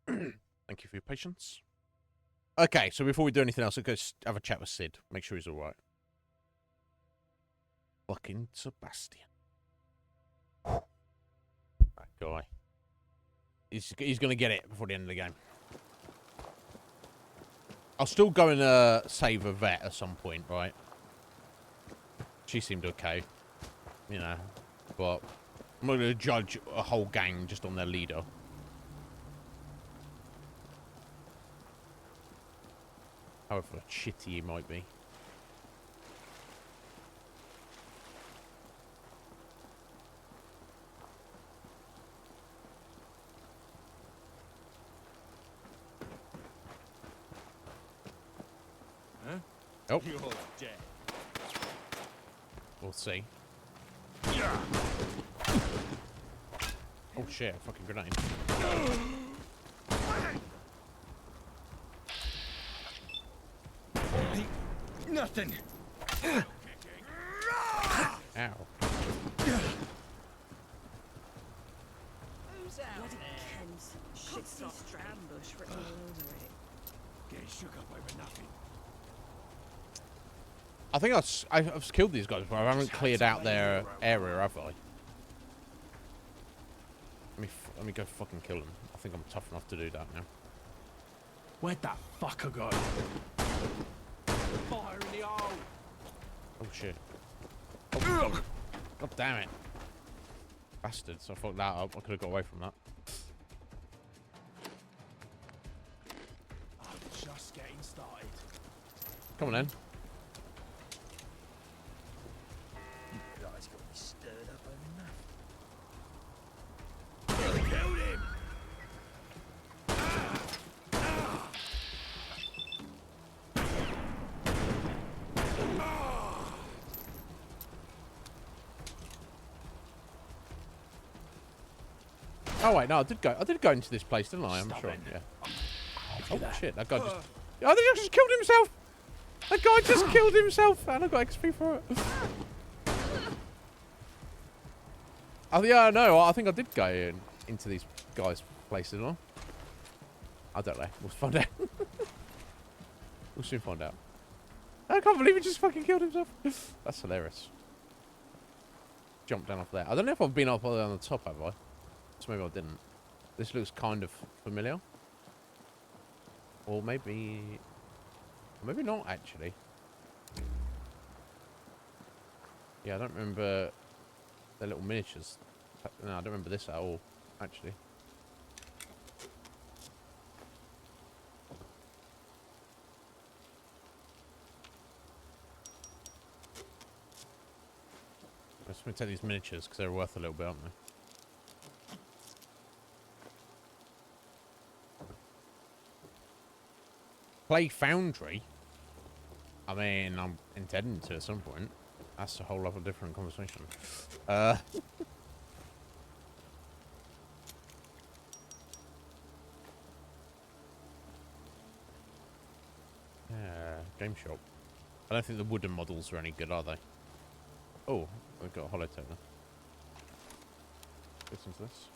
Thank you for your patience. Okay, so before we do anything else, let's go have a chat with Sid. Make sure he's alright. Fucking Sebastian. That guy. He's going to get it before the end of the game. I'll still go and save a vet at some point, right? She seemed okay. You know. But I'm not going to judge a whole gang just on their leader. However shitty he might be. Huh? Oh. You're dead. We'll see. Oh shit, a fucking grenade. Nothing. Ow. Who's out there? Ken's shitty ambush written all over it. Getting shook up over nothing. I think I've killed these guys, but I haven't cleared out their area, have I? Let me go fucking kill them. I think I'm tough enough to do that now. Where'd that fucker go? Fire in the hole! Oh shit. Oh, God damn it. Bastards, I fucked that up. I could have got away from that. I'm just getting started. Come on then. You guys got me stirred up over nothing. Killed him! Oh wait, no, I did go into this place, didn't I? I'm sure. Yeah. Oh shit, that guy just. Oh, he just killed himself. That guy just killed himself, and I got XP for it. Oh yeah, no, I think I did go into these guys' places, didn't I? I don't know. We'll find out. We'll soon find out. I can't believe he just fucking killed himself. That's hilarious. Jumped down off there. I don't know if I've been up on the top, have I? So maybe I didn't. This looks kind of familiar. Or maybe not, actually. Yeah, I don't remember the little miniatures. No, I don't remember this at all, actually. I'm just going to take these miniatures because they're worth a little bit, aren't they? Play Foundry? I mean, I'm intending to at some point. That's a whole lot of different conversation. Yeah, game shop. I don't think the wooden models are any good, are they? Oh, we've got a holotape now. Listen to this.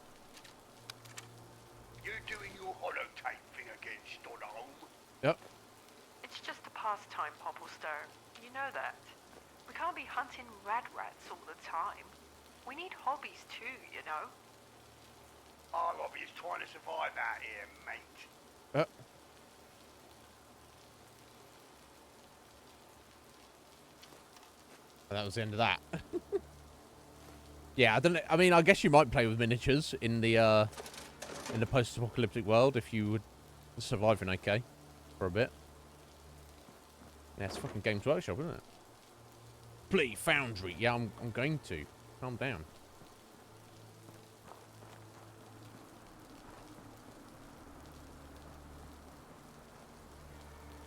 You doing your holotape thing again, Stodholm? Yep. It's just a pastime, Popplestone. You know that. We can't be hunting rats all the time. We need hobbies too, you know? Our hobby is trying to survive out here, mate. And that was the end of that. Yeah, I don't know. I mean, I guess you might play with miniatures in the post-apocalyptic world if you would surviving okay for a bit. Yeah, it's fucking Games Workshop, isn't it? Play Foundry. Yeah, I'm going to. Calm down.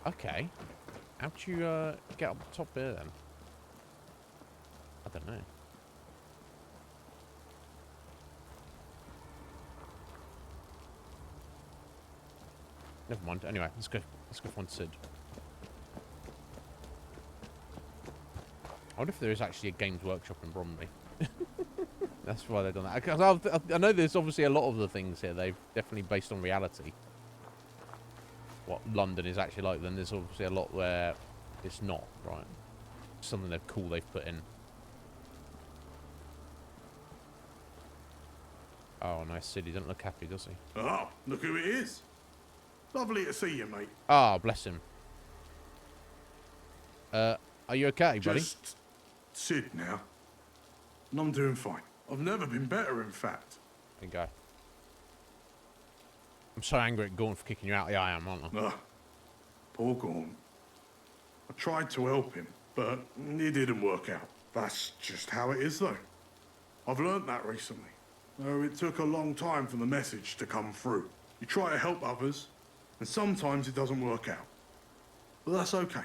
Okay. How'd you get up top here then? I don't know. Never mind. Anyway, let's go find Sid. I wonder if there is actually a Games Workshop in Bromley. That's why they've done that. Because I know there's obviously a lot of the things here they've definitely based on reality. what London is actually like, then there's obviously a lot where it's not, right? Something they've put in. Oh, nice city. Doesn't look happy, does he? Oh, look who it is. Lovely to see you, mate. Ah, bless him. Are you okay, buddy? Just Sid now. And I'm doing fine. I've never been better, in fact. There you go. I'm so angry at Gorn for kicking you out. Yeah, I am, aren't I? Poor Gorn. I tried to help him, but it didn't work out. That's just how it is, though. I've learnt that recently. Though it took a long time for the message to come through. You try to help others, and sometimes it doesn't work out. But that's okay.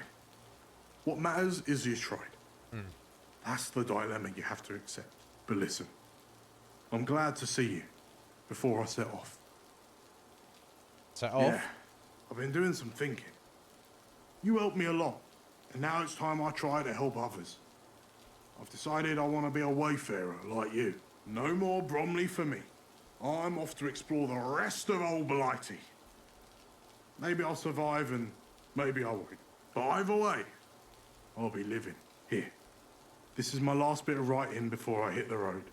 What matters is you tried. That's the dilemma you have to accept. But listen, I'm glad to see you before I set off. Set off? Yeah, I've been doing some thinking. You helped me a lot, and now it's time I try to help others. I've decided I want to be a wayfarer like you. No more Bromley for me. I'm off to explore the rest of Old Blighty. Maybe I'll survive and maybe I won't. But either way, I'll be living here. This is my last bit of writing before I hit the road.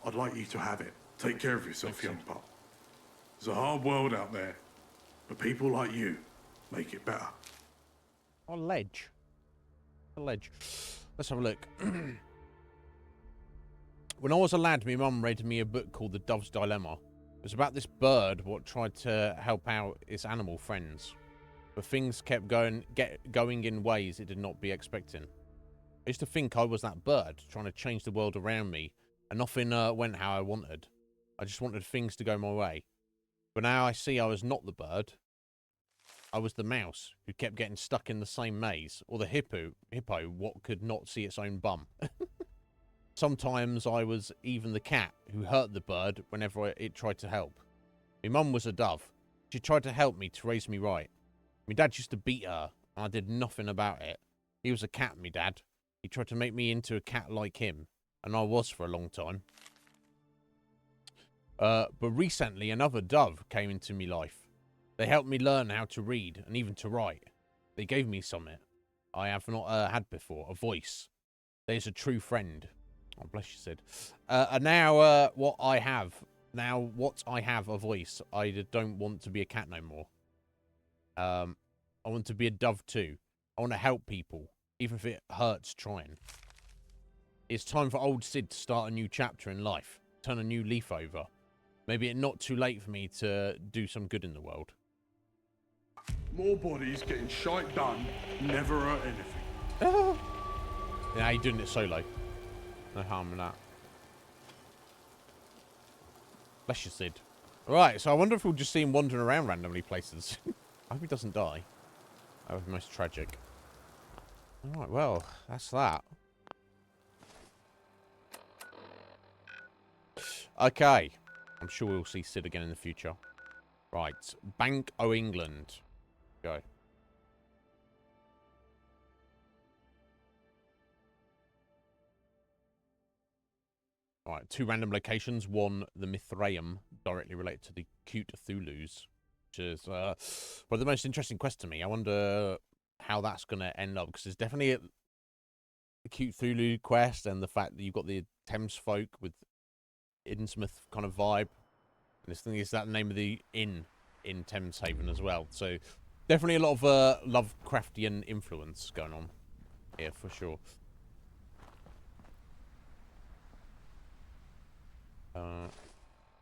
I'd like you to have it. Take care of yourself, young pup. There's a hard world out there, but people like you make it better. Oh, ledge. A ledge. Let's have a look. When I was a lad, my mum read me a book called The Dove's Dilemma. It was about this bird what tried to help out its animal friends, but things kept going in ways it did not be expecting. I used to think I was that bird trying to change the world around me, and nothing went how I wanted. I just wanted things to go my way. But now I see I was not the bird. I was the mouse who kept getting stuck in the same maze, or the hippo what could not see its own bum. Sometimes I was even the cat who hurt the bird whenever it tried to help. My mum was a dove. She tried to help me to raise me right. My dad used to beat her, and I did nothing about it. He was a cat, me dad. He tried to make me into a cat like him, and I was for a long time. But recently, another dove came into me life. They helped me learn how to read and even to write. They gave me something I have not had before, a voice. There's a true friend. Oh, bless you, Sid. And now what I have, a voice. I don't want to be a cat no more. I want to be a dove too. I want to help people, even if it hurts trying. It's time for old Sid to start a new chapter in life. Turn a new leaf over. Maybe it's not too late for me to do some good in the world. More bodies getting shite done never hurt anything. Yeah, you're doing it solo. No harm in that. Bless you, Sid. Right, so I wonder if we'll just see him wandering around randomly places. I hope he doesn't die. That would be most tragic. Alright, well, that's that. Okay. I'm sure we'll see Sid again in the future. Right. Bank o' England. Go. Alright, 2 random locations. One, the Mithraeum, directly related to the cute Thulus, which is one of the most interesting quests to me. I wonder how that's going to end up, because there's definitely a cute Thulu quest, and the fact that you've got the Thames folk with Innsmouth kind of vibe. And this thing is that the name of the inn in Thames Haven as well. So definitely a lot of Lovecraftian influence going on here for sure.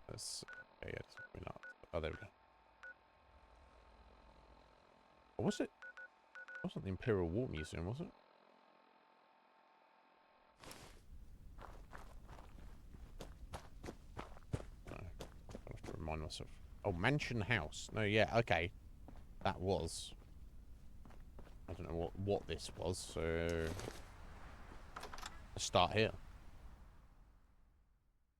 Let's okay, yeah, not. Oh, there we go. What was it? It wasn't the Imperial War Museum, was it? No. I have to remind myself. Oh, Mansion House. No, yeah, okay. That was. I don't know what this was, so let's start here.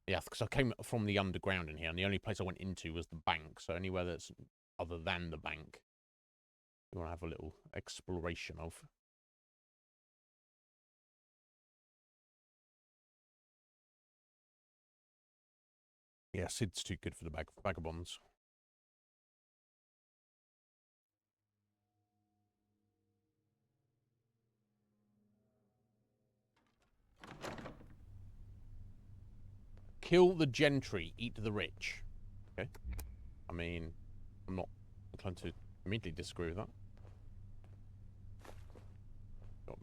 Yeah, because I came from the underground in here, and the only place I went into was the bank. So anywhere that's other than the bank, you want to have a little exploration of. Yeah, Sid's too good for the vagabonds. Kill the gentry, eat the rich. Okay. I mean, I'm not inclined to immediately disagree with that. Got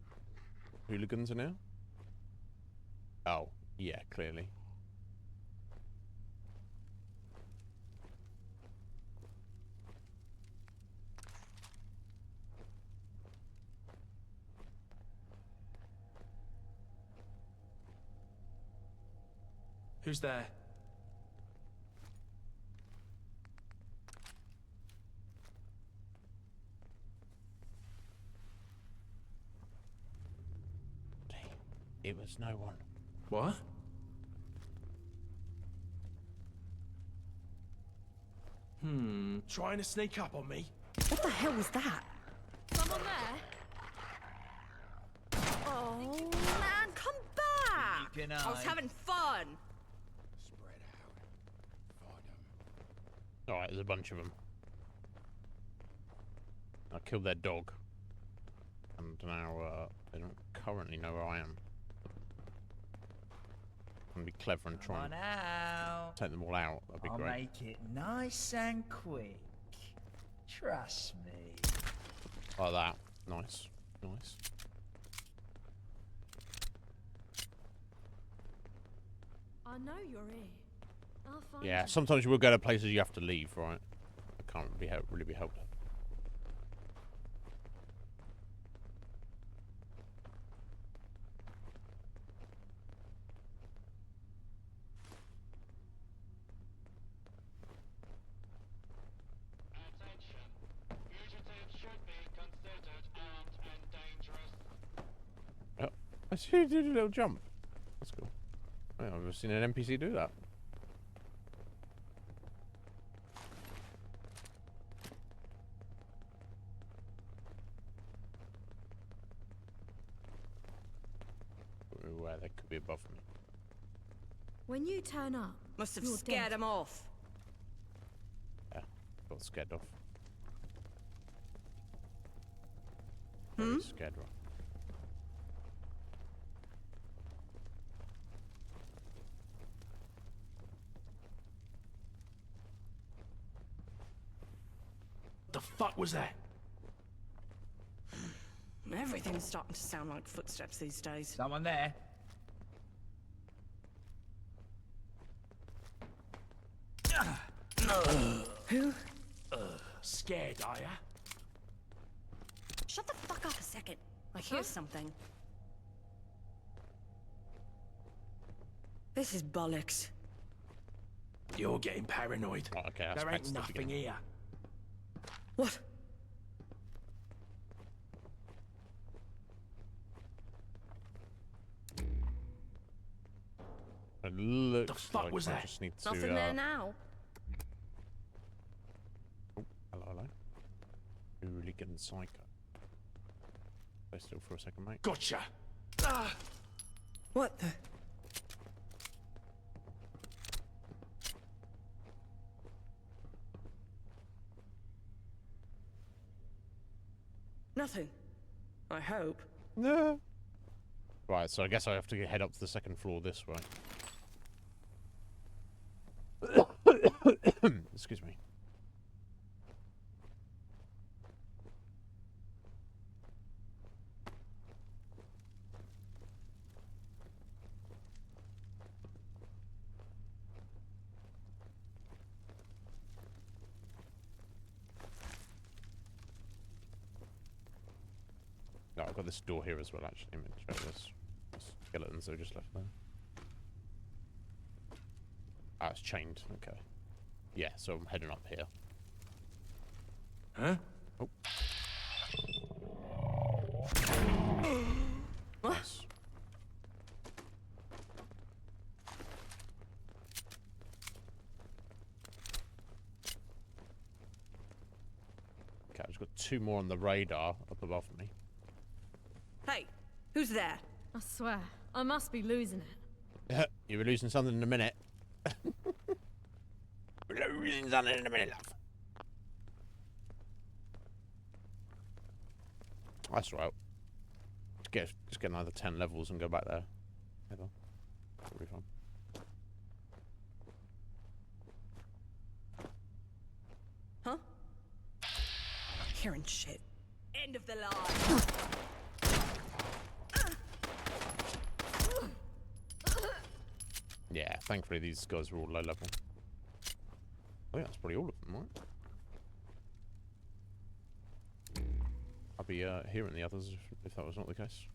hooligans in here? Oh, yeah, clearly. Who's there? It was no one. What? Trying to sneak up on me? What the hell was that? Someone there? Oh, man, come back! I was having fun. Spread out. Find them. Alright, there's a bunch of them. I killed their dog. And now, they don't currently know where I am. I'm gonna be clever and try and take them all out. That'd be I'll great. make it nice and quick. Trust me. Like that. Nice. Nice. I know you're here. I'll find Yeah, you. sometimes you will go to places you have to leave, right? I can't really be helped. Attention. Fugitives should be considered armed and dangerous. Oh, I see you did a little jump. That's cool. I've never seen an NPC do that. Where they could be above me. When you turn up, Must have you're scared dead. them off. Yeah, got scared off. Hmm? Very scared off. What the fuck was that? Everything's starting to sound like footsteps these days. Someone there? Who? Scared, are ya? Shut the fuck up a second. I hear something. This is bollocks. You're getting paranoid. Oh, okay, that's there back ain't to the nothing beginning. here. What? It looks The fuck like was I that? just need to. Nothing there now. Oh, hello. Really getting psycho. Stay still for a second, mate. Gotcha. What the? Nothing. I hope. No. Right, so I guess I have to head up to the second floor this way. Excuse me. No, I've got this door here as well, actually. I'm going to show this. Skeletons that are just left there. Ah, it's chained. Okay. Yeah, so I'm heading up here. Huh? Oh. Nice. Okay, I've just got 2 more on the radar up above me. Hey, who's there? I swear, I must be losing it. You'll be losing something in a minute. Losing something in a minute, love. That's right. Just get another 10 levels and go back there. Head on. That'll be fun. hearing shit. End of the line. Yeah, thankfully these guys are all low level. Oh yeah, that's probably all of them, right? I'll be hearing the others if that was not the case.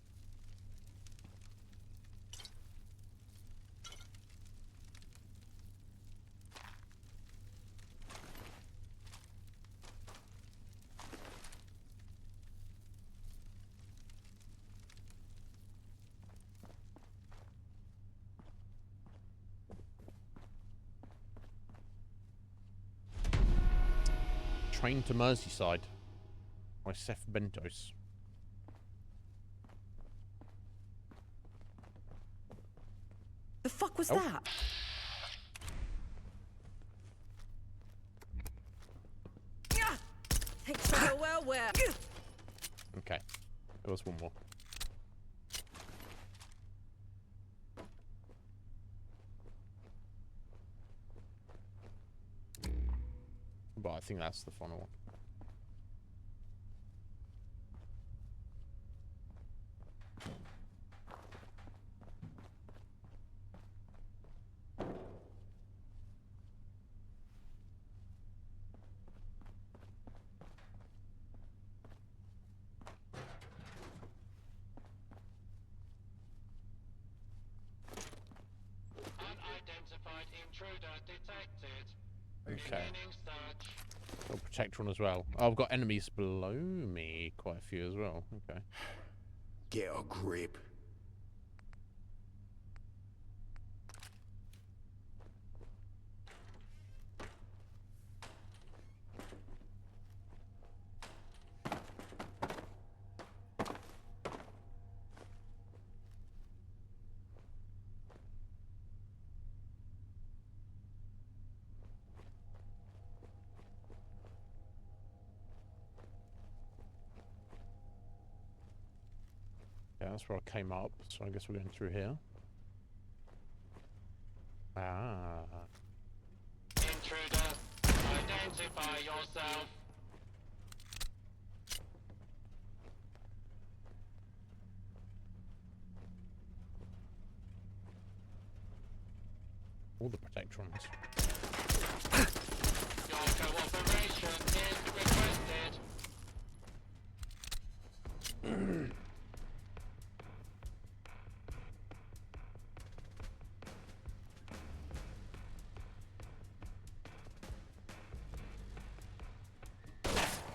Train to Merseyside by Seth Bentos. The fuck was that? Thanks for the well. Okay, there was one more. But I think that's the final one. Unidentified intruder detected. Okay. Beginning search. Got a Protectron as well. Oh, I've got enemies below me, quite a few as well. Okay. Get a grip. Yeah, that's where I came up, so I guess we're going through here. Ah. Intruder, identify yourself. All the Protectrons. Your cooperation is requested.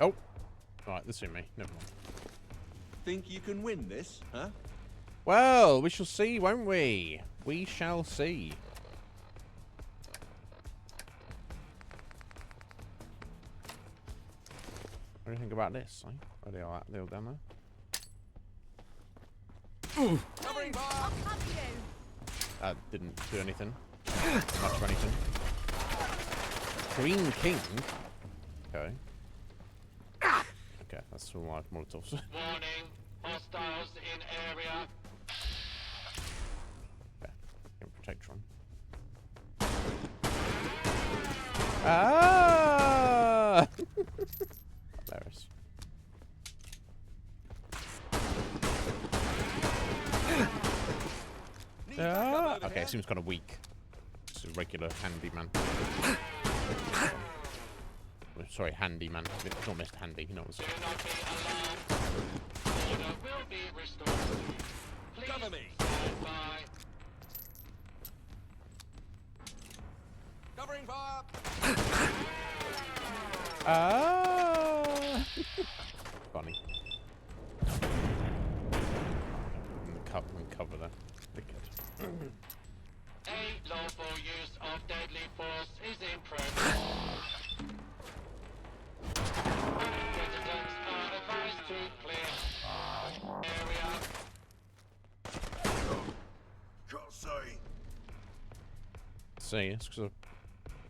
Oh! Right, this is me. Never mind. Think you can win this, huh? Well, we shall see, won't we? We shall see. What do you think about this? Eh? Oh, they all down there. Covering fire! That didn't do anything. Much of anything. Green King? Okay. Okay, that's all my Molotovs. Warning, hostiles in area. Okay, Protectron. Ah! Hilarious. Ah! Okay, it seems kind of weak. It's a regular handyman. Sorry, handyman. It's not Mr. Handy, you know what I'm saying. Do not be alarmed. Order will be restored. Please Cover me. stand by. Covering fire! Ah! Funny. Cover that. A lawful use of deadly force is in progress. Residents are advised to clear area. Can't say. See, it's because of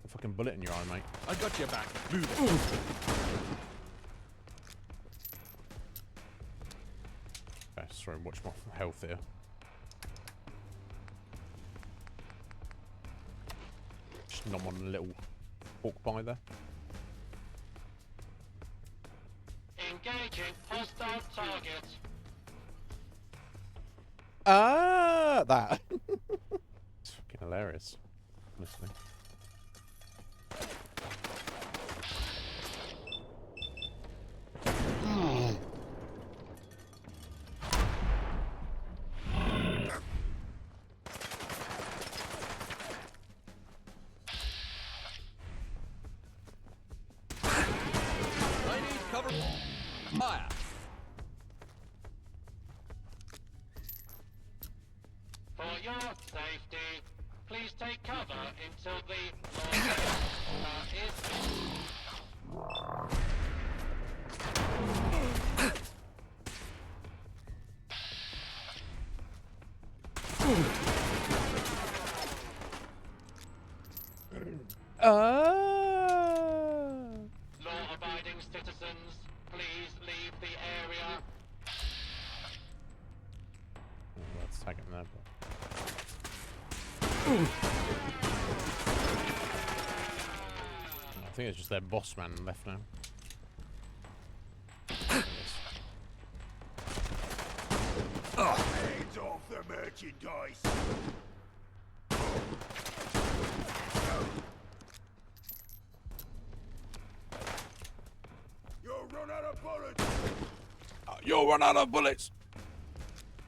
a fucking bullet in your eye, mate. I got your back. Move it. Okay, sorry, watch my health here. Just nom on a little walk by there. Engaging hostile target. That. It's fucking hilarious, honestly. I need cover. Fire. For your safety, please take cover until the is. Law-abiding citizens, please leave the area. Let's tag him there. I think it's just their boss man left now. Hands off the merchandise. You'll run out of bullets. You'll run out of bullets.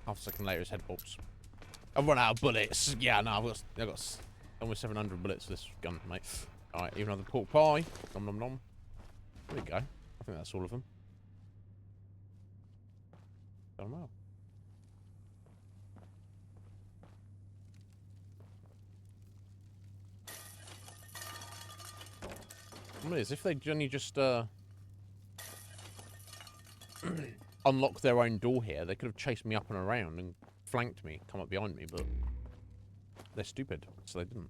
Half a second later, his head bolts. I've run out of bullets. Yeah, no, I've got almost 700 bullets for this gun, mate. All right, even another pork pie. Nom nom nom. There we go. I think that's all of them. Done well. I mean, as if they'd only just unlocked their own door here, they could have chased me up and around and flanked me, come up behind me, but they're stupid, so they didn't.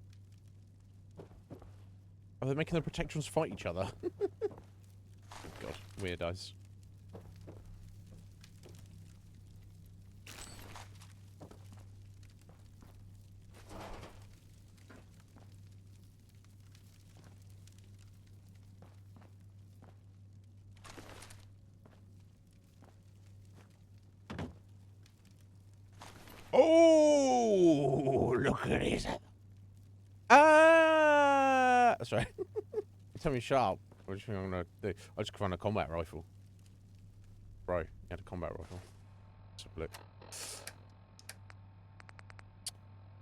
Oh, they're making the protections fight each other. God, weirdos. Oh, look at this. Sorry. You tell me sharp. What do you think I'm gonna do? I just found a combat rifle. Bro, you had a combat rifle. Let's have a look.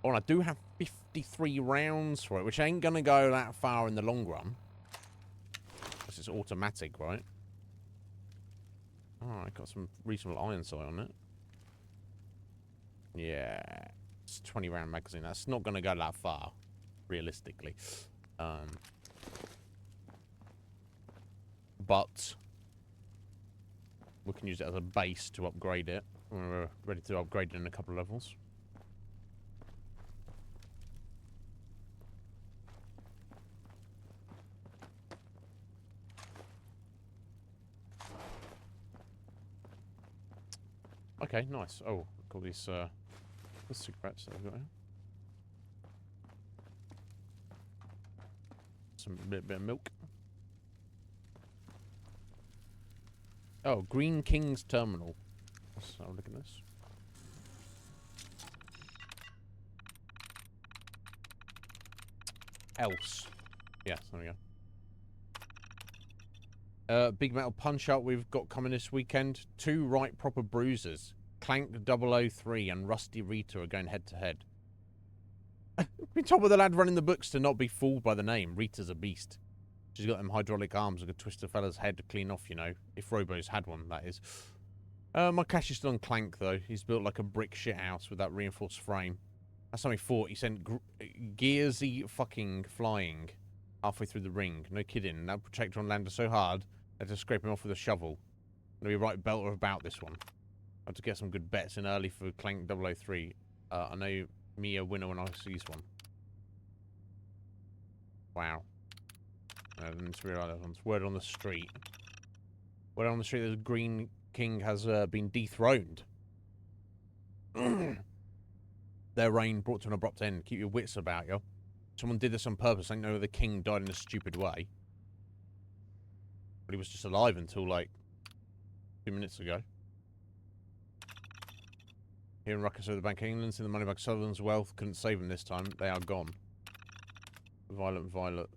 Oh, and I do have 53 rounds for it, which ain't gonna go that far in the long run. This is automatic, right? Oh, I got some reasonable iron sight on it. Yeah, it's a 20 round magazine. That's not going to go that far, realistically. But we can use it as a base to upgrade it when we're ready to upgrade it in a couple of levels. Okay, nice. Oh, look all these the cigarettes that I've got here. Some bit of milk. Oh, Green King's Terminal. Let's have a look at this. Else. Yes, there we go. Big Metal Punch-Out we've got coming this weekend. 2 right proper bruisers. Clank 003 and Rusty Rita are going head-to-head. Been told by the lad running the books to not be fooled by the name. Rita's a beast. She's got them hydraulic arms that could twist a fella's head clean off, you know. If Robo's had one, that is. My cash is still on Clank, though. He's built like a brick shithouse with that reinforced frame. That's something thought. He sent Gearsy fucking flying halfway through the ring. No kidding. That protector on landed so hard, they had to scrape him off with a shovel. I'm going to be right belter about this one. I have to get some good bets in early for Clank 003. I know me a winner when I sees one. Wow. I didn't realise that one's word on the street. Word on the street that the Green King has been dethroned. Their reign brought to an abrupt end. Keep your wits about you. Someone did this on purpose. I don't know the king died in a stupid way. But he was just alive until, like, 2 minutes ago. Here in Ruckus over the Bank of England, seeing the money back. Sutherland's wealth couldn't save them this time. They are gone. Violet.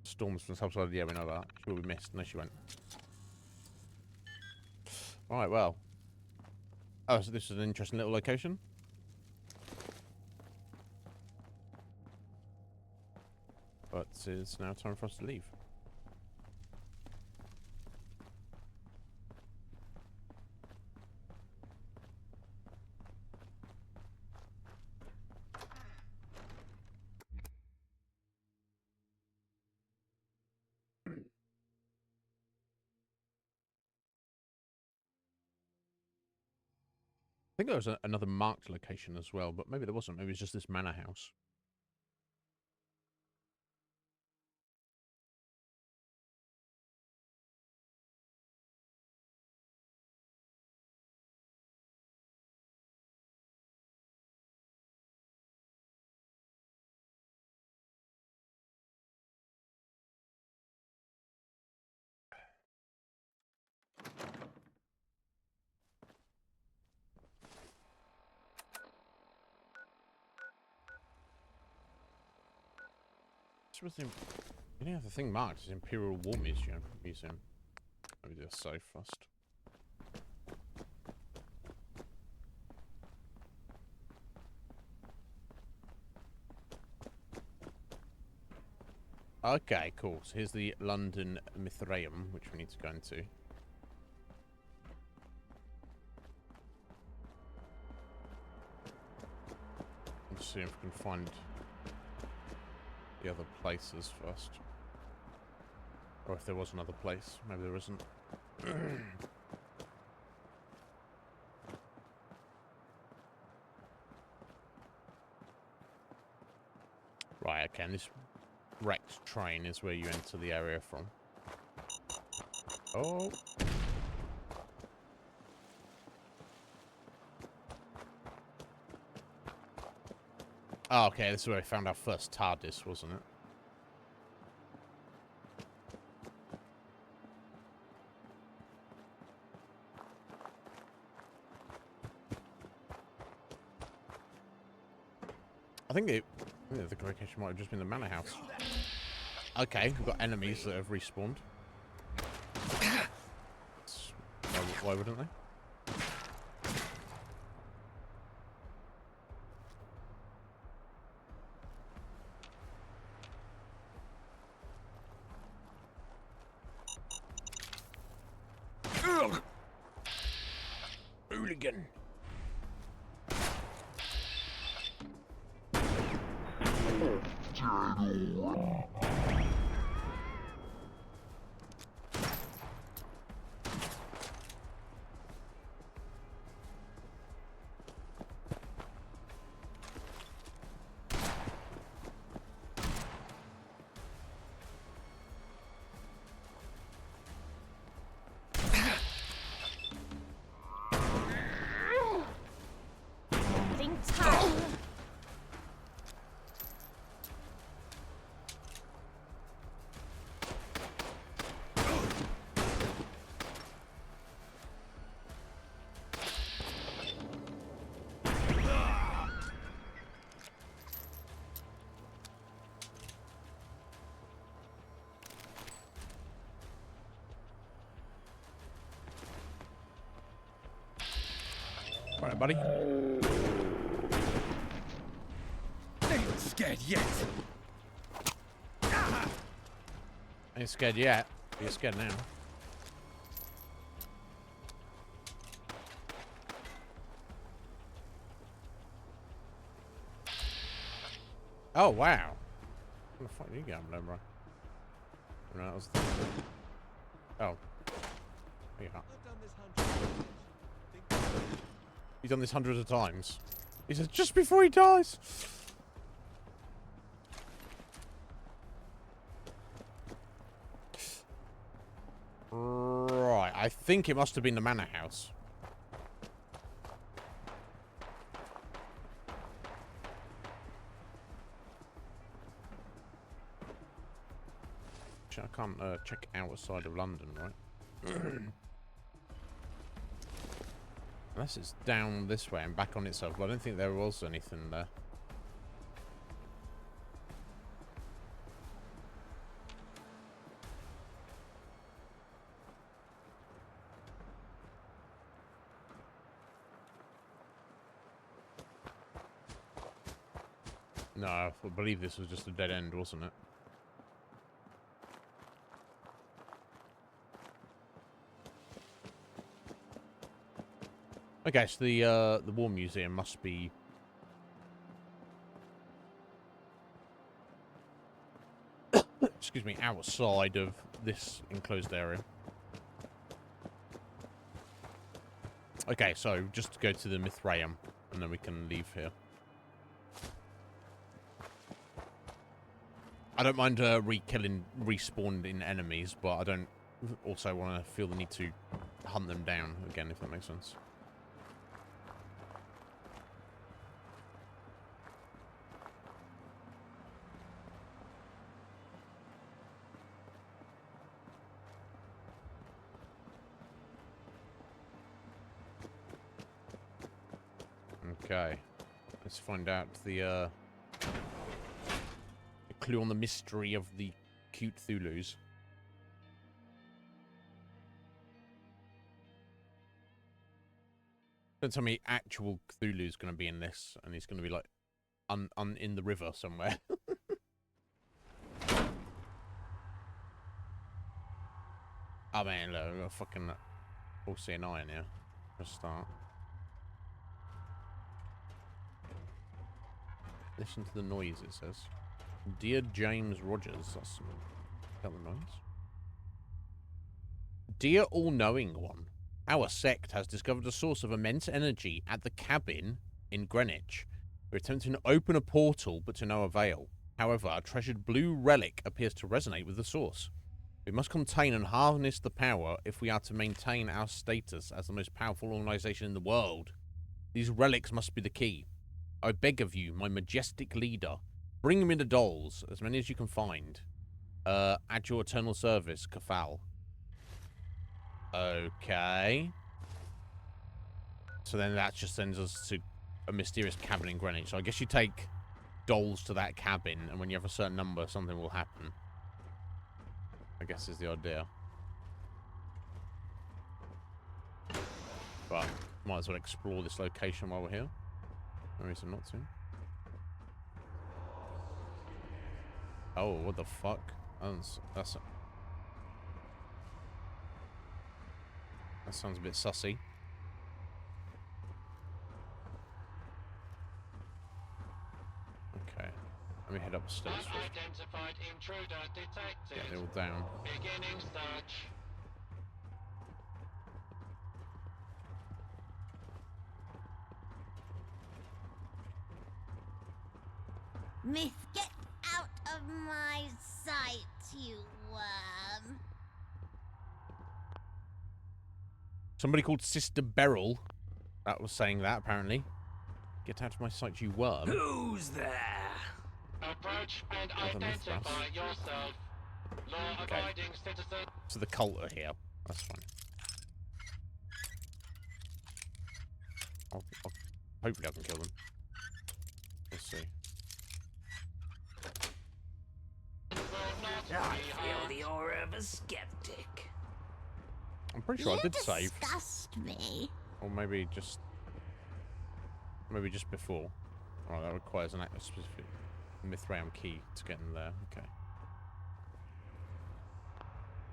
Storms from the subside. Yeah, we know that. She will be missed. No, she went. Right, well. Oh, so this is an interesting little location. But it's now time for us to leave. I think there was another marked location as well, but maybe there wasn't. Maybe it was just this manor house. Was the only other thing marked is Imperial War Museum. Let me do a save first. Okay, cool. So here's the London Mithraeum, which we need to go into. Let's see if we can find the other places first. Or if there was another place. Maybe there isn't. Right, okay, and this wrecked train is where you enter the area from. Oh. Oh, okay, this is where we found our first TARDIS, wasn't it? I think the location might have just been the manor house. Okay, we've got enemies that have respawned. Why wouldn't they? Hooligan. Alright, buddy. Ain't scared yet. Ain't scared yet. You're scared now. Oh, wow. Where the fuck are you going, bro? No, that was the... Oh. There you are. He's done this hundreds of times. He says, just before he dies. Right, I think it must have been the manor house. I can't check outside of London, right? Unless it's down this way and back on itself, but I don't think there was anything there. No, I believe this was just a dead end, wasn't it? Okay, so the War Museum must be excuse me, outside of this enclosed area. Okay, so just to go to the Mithraeum, and then we can leave here. I don't mind re-killing respawned in enemies, but I don't also want to feel the need to hunt them down again, if that makes sense. Okay, let's find out the clue on the mystery of the cute Thulus. Don't tell me actual Cthulhu's going to be in this, and he's going to be like in the river somewhere. Oh man, look, I've got a fucking all seeing eye in here. Let's start. Listen to the noise, it says. Dear James Rogers. That's the noise. Dear all-knowing one, our sect has discovered a source of immense energy at the cabin in Greenwich. We're attempting to open a portal, but to no avail. However, a treasured blue relic appears to resonate with the source. We must contain and harness the power if we are to maintain our status as the most powerful organization in the world. These relics must be the key. I beg of you, my majestic leader, bring me the dolls, as many as you can find. At your eternal service, Kafal. Okay. So then that just sends us to a mysterious cabin in Greenwich. So I guess you take dolls to that cabin, and when you have a certain number, something will happen. I guess is the idea. But might as well explore this location while we're here. No reason not to. Oh, what the fuck? That sounds a bit sussy. Okay. Let me head upstairs first. Unidentified intruder detected. Yeah, they're all down. Beginning search. Myth, get out of my sight, you worm. Somebody called Sister Beryl that was saying that, apparently. Get out of my sight, you worm. Who's there? Approach and identify yourself. Law-abiding citizen. So the cult are here. That's fine. Hopefully I can kill them. Let's see. I feel the aura of a skeptic. I'm pretty sure I did save. Disgust me. Or maybe just before. Oh, that requires a specific Mithraeum key to get in there. Okay.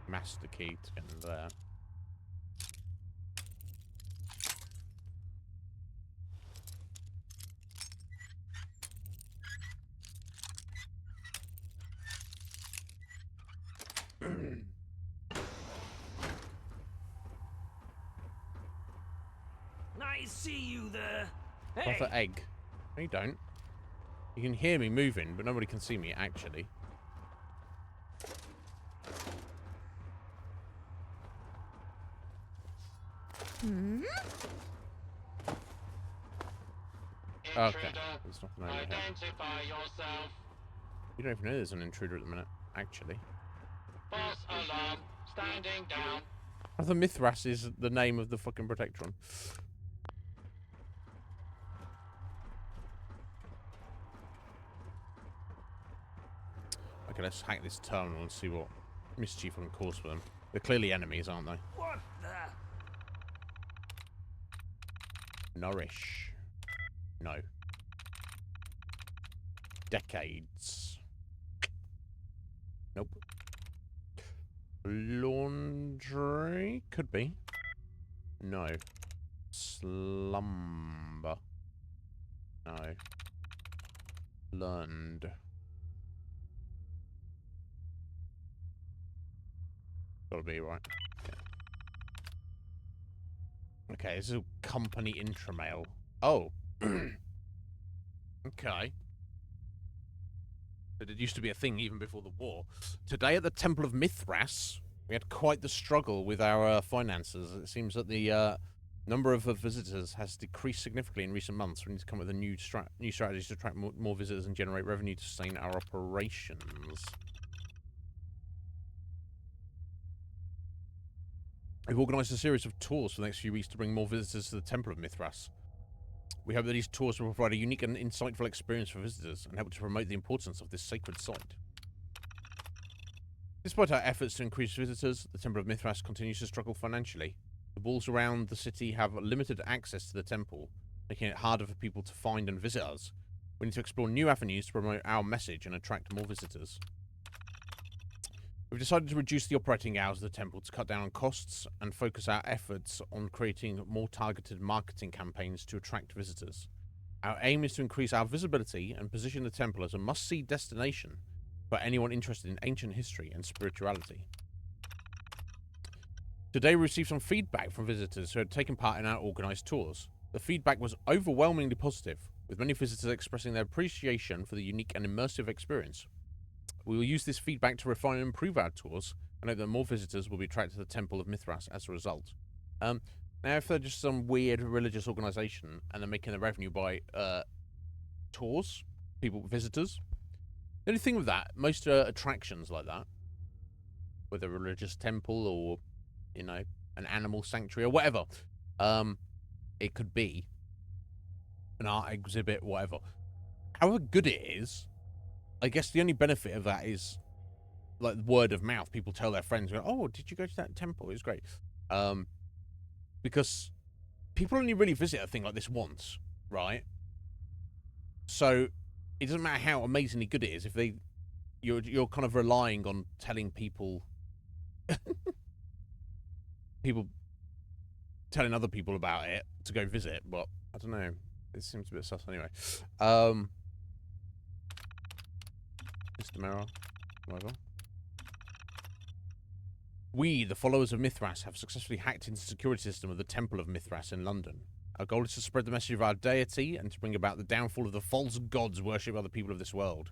Master key to get in there. I see you there. Proper egg. No, you don't. You can hear me moving, but nobody can see me, actually. Hmm? Okay. There's nothing over here. Identify yourself. You don't even know there's an intruder at the minute, actually. False alarm. Standing down. The Mithras is the name of the fucking Protectron. Okay, let's hack this terminal and see what mischief on course for them. They're clearly enemies, aren't they? What the? Nourish. No. Decades. Nope. Laundry? Could be. No. Slumber. No. Learned. Gotta be right. Yeah. Okay, this is a company intramail. Oh. Okay. But it used to be a thing even before the war. Today at the Temple of Mithras, we had quite the struggle with our finances. It seems that the number of visitors has decreased significantly in recent months. We need to come up with a new strategies to attract more visitors and generate revenue to sustain our operations. We've organised a series of tours for the next few weeks to bring more visitors to the Temple of Mithras. We hope that these tours will provide a unique and insightful experience for visitors and help to promote the importance of this sacred site. Despite our efforts to increase visitors, the Temple of Mithras continues to struggle financially. The walls around the city have limited access to the temple, making it harder for people to find and visit us. We need to explore new avenues to promote our message and attract more visitors. We've decided to reduce the operating hours of the temple to cut down on costs and focus our efforts on creating more targeted marketing campaigns to attract visitors. Our aim is to increase our visibility and position the temple as a must-see destination for anyone interested in ancient history and spirituality. Today we received some feedback from visitors who had taken part in our organised tours. The feedback was overwhelmingly positive, with many visitors expressing their appreciation for the unique and immersive experience. We will use this feedback to refine and improve our tours, and hope that more visitors will be attracted to the Temple of Mithras as a result. Now, if they're just some weird religious organisation and they're making their revenue by tours, visitors, the only thing with that, most attractions like that, whether a religious temple or, you know, an animal sanctuary or whatever, it could be an art exhibit, whatever. However good it is, I guess the only benefit of that is, like, word of mouth. People tell their friends, go, "Oh, did you go to that temple? It was great." Because people only really visit a thing like this once, right? So it doesn't matter how amazingly good it is if you're kind of relying on telling people, telling other people about it to go visit. But I don't know. It seems a bit sus anyway. Mr. Mirror, whatever. We, the followers of Mithras, have successfully hacked into the security system of the Temple of Mithras in London. Our goal is to spread the message of our deity and to bring about the downfall of the false gods worshipped by the people of this world.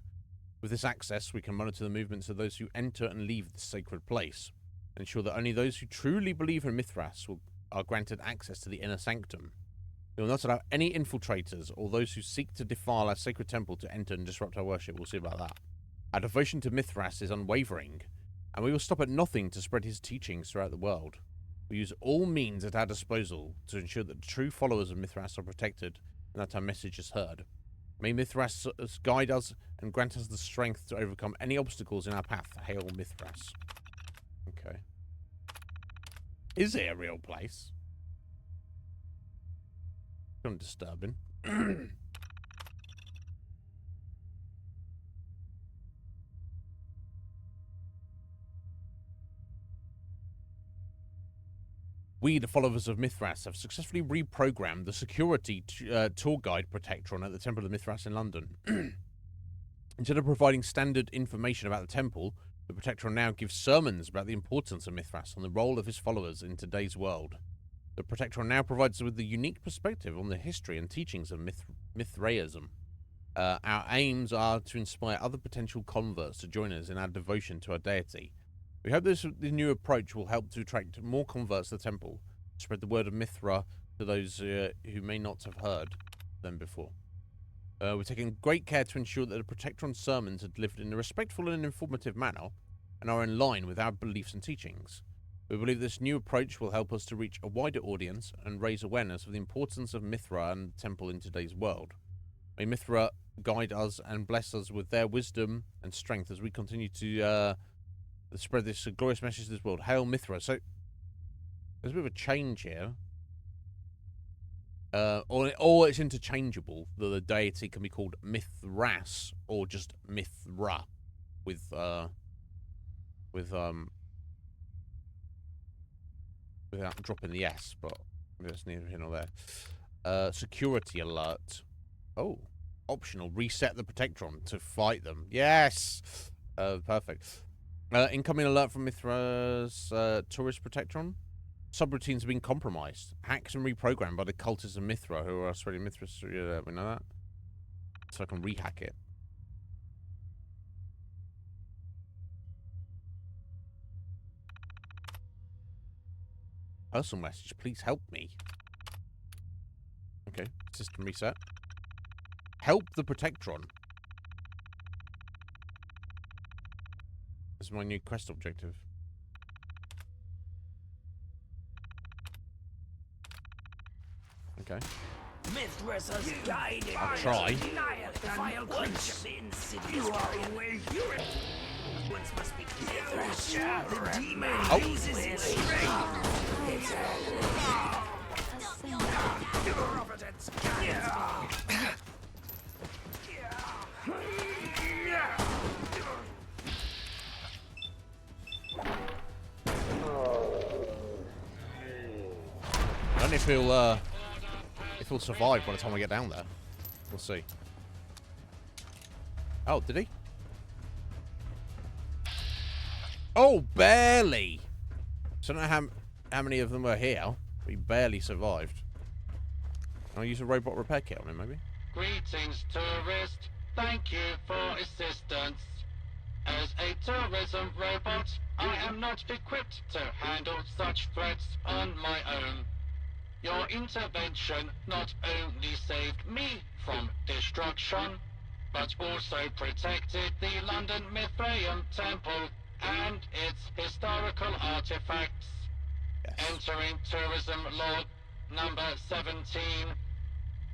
With this access, we can monitor the movements of those who enter and leave this sacred place, and ensure that only those who truly believe in Mithras are granted access to the inner sanctum. We will not allow any infiltrators or those who seek to defile our sacred temple to enter and disrupt our worship. We'll see about that. Our devotion to Mithras is unwavering, and we will stop at nothing to spread his teachings throughout the world. We use all means at our disposal to ensure that the true followers of Mithras are protected and that our message is heard. May Mithras guide us and grant us the strength to overcome any obstacles in our path. Hail Mithras. Okay. Is it a real place? Kind of disturbing. We, the followers of Mithras, have successfully reprogrammed the security tour guide Protectron at the Temple of Mithras in London. Instead of providing standard information about the temple, the Protectron now gives sermons about the importance of Mithras and the role of his followers in today's world. The Protectron now provides us with a unique perspective on the history and teachings of Mithraism. Our aims are to inspire other potential converts to join us in our devotion to our deity. We hope this new approach will help to attract more converts to the temple, spread the word of Mithra to those who may not have heard them before. We're taking great care to ensure that the Protectron sermons are delivered in a respectful and informative manner and are in line with our beliefs and teachings. We believe this new approach will help us to reach a wider audience and raise awareness of the importance of Mithra and the temple in today's world. May Mithra guide us and bless us with their wisdom and strength as we continue to spread this glorious message to this world. Hail Mithra. So, there's a bit of a change here. Or it's interchangeable. The deity can be called Mithras or just Mithra without dropping the S, but that's neither here nor there. Security alert. Oh, optional. Reset the Protectron to fight them. Yes! Perfect. Incoming alert from Mithra's tourist Protectron. Subroutines have been compromised. Hacked and reprogrammed by the cultists of Mithra who are spreading Mithra. We know that. So I can rehack it. Personal message. Please help me. Okay. System reset. Help the Protectron. This is my new quest objective. Okay. Mithras has guided I'll try. vile creature. You are awake. Once must be Mithras. The demon uses its strength. It's Providence guides me. I don't know if he'll survive by the time I get down there. We'll see. Oh, did he? Oh, barely. So I don't know how many of them were here, but he barely survived. I'll use a robot repair kit on him, maybe. Greetings, tourist. Thank you for assistance. As a tourism robot, I am not equipped to handle such threats on my own. Your intervention not only saved me from destruction, but also protected the London Mithraeum Temple and its historical artifacts. Yes. Entering tourism law number 17.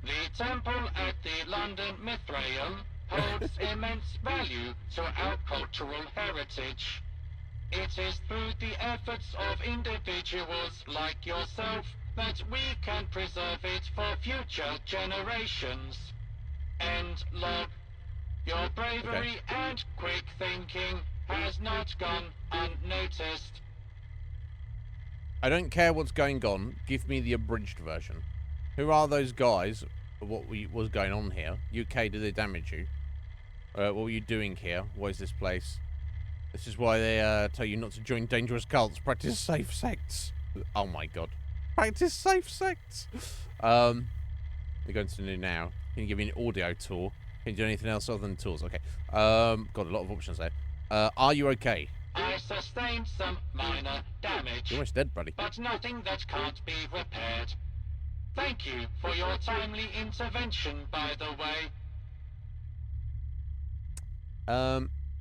The temple at the London Mithraeum holds immense value to our cultural heritage. It is through the efforts of individuals like yourself that we can preserve it for future generations. End log. Your bravery and quick thinking has not gone unnoticed. I don't care what's going on. Give me the abridged version. Who are those guys? What was going on here? UK, did they damage you? What were you doing here? What is this place? This is why they tell you not to join dangerous cults. Practice safe sects. Oh my god. Practice safe sects. We're going to do now. Can you give me an audio tour? Can you do anything else other than tours? Okay. Got a lot of options there. Are you okay? I sustained some minor damage. You're almost dead, buddy. But nothing that can't be repaired. Thank you for your timely intervention, by the way.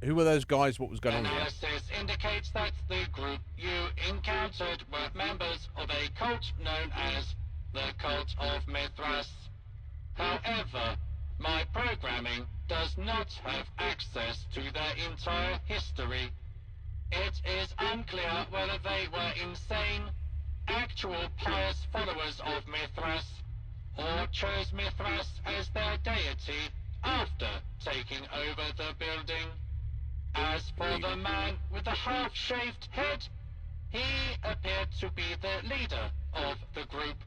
Who were those guys? What was going on here? Analysis indicates that the group you encountered were members of a cult known as the Cult of Mithras. However, my programming does not have access to their entire history. It is unclear whether they were insane, actual pious followers of Mithras, or chose Mithras as their deity after taking over the building. As for the man with the half-shaved head, he appeared to be the leader of the group.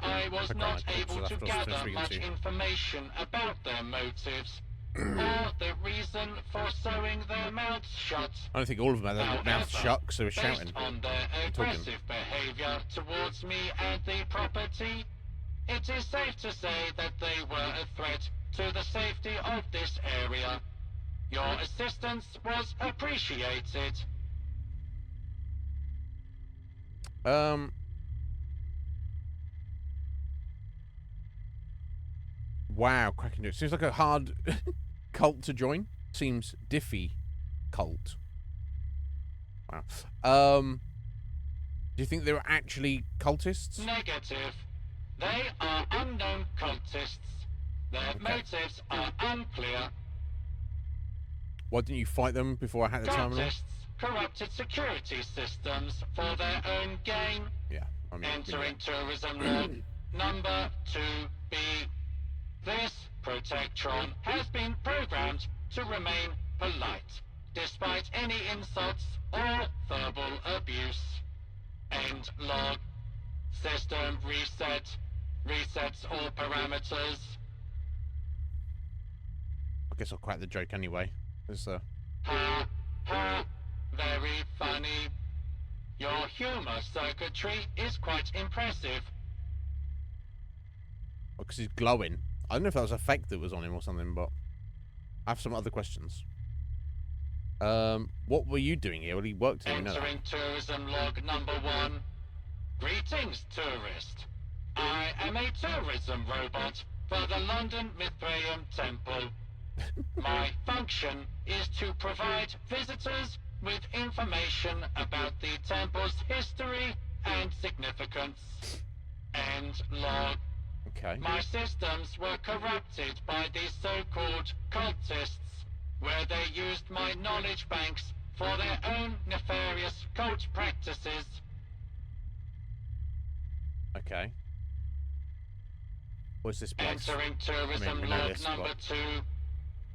I was not able to gather much information about their motives, or the reason for sewing their mouths shut. I don't think all of them had their mouths shut because they were shouting. Based on their aggressive behavior towards me and the property, it is safe to say that they were a threat to the safety of this area. Your assistance was appreciated. Wow, cracking news. Seems like a hard cult to join. Seems diffy cult. Wow. Do you think they were actually cultists? Negative. They are unknown cultists. Their motives are unclear. Why didn't you fight them before I hacked the terminal? Cultists corrupted security systems for their own gain. Yeah, I mean, Entering tourism log number 2B. This Protectron has been programmed to remain polite, despite any insults or verbal abuse. End log. System reset. Resets all parameters. I guess I'll crack the joke anyway. Ha, ha, very funny. Your humor circuitry is quite impressive. Because he's glowing. I don't know if that was a fake that was on him or something, but I have some other questions. What were you doing here? Well, he worked here, you know that. Entering tourism log number 1. Greetings, tourist. I am a tourism robot for the London Mithraeum Temple. My function is to provide visitors with information about the temple's history and significance. End log. Okay. My systems were corrupted by these so-called cultists, where they used my knowledge banks for their own nefarious cult practices. Okay. What's this place? Entering tourism we know log this, number but... 2.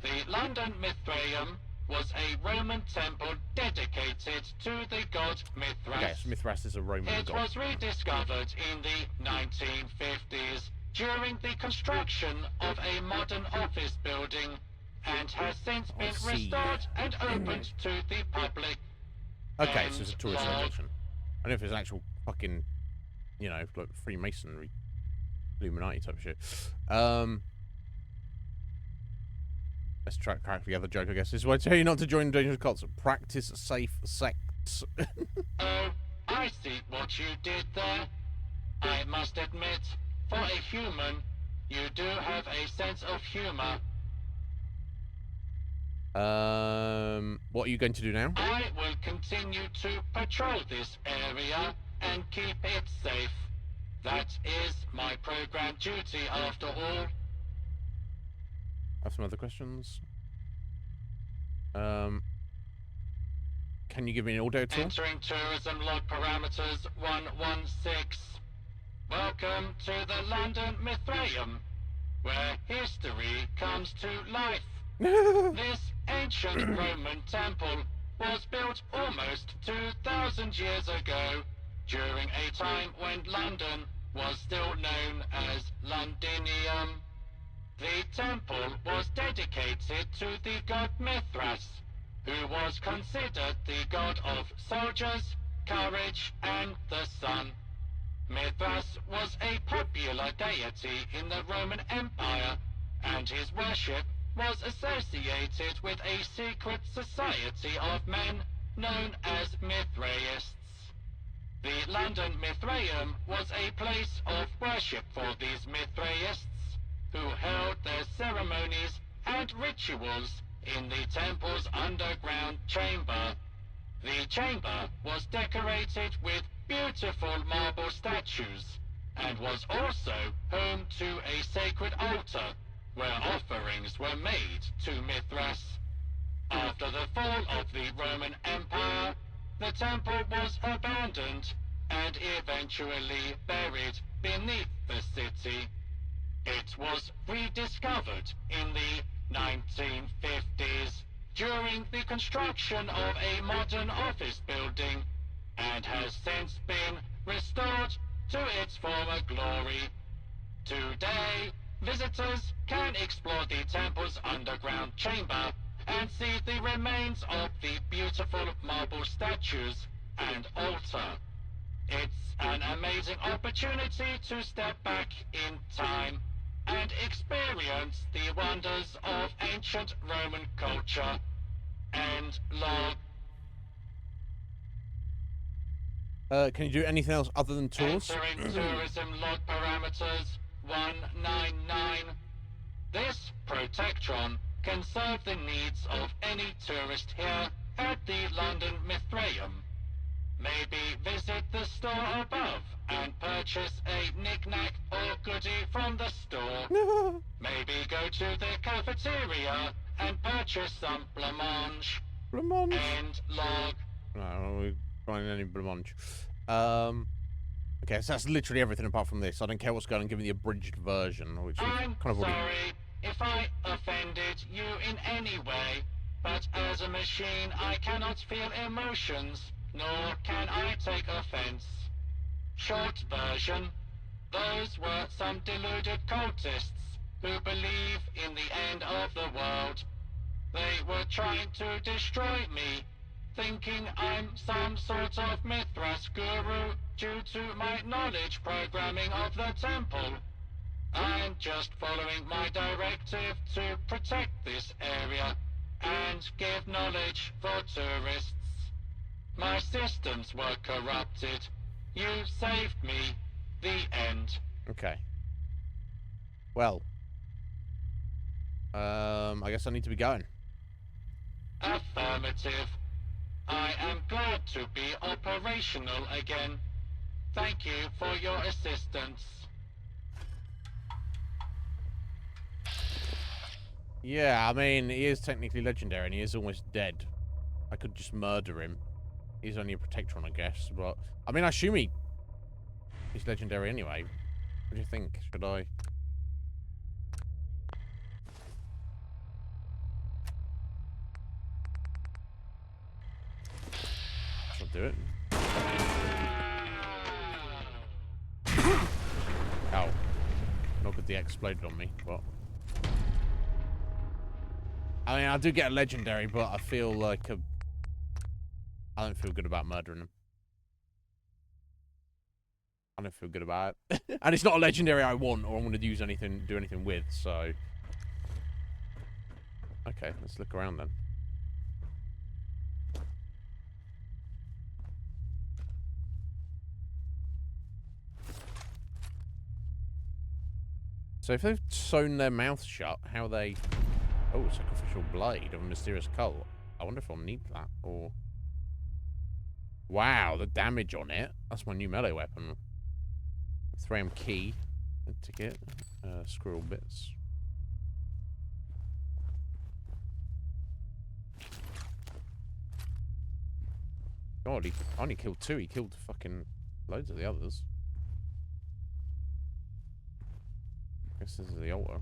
The London Mithraeum was a Roman temple dedicated to the god Mithras. Okay, so Mithras is a Roman It god. was rediscovered in the 1950s during the construction of a modern office building and has since been restored and opened to the public. Okay, so it's a tourist log. location. I don't know if it's an actual fucking, you know, like Freemasonry, Illuminati type shit. Let's crack the other joke, I guess. This is why I tell you not to join dangerous cults. Practice safe sex. Oh, I see what you did there. I must admit, for a human, you do have a sense of humor. What are you going to do now? I will continue to patrol this area and keep it safe. That is my program duty after all. I have some other questions. Can you give me an audio tour? Entering tourism log parameters 116. Welcome to the London Mithraeum, where history comes to life. This ancient Roman temple was built almost 2,000 years ago, during a time when London was still known as Londinium. The temple was dedicated to the god Mithras, who was considered the god of soldiers, courage, and the sun. Mithras was a popular deity in the Roman Empire, and his worship was associated with a secret society of men known as Mithraists. The London Mithraeum was a place of worship for these Mithraists, who held their ceremonies and rituals in the temple's underground chamber. The chamber was decorated with beautiful marble statues, and was also home to a sacred altar, where offerings were made to Mithras. After the fall of the Roman Empire, the temple was abandoned, and eventually buried beneath the city. It was rediscovered in the 1950s during the construction of a modern office building, and has since been restored to its former glory. Today, visitors can explore the temple's underground chamber and see the remains of the beautiful marble statues and altar. It's an amazing opportunity to step back in time and experience the wonders of ancient Roman culture. End log. Can you do anything else other than tours? Entering tourism log parameters 199. This Protectron can serve the needs of any tourist here at the London Mithraeum. Maybe visit the store above and purchase a knick-knack or goodie from the store. Maybe go to the cafeteria and purchase some blancmange. Blancmange? End log. No, we're finding any blancmange. Okay, so that's literally everything apart from this. I don't care what's going on. Give me the abridged version, which is I'm kind of already... sorry if I offended you in any way, but as a machine I cannot feel emotions, nor can I take offense. Short version, those were some deluded cultists who believe in the end of the world. They were trying to destroy me, thinking I'm some sort of Mithras guru due to my knowledge programming of the temple. I'm just following my directive to protect this area and give knowledge for tourists. My systems were corrupted. You saved me. The end. Okay. Well. I guess I need to be going. Affirmative. I am glad to be operational again. Thank you for your assistance. Yeah, I mean, he is technically legendary and he is almost dead. I could just murder him. He's only a protectron, I guess, but... I mean, I assume he's legendary anyway. What do you think? Should I... Shall I do it? Ow. Not good they exploded on me, but... I mean, I do get a legendary, but I feel like I don't feel good about murdering him. I don't feel good about it. And it's not a legendary I want or I'm going to use anything, do anything with, so... Okay, let's look around then. So if they've sewn their mouth shut, how they... Oh, sacrificial blade of a mysterious cult. I wonder if I'll need that, or... Wow, the damage on it. That's my new melee weapon. 3M key. Ticket. Squirrel bits. God, he only killed 2. He killed fucking loads of the others. I guess this is the altar.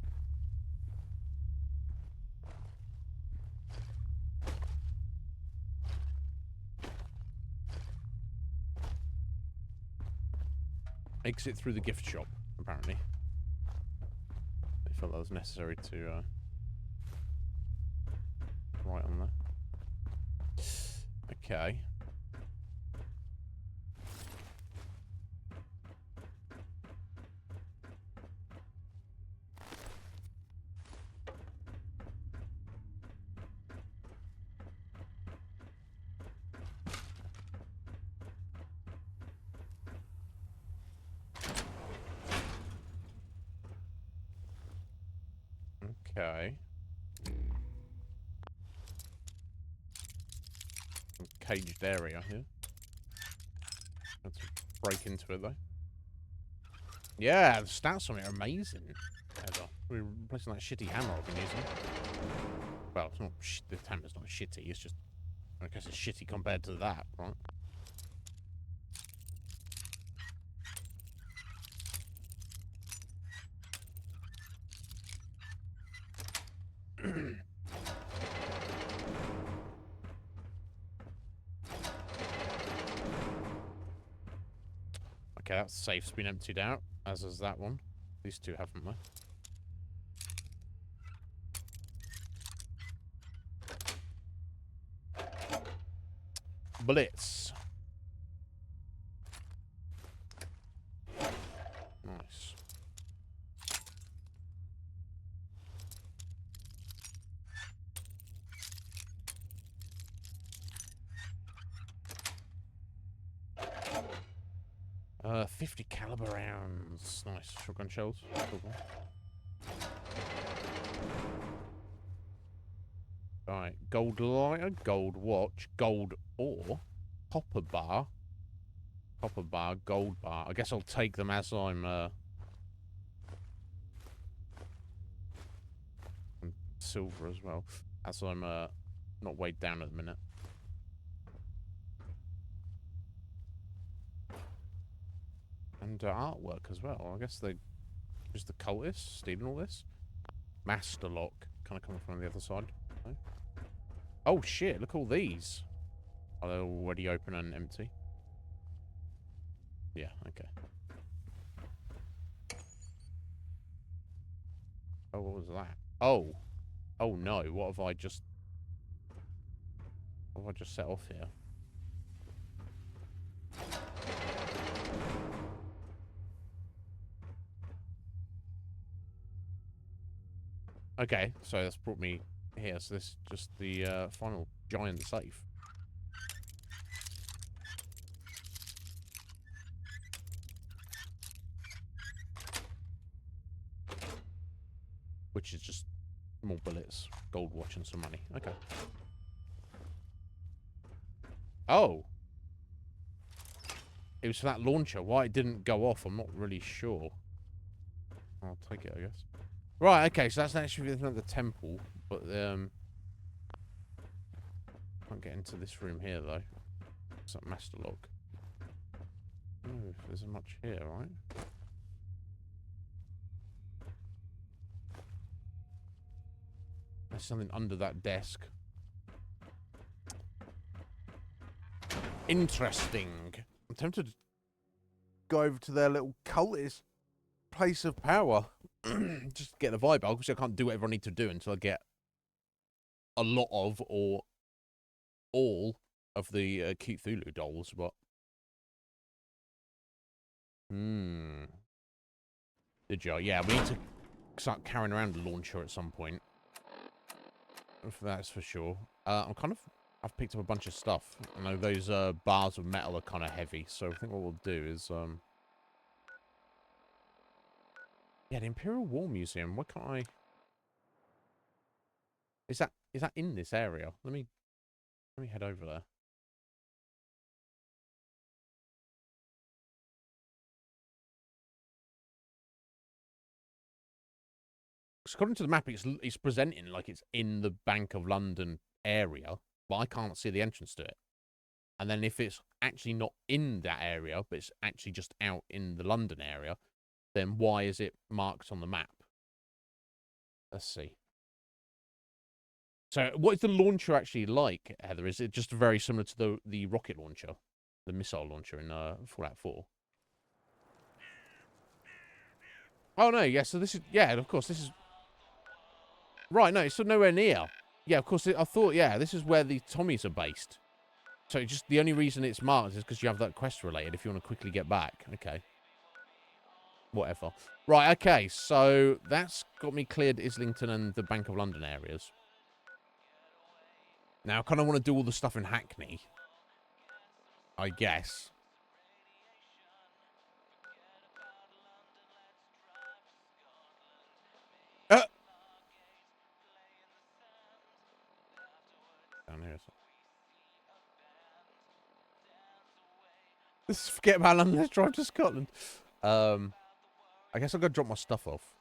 Exit through the gift shop, apparently. They felt that was necessary to write on there. Okay. Okay. Some caged area here. Let's break into it though. Yeah, the stats on it are amazing. We're replacing that shitty hammer I've been using. Well, it's not. The hammer's not shitty. It's just, I guess it's shitty compared to that, right? Okay, that safe's been emptied out, as has that one. These two haven't they? Bullets. Nice. .50 caliber rounds. Nice. Shotgun shells. Cool. Alright. Gold lighter, gold watch, gold ore, copper bar, Copper bar, gold bar. I guess I'll take them as I'm, and silver as well. As I'm, not weighed down at the minute. And artwork as well. I guess they just the cultists stealing all this. Master lock kind of coming from the other side. No? Oh shit! Look at all these. Are they already open and empty? Yeah. Okay. Oh, what was that? Oh. Oh no! What have I just? What have I just set off here? Okay, so that's brought me here. So this is just the final giant safe. Which is just more bullets, gold watch, and some money. Okay. Oh. It was for that launcher. Why it didn't go off, I'm not really sure. I'll take it, I guess. Right, okay, so that's actually the temple, but can't get into this room here though. It's that master lock. Oh, if there's much here, right? There's something under that desk. Interesting. I'm tempted to go over to their little cultist place of power. Just to get the vibe. Obviously, I can't do whatever I need to do until I get a lot of or all of the Cthulhu dolls, but... Did you? Yeah, we need to start carrying around a launcher at some point. That's for sure. I've picked up a bunch of stuff. I know those bars of metal are kind of heavy, so I think what we'll do is... Yeah, the Imperial War Museum. Why can't I... Is that in this area? Let me head over there. According to the map, it's presenting like it's in the Bank of London area, but I can't see the entrance to it. And then if it's actually not in that area, but it's actually just out in the London area, then why is it marked on the map? Let's see. So what is the launcher actually like, Heather? Is it just very similar to the rocket launcher, the missile launcher in Fallout 4? Oh, no, yeah, so this is... Yeah, of course, this is... Right, no, it's nowhere near. Yeah, of course, I thought, yeah, this is where the Tommies are based. So just the only reason it's marked is because you have that quest related if you want to quickly get back. Okay. Whatever. Right, okay, so that's got me cleared Islington and the Bank of London areas. Now, I kind of want to do all the stuff in Hackney. I guess. Down here. Let's forget about London. Let's drive to Scotland. I guess I've got to drop my stuff off.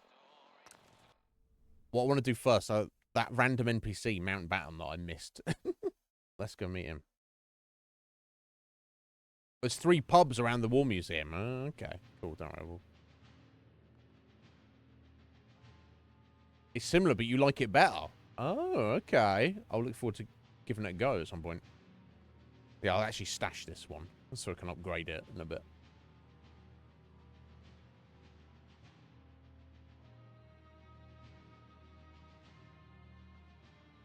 What I want to do first, that random NPC, Mountbatten, that I missed. Let's go meet him. There's 3 pubs around the War Museum. Okay, cool. Don't worry. It's similar, but you like it better. Oh, okay. I'll look forward to giving it a go at some point. Yeah, I'll actually stash this one so I can upgrade it in a bit.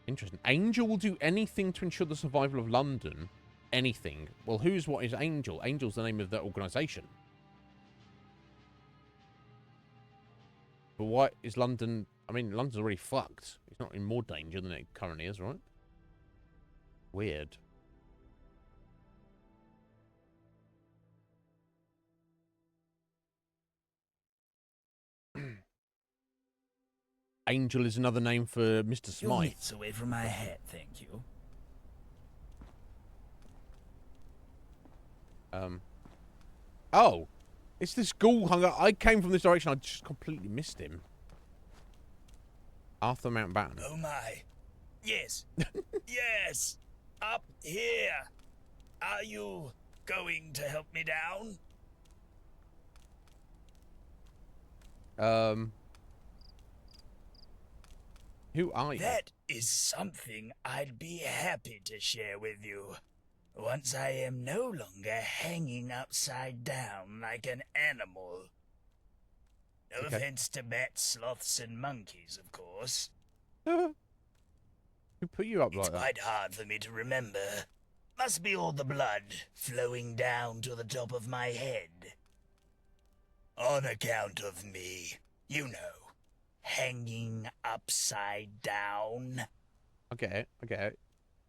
Interesting. Angel will do anything to ensure the survival of London. Anything. Well, what is Angel? Angel's the name of the organisation. But why is London... I mean, London's already fucked. It's not in more danger than it currently is, right? Weird. Angel is another name for Mr. Smythe. Your mitts away from my head, thank you. Oh, it's this ghoul hung up. I came from this direction. I just completely missed him. Arthur Mountbatten. Oh my. Yes. Yes. Up here. Are you going to help me down? Who are you? That is something I'd be happy to share with you. Once I am no longer hanging upside down like an animal. No Okay. offense to bats, sloths, and monkeys, of course. Who put you up like It's that? quite hard for me to remember. Must be all the blood flowing down to the top of my head. On account of me, you know, hanging upside down. I get it. I get it.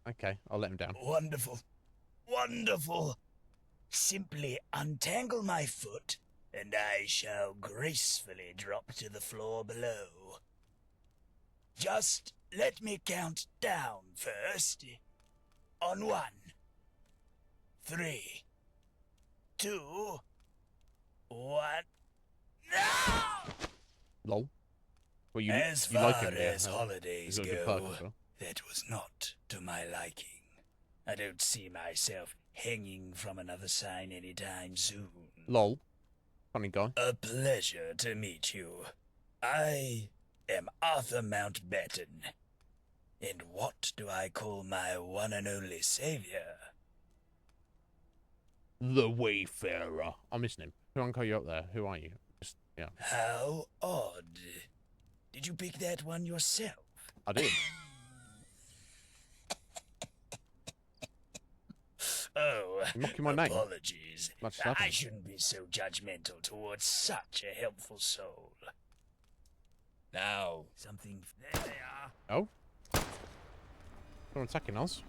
Okay, I'll let him down. Wonderful. Wonderful. Simply untangle my foot, and I shall gracefully drop to the floor below. Just let me count down first. On 1, 3, 2, 1. No! Lol. Well, you As you far like him, yeah. as holidays He's got a good perk go, as well. that was not to my liking. I don't see myself hanging from another sign anytime soon. Lol. Funny guy. A pleasure to meet you. I am Arthur Mountbatten. And what do I call my one and only savior? The Wayfarer. I'm missing him. Who uncle you up there? Who are you? Just, yeah. How odd. Did you pick that one yourself? I did. Oh, You're mocking my name. apologies. Much I happened. shouldn't be so judgmental towards such a helpful soul. Now, something... There they are. Oh? They're attacking us.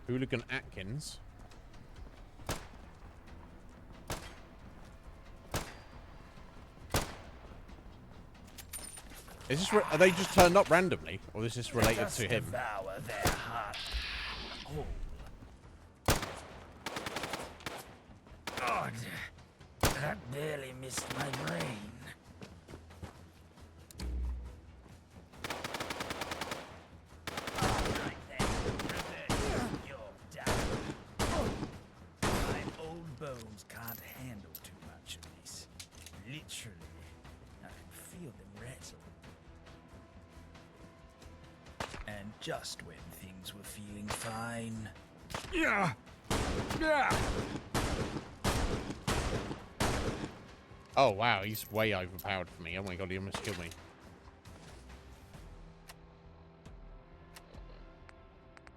Hooligan Atkins. Is this are they just turned up randomly, or is this related Just to him? Devour their heart. Oh. God, that barely missed my brain. My old bones can't handle too much of this. Literally, I can feel them rattle. And just when things were feeling fine. Yeah. Yeah. Oh wow, he's way overpowered for me. Oh my god, he almost killed me.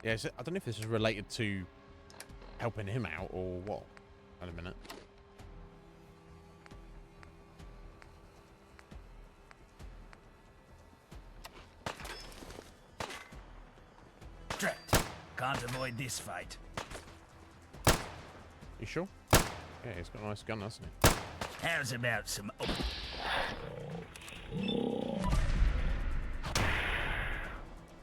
Yeah, I don't know if this is related to helping him out or what. Wait a minute. Drat. Can't avoid this fight. You sure? Yeah, he's got a nice gun, hasn't he? How's about some...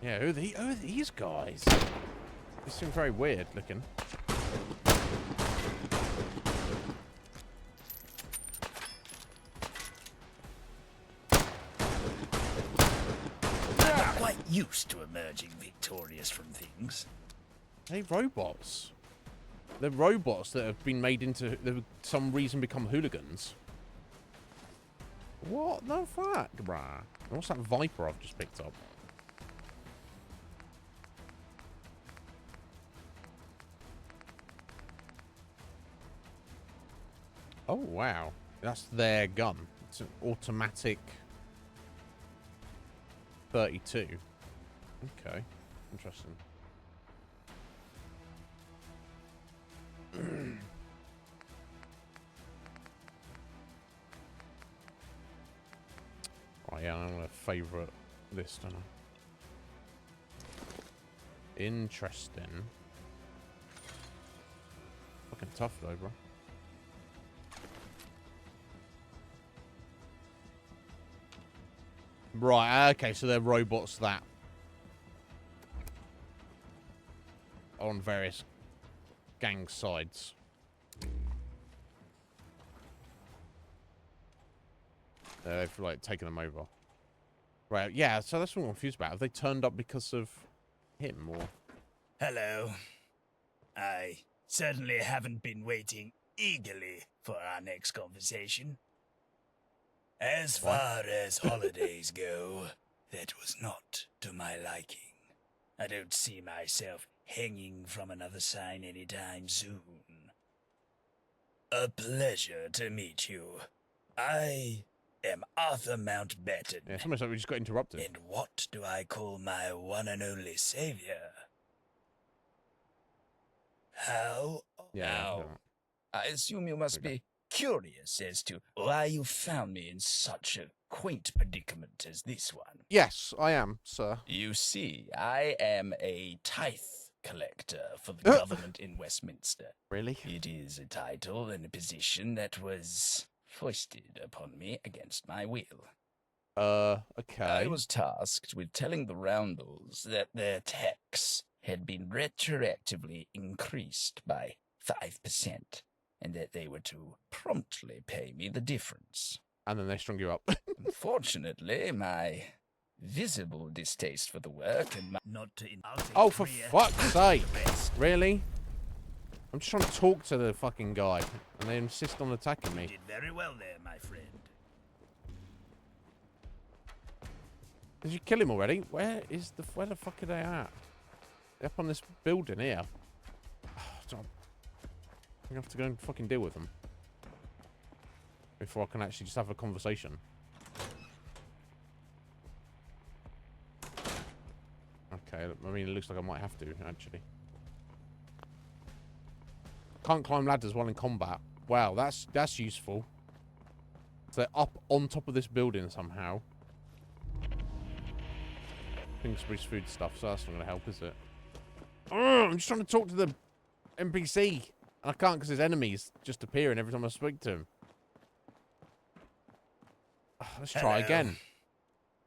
Yeah, who are these guys? They seem very weird looking. I'm quite used to emerging victorious from things. Hey, robots. They're robots that have been made into, that for some reason become hooligans. What the fuck, bruh? What's that Viper I've just picked up? Oh, wow. That's their gun. It's an automatic 32. Okay. Interesting. Oh yeah, I'm gonna favourite this, don't I? Interesting. Fucking tough though, bro. Right, okay, so they're robots that are on various gang sides. They've like taken them over. Right, yeah, so that's what I'm confused about. Have they turned up because of him or Hello. I certainly haven't been waiting eagerly for our next conversation. As far as holidays go, that was not to my liking. I don't see myself hanging from another sign anytime soon. A pleasure to meet you. I am Arthur Mountbatten. Yeah, it's almost like we just got interrupted. And what do I call my one and only savior? How? Yeah. Now, I assume you must be curious as to why you found me in such a quaint predicament as this one. Yes, I am, sir. You see, I am a tithe collector for the government in Westminster. Really? It is a title and a position that was foisted upon me against my will. Okay. I was tasked with telling the Roundels that their tax had been retroactively increased by 5%, and that they were to promptly pay me the difference. And then they strung you up. Unfortunately, my visible distaste for the work and my Oh, for fuck's sake! Really? I'm just trying to talk to the fucking guy, and they insist on attacking me. You did very well there, my friend. Did you kill him already? Where the fuck are they at? They're up on this building here. I'm gonna have to go and fucking deal with them before I can actually just have a conversation. Okay, I mean, it looks like I might have to, actually. Can't climb ladders while in combat. Wow, that's useful. So they're up on top of this building somehow. Kingsbury's food stuff, so that's not going to help, is it? I'm just trying to talk to the NPC. And I can't because his enemies just appearing every time I speak to him. Let's try again.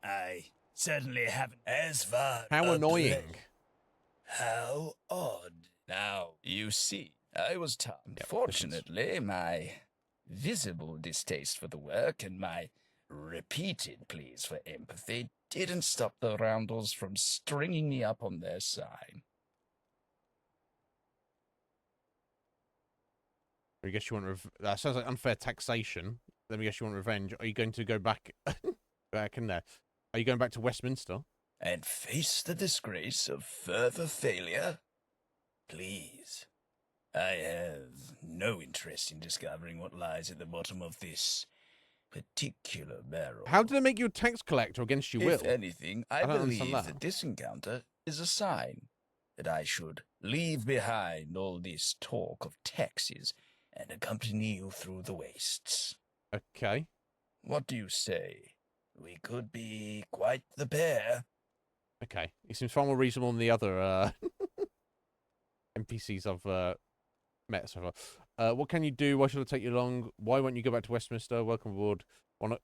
I certainly haven't as far. How annoying. How odd. Now, you see, I was tough. Unfortunately, my visible distaste for the work and my repeated pleas for empathy didn't stop the Roundels from stringing me up on their side. I guess you want that sounds like unfair taxation. Let me guess you want revenge. Are you going to go back back in there? Are you going back to Westminster? And face the disgrace of further failure? Please. I have no interest in discovering what lies at the bottom of this particular barrel. How did they make you a tax collector against your will? If anything, I don't believe understand that this encounter is a sign that I should leave behind all this talk of taxes and accompany you through the wastes. Okay. What do you say? We could be quite the pair. Okay. He seems far more reasonable than the other NPCs I've met so far. What can you do? Why should I take you along? Why won't you go back to Westminster? Welcome aboard. Want to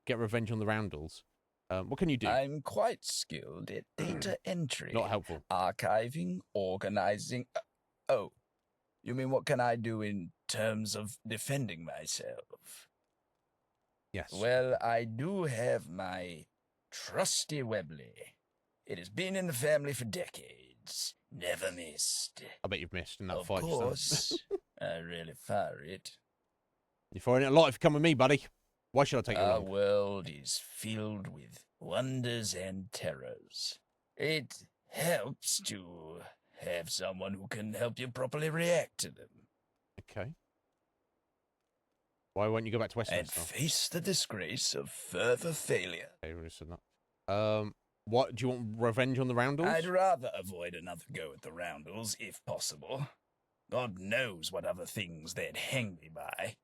get revenge on the Roundels? What can you do? I'm quite skilled at data entry. Not helpful. Archiving, organizing. Oh, you mean what can I do in terms of defending myself? Yes. Well, I do have my trusty Webley. It has been in the family for decades. Never missed. I bet you've missed in that Of fight. Of course. I really fire it. You're firing it a lot if you come with me, buddy. Why should I take you Our along? world is filled with wonders and terrors. It helps to have someone who can help you properly react to them. Okay. Why won't you go back to And Westminster? face the disgrace of further failure. Okay, we already said that. What do you want? Revenge on the Roundels? I'd rather avoid another go at the Roundels, if possible. God knows what other things they'd hang me by.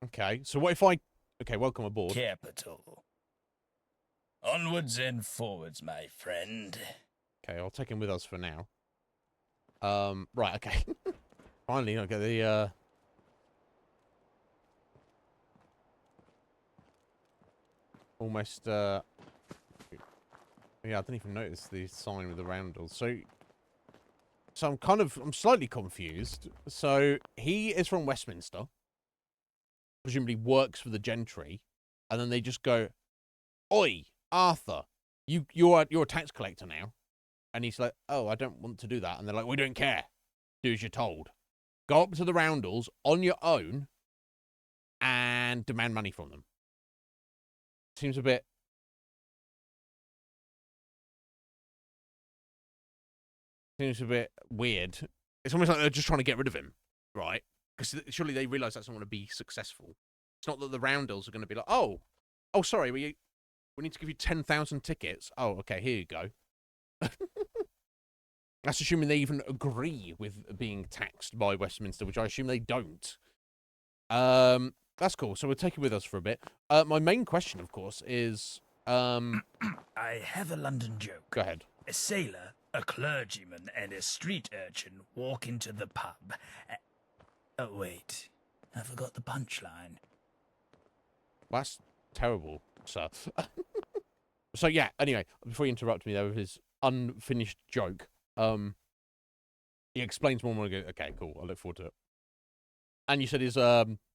Okay, so what if I... Okay, welcome aboard. Capital. Onwards and forwards, my friend. Okay, I'll take him with us for now. Right, okay. Finally, I get the, almost, yeah, I didn't even notice the sign with the Roundels. So, So I'm slightly confused. So he is from Westminster, presumably works for the gentry, and then they just go, "Oi, Arthur, you're a tax collector now," and he's like, "Oh, I don't want to do that," and they're like, "We don't care. Do as you're told. Go up to the Roundels on your own and demand money from them." Seems a bit. Seems a bit weird. It's almost like they're just trying to get rid of him, right? Because surely they realise that's not going to be successful. It's not that the Roundels are going to be like, oh, sorry, we need to give you 10,000 tickets. Oh, okay, here you go. That's assuming they even agree with being taxed by Westminster, which I assume they don't. That's cool. So we'll take it with us for a bit. My main question, of course, is I have a London joke. Go ahead. A sailor, a clergyman, and a street urchin walk into the pub. Oh, wait. I forgot the punchline. That's terrible, sir. So yeah, anyway, before you interrupt me there with his unfinished joke, he explains more and more. Okay, cool. I look forward to it. And you said his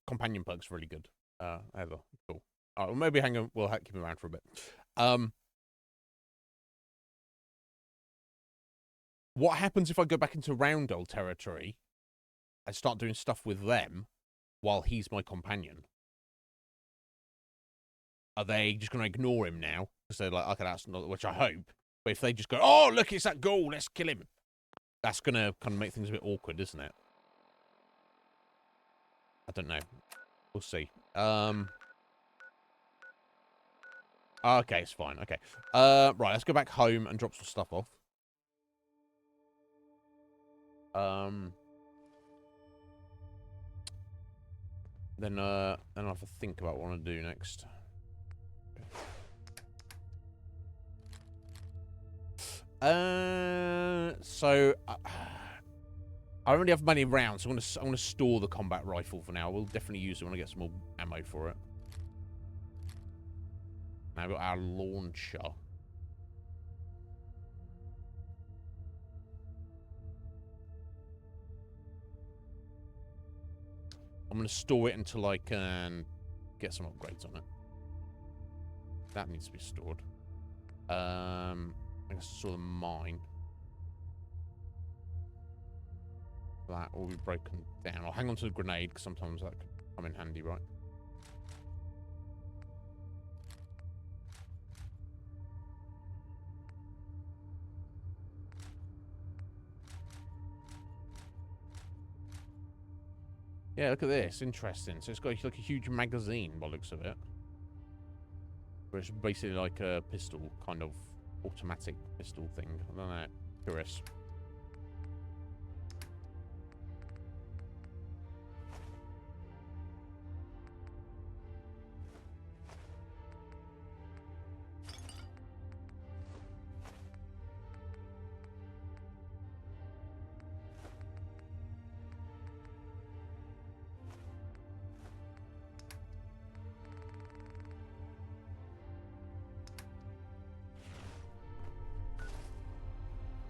companion perk's really good. Ever cool. All right, well maybe we'll keep him around for a bit. What happens if I go back into Roundel territory and start doing stuff with them while he's my companion? Are they just going to ignore him now? Because they're like, okay, that's not, which I hope. But if they just go, oh, look, it's that ghoul, let's kill him. That's going to kind of make things a bit awkward, isn't it? I don't know. We'll see. Okay, it's fine. Okay. Right, let's go back home and drop some stuff off. Then I'll have to think about what I want to do next. So I don't really have money around, so I'm gonna store the combat rifle for now. We'll definitely use it when I get some more ammo for it. Now we've got our launcher. I'm gonna store it until I can get some upgrades on it. That needs to be stored. I guess store the mine. That will be broken down. I'll hang on to the grenade because sometimes that could come in handy, right? Yeah, look at this. Interesting. So it's got like a huge magazine by the looks of it. But it's basically like a pistol, kind of automatic pistol thing. I don't know. Curious.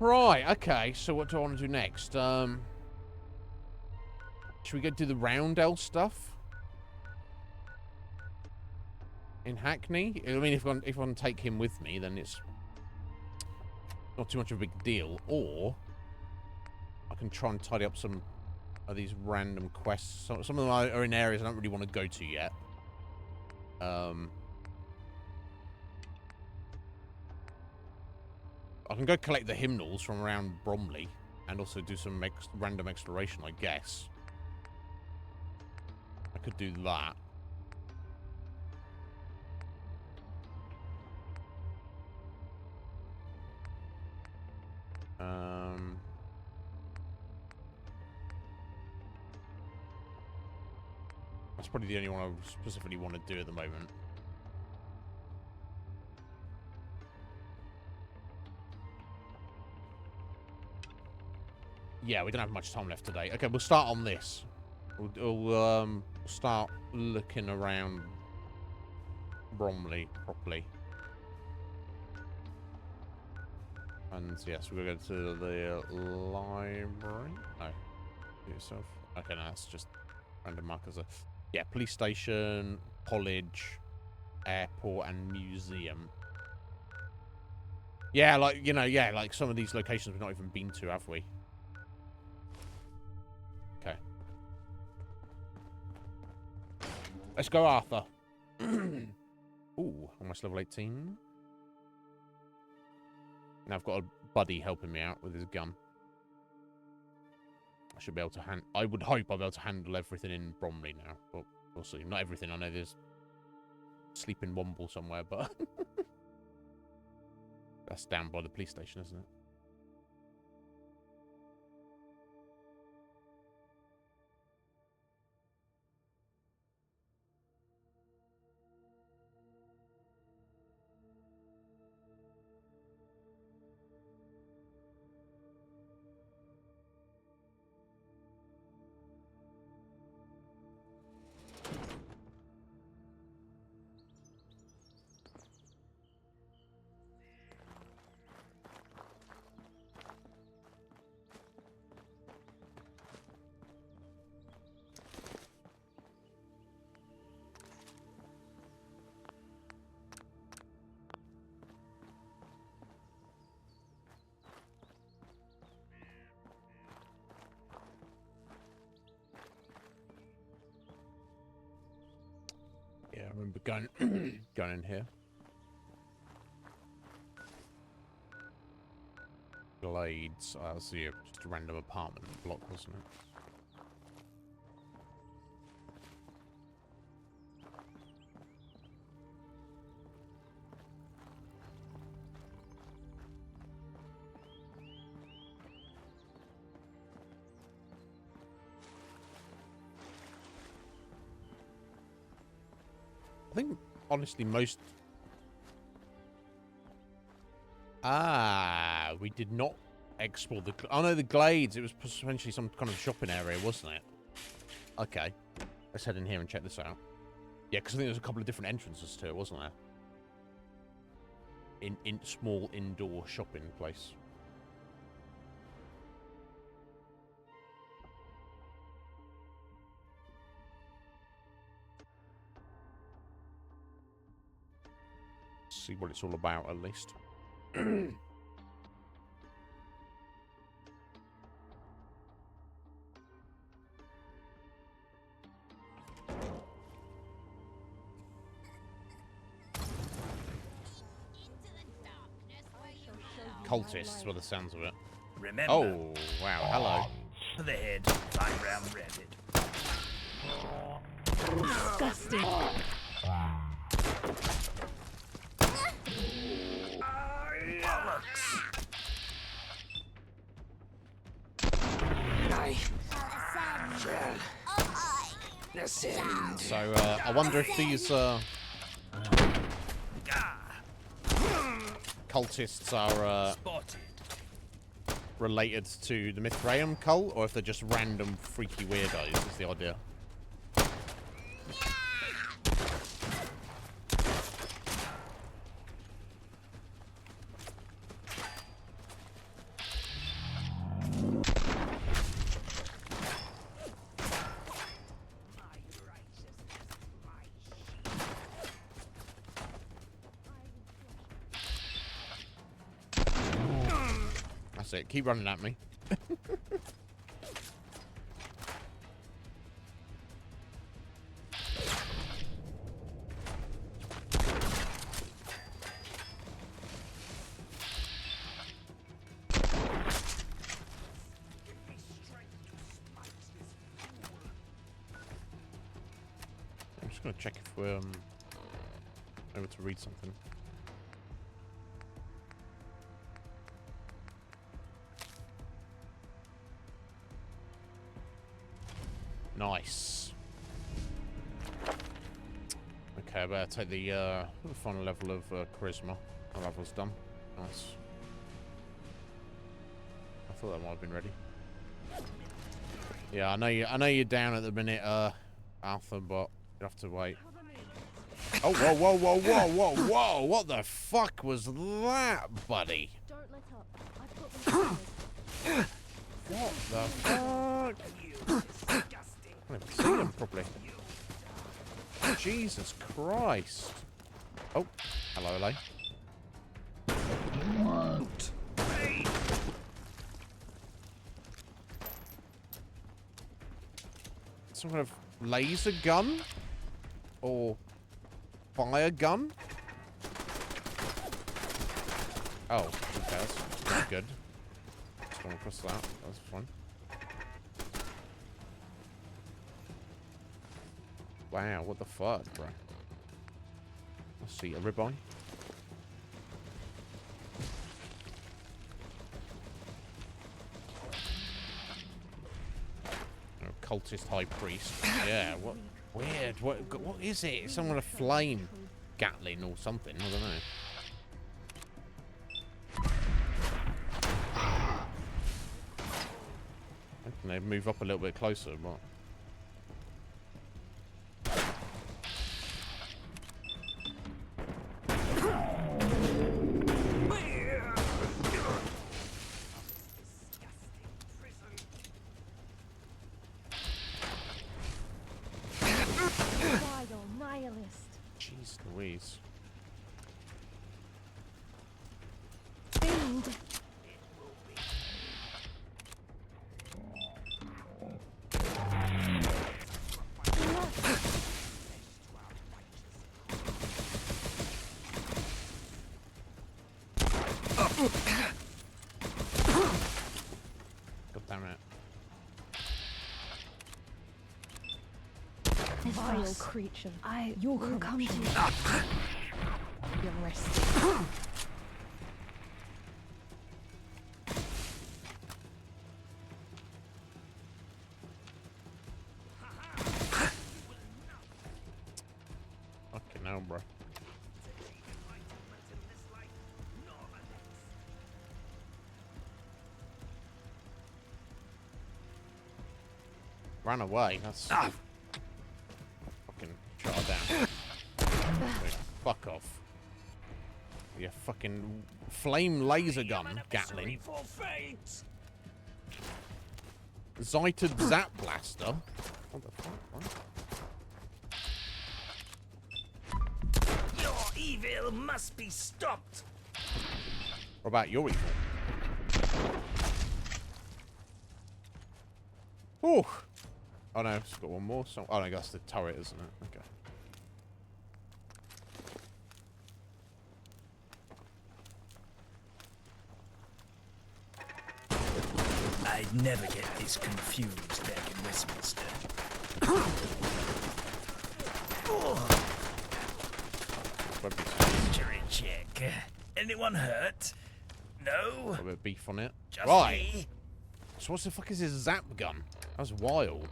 Right, okay, so what do I want to do next? Should we go do the Roundel stuff? In Hackney? I mean, if I want to take him with me, then it's not too much of a big deal. Or I can try and tidy up some of these random quests. Some of them are in areas I don't really want to go to yet. I can go collect the hymnals from around Bromley and also do some random exploration, I guess. I could do that. That's probably the only one I specifically want to do at the moment. Yeah, we don't have much time left today. Okay, we'll start on this. We'll start looking around Bromley properly. And yes, we're going to go to the library. No, do yourself. Okay, no, that's just random markers. Yeah, police station, college, airport, and museum. Yeah, like, you know, yeah, like some of these locations we've not even been to, have we? Okay. Let's go, Arthur. Ooh, almost level 18. Now I've got a buddy helping me out with his gun. I should be able to I would hope I'll be able to handle everything in Bromley now, but we'll see. Not everything. I know there's sleeping Womble somewhere, but that's down by the police station, isn't it? Yeah, I remember going going in here. Glades. That's just a random apartment block, wasn't it? I think, honestly, most... Ah, we did not explore the... Oh, no, the Glades. It was potentially some kind of shopping area, wasn't it? Okay. Let's head in here and check this out. Yeah, because I think there's a couple of different entrances to it, wasn't there? In small indoor shopping place. See what it's all about, at least. Cultists, by the sounds of it. Remember. Oh, wow, hello. To the head, fine round rabbit. Disgusting. So, I wonder if these cultists are related to the Mithraeum cult, or if they're just random freaky weirdos, is the idea. That's it. Keep running at me. I'm just going to check if we're able to read something. Nice. Okay, I better take the final level of charisma. Our level's done. Nice. I thought that might have been ready. Yeah, I know you're down at the minute, Arthur, but you have to wait. Oh, whoa, whoa, whoa, whoa, whoa, whoa! What the fuck was that, buddy? Don't let up. the fuck? I can't even see them properly. Jesus Christ. Oh, hello, hello. What? Some kind of laser gun? Or fire gun? Oh, okay, that's good. Just going across that. That's fine. Wow, what the fuck, bro? Let's see, a ribeye. Oh, cultist high priest. Yeah, what? Weird. What is it? It's someone a flame Gatling or something. I don't know. Can they move up a little bit closer? What? Jeez Louise. Fiend. God damn it. Vile creature. Your will come to you. Be arrested. Fucking hell, bro. Ran away. That's fucking shut her down. Wait, fuck off. You fucking flame laser gun, Gatling. Zited Zap Blaster. What the fuck? What? Your evil must be stopped. What about your evil? Oh! Oh no, it's got one more. So oh no, that's the turret, isn't it? Okay. I'd never get this confused back in Westminster. Injury check. Anyone hurt? No? Got a bit of beef on it. Just right. me? So what the fuck is this zap gun? That was wild.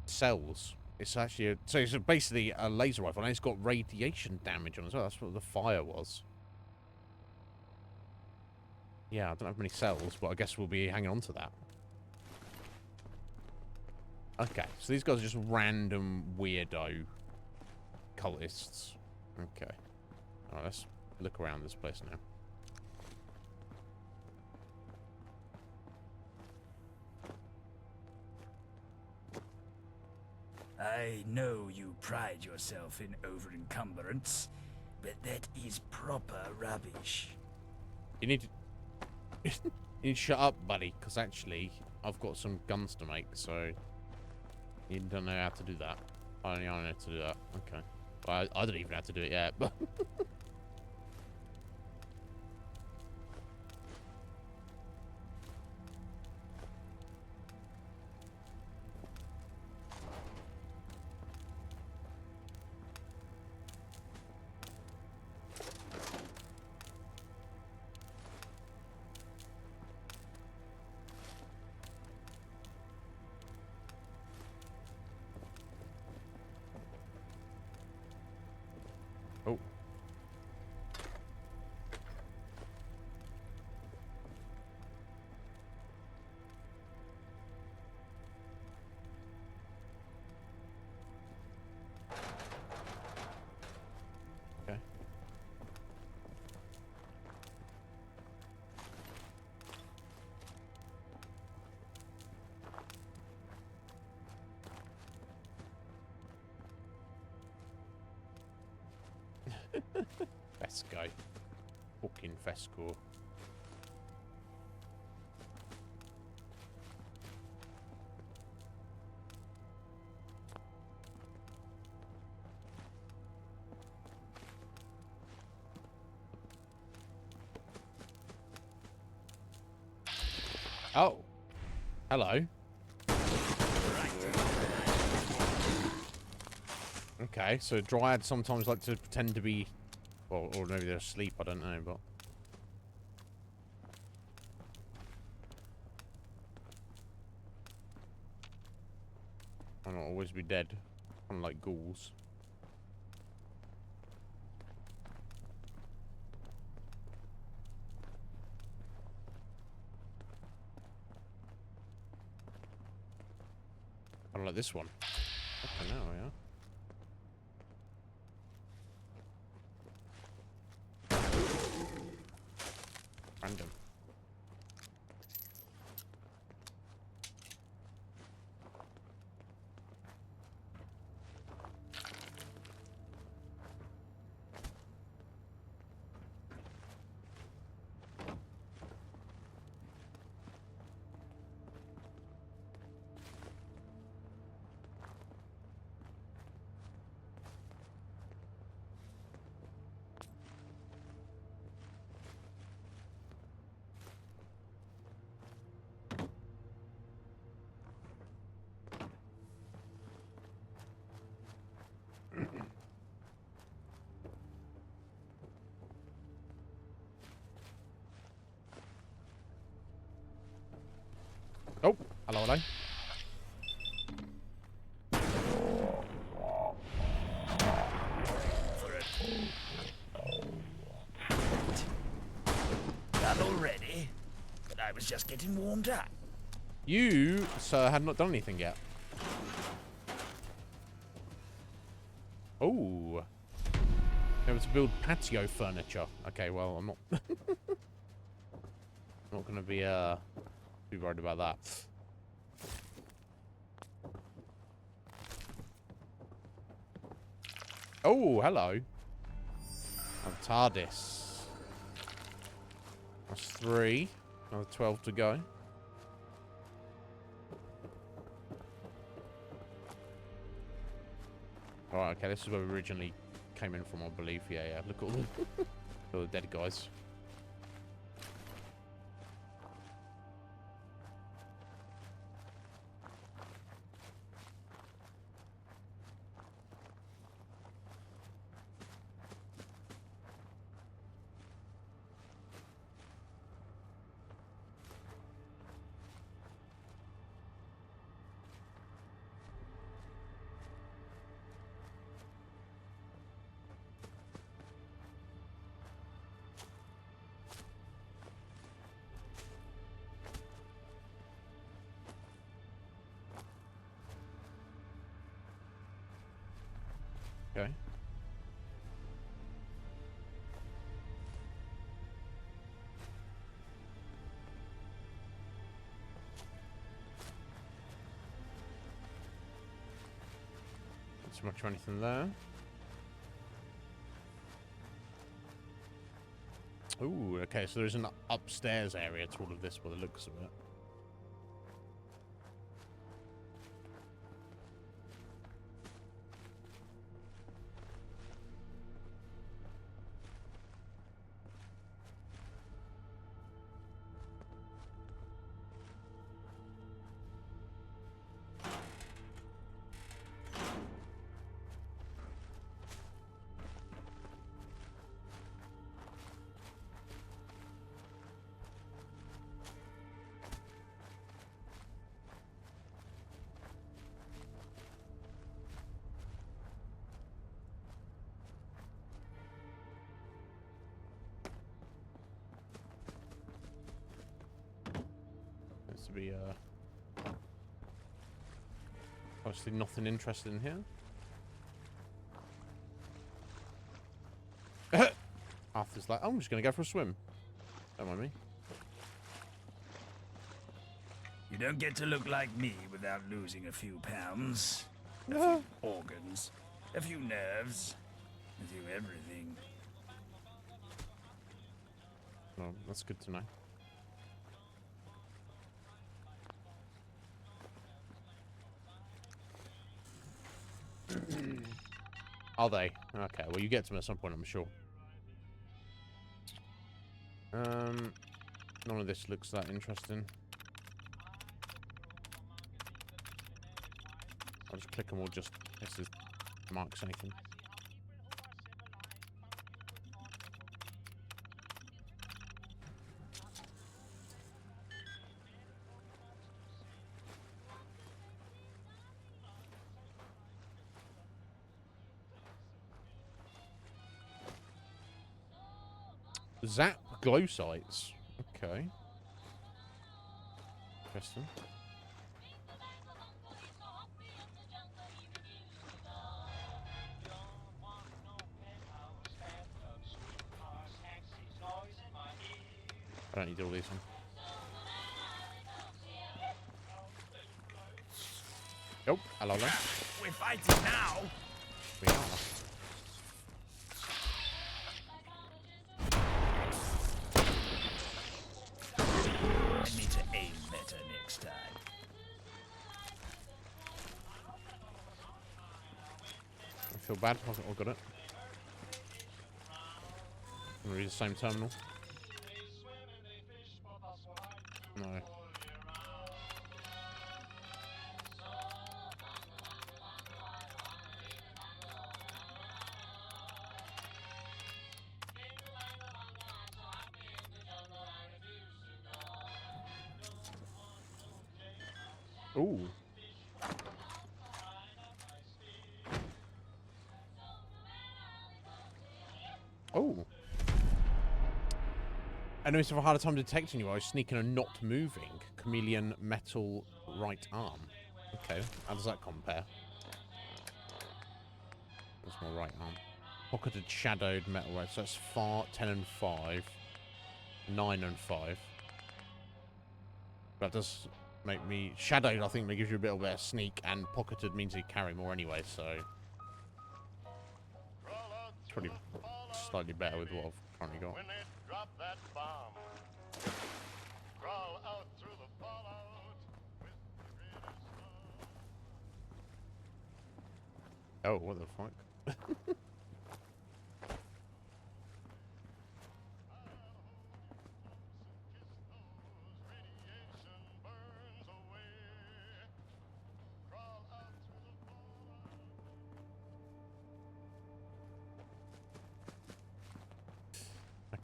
Cells. It's actually a, so it's basically a laser rifle and it's got radiation damage on it as well. That's what the fire was. Yeah, I don't have many cells, but I guess we'll be hanging on to that. Okay, so these guys are just random weirdo cultists. Okay. Alright, let's look around this place now. I know you pride yourself in over-encumbrance, but that is proper rubbish. You need to... you need to shut up, buddy, because actually, I've got some guns to make, so... You don't know how to do that. I don't know how to do that. Okay. Well, I don't even know how to do it yet, but... Oh. Fesco. Fucking Fesco. Oh. Hello. Okay, so dryads sometimes like to pretend to be... Or maybe they're asleep, I don't know, but... I'll not always be dead. Unlike ghouls. Unlike this one. Okay, now, yeah. Random. Oh, hello, hello. Done already? But I was just getting warmed up. You, sir, had not done anything yet. Oh. Able to build patio furniture. Okay, well, I'm not... not going to be, too worried about that. Oh, hello. A TARDIS. That's 3. Another 12 to go. Alright, okay, this is where we originally came in from, I believe. Yeah, yeah. Look at all the, all the dead guys. Okay. Not so much of anything there. Ooh, okay, so there's an upstairs area to all of this by the looks of it. To be obviously nothing interested in here. Arthur's like, oh, I'm just gonna go for a swim. Don't mind me. You don't get to look like me without losing a few pounds, a few organs, a few nerves, a few everything. Well, that's good to know. Are they? Okay, well, you get to them at some point, I'm sure. None of this looks that interesting. I'll just click them all just this is marks anything. Zap glow sights. Okay. Interesting. I don't need all these ones. Oh, hello there. We're fighting now. We are. I need to aim better next time. I feel bad. I got it. I'm gonna use the same terminal. No. Ooh. Oh. Enemies have a harder time detecting you while sneaking and not moving. Chameleon metal right arm. Okay, how does that compare? That's my right arm. Pocketed shadowed metal right. So that's 10 and 5. 9 and 5. That does make me... Shadowed, I think, that gives you a bit of a sneak, and pocketed means you carry more anyway, so... It's probably slightly better with what I've currently got. Oh, what the fuck?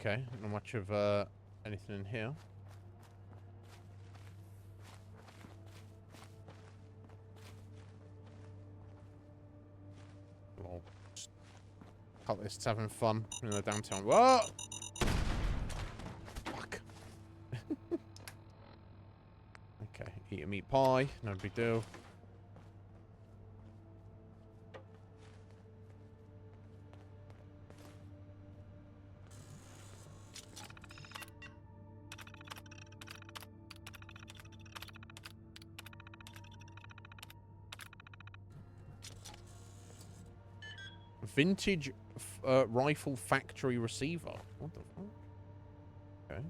Okay, not much of anything in here. Well, cultists having fun in the downtown. Whoa! Fuck. Okay, eat a meat pie, no big deal. Vintage rifle factory receiver. What the fuck? Okay.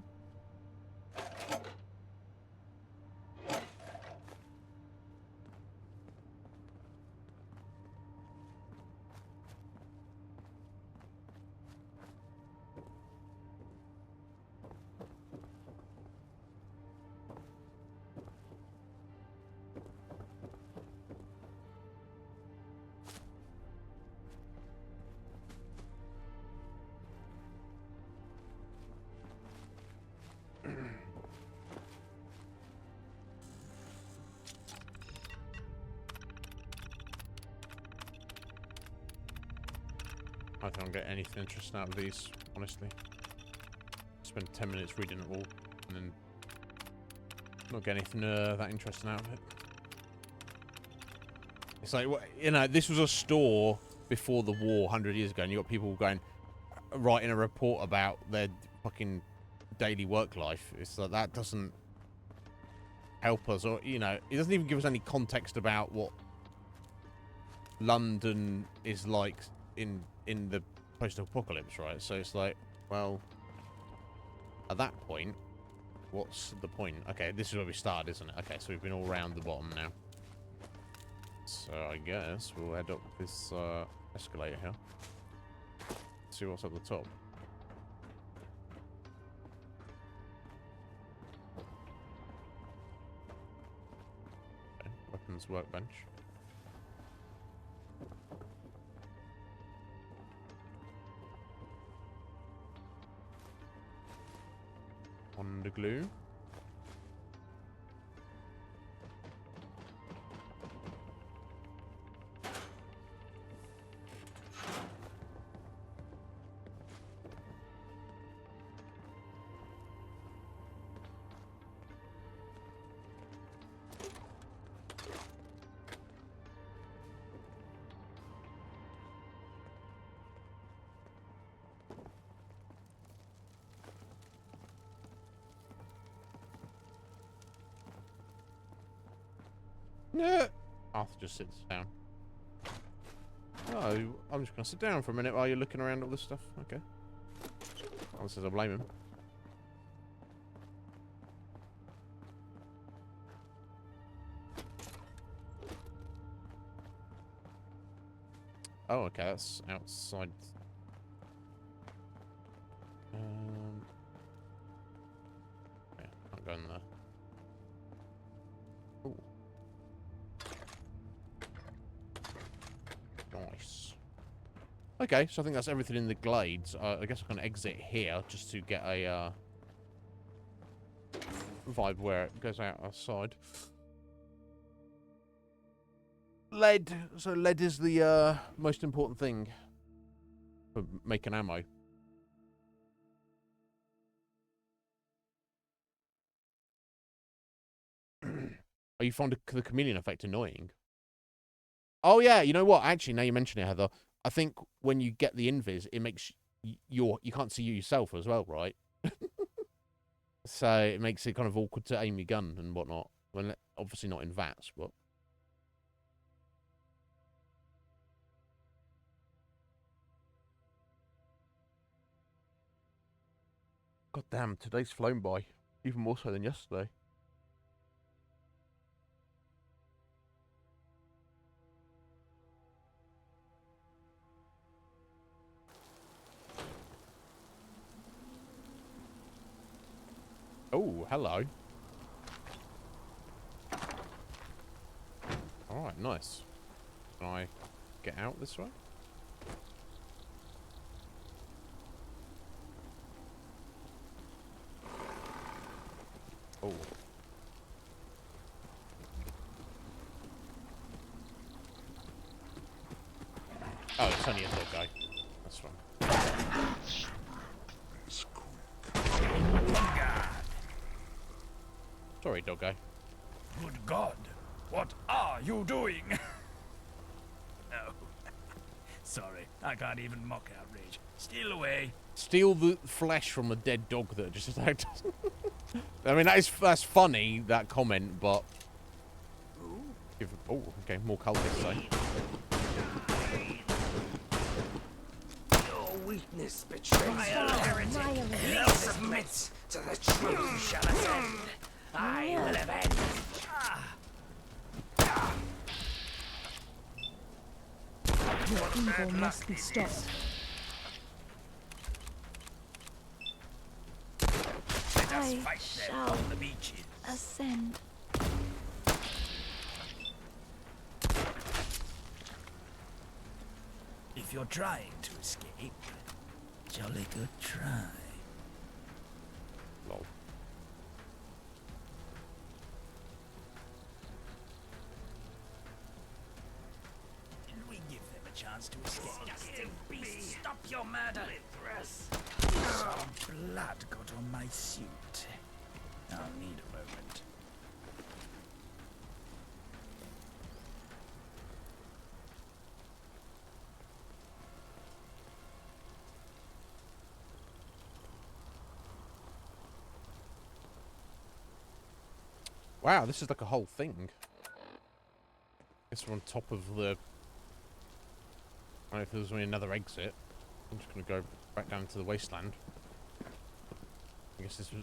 I don't get anything interesting out of these, honestly. Spend 10 minutes reading it all, and then not get anything that interesting out of it. It's like, you know, this was a store before the war 100 years ago, and you got people going, writing a report about their fucking daily work life. It's like, that doesn't help us, or, you know, it doesn't even give us any context about what London is like in the post-apocalypse, right? So it's like, well, at that point, what's the point? Okay, this is where we started, isn't it? Okay, so we've been all around the bottom now. So I guess we'll head up this escalator here. See what's at the top. Okay, weapons workbench. On the glue. No. Arthur just sits down. Oh, I'm just gonna sit down for a minute while you're looking around all this stuff. Okay. Arthur says I blame him. Oh, okay, that's outside. Yeah, can't go in there. Ooh. Nice. Okay, so I think that's everything in the glades. I guess I can exit here just to get a vibe where it goes outside. Lead. So lead is the most important thing for making ammo. Oh, you find the chameleon effect annoying? Oh yeah, you know what? Actually, now you mention it, Heather, I think when you get the invis, it makes you can't see you yourself as well, right? So it makes it kind of awkward to aim your gun and whatnot. Well, obviously not in VATS, but. God damn, today's flown by. Even more so than yesterday. Oh, hello. Alright, nice. Can I get out this way? Oh. Oh, it's only a little guy. That's fine. Sorry, dog guy. Good God, what are you doing? No. Sorry, I can't even mock outrage. Steal away. Steal the flesh from a dead dog that just attacked us. I mean, that's funny, that comment, but... Oh, okay, more cultists, though. Your weakness betrays your heretic. He submits to the truth shall ascend. I will avenge. Your evil must be stopped. I shall ascend. If you're trying to escape, jolly good try. Lol. Should we give them a chance to escape? Disgusting beast, stop your murder! Some blood got on my suit. I'll need a moment. Wow, this is like a whole thing. Guess we're on top of the... I don't know if there's another exit. I'm just going to go back down to the wasteland. guess this was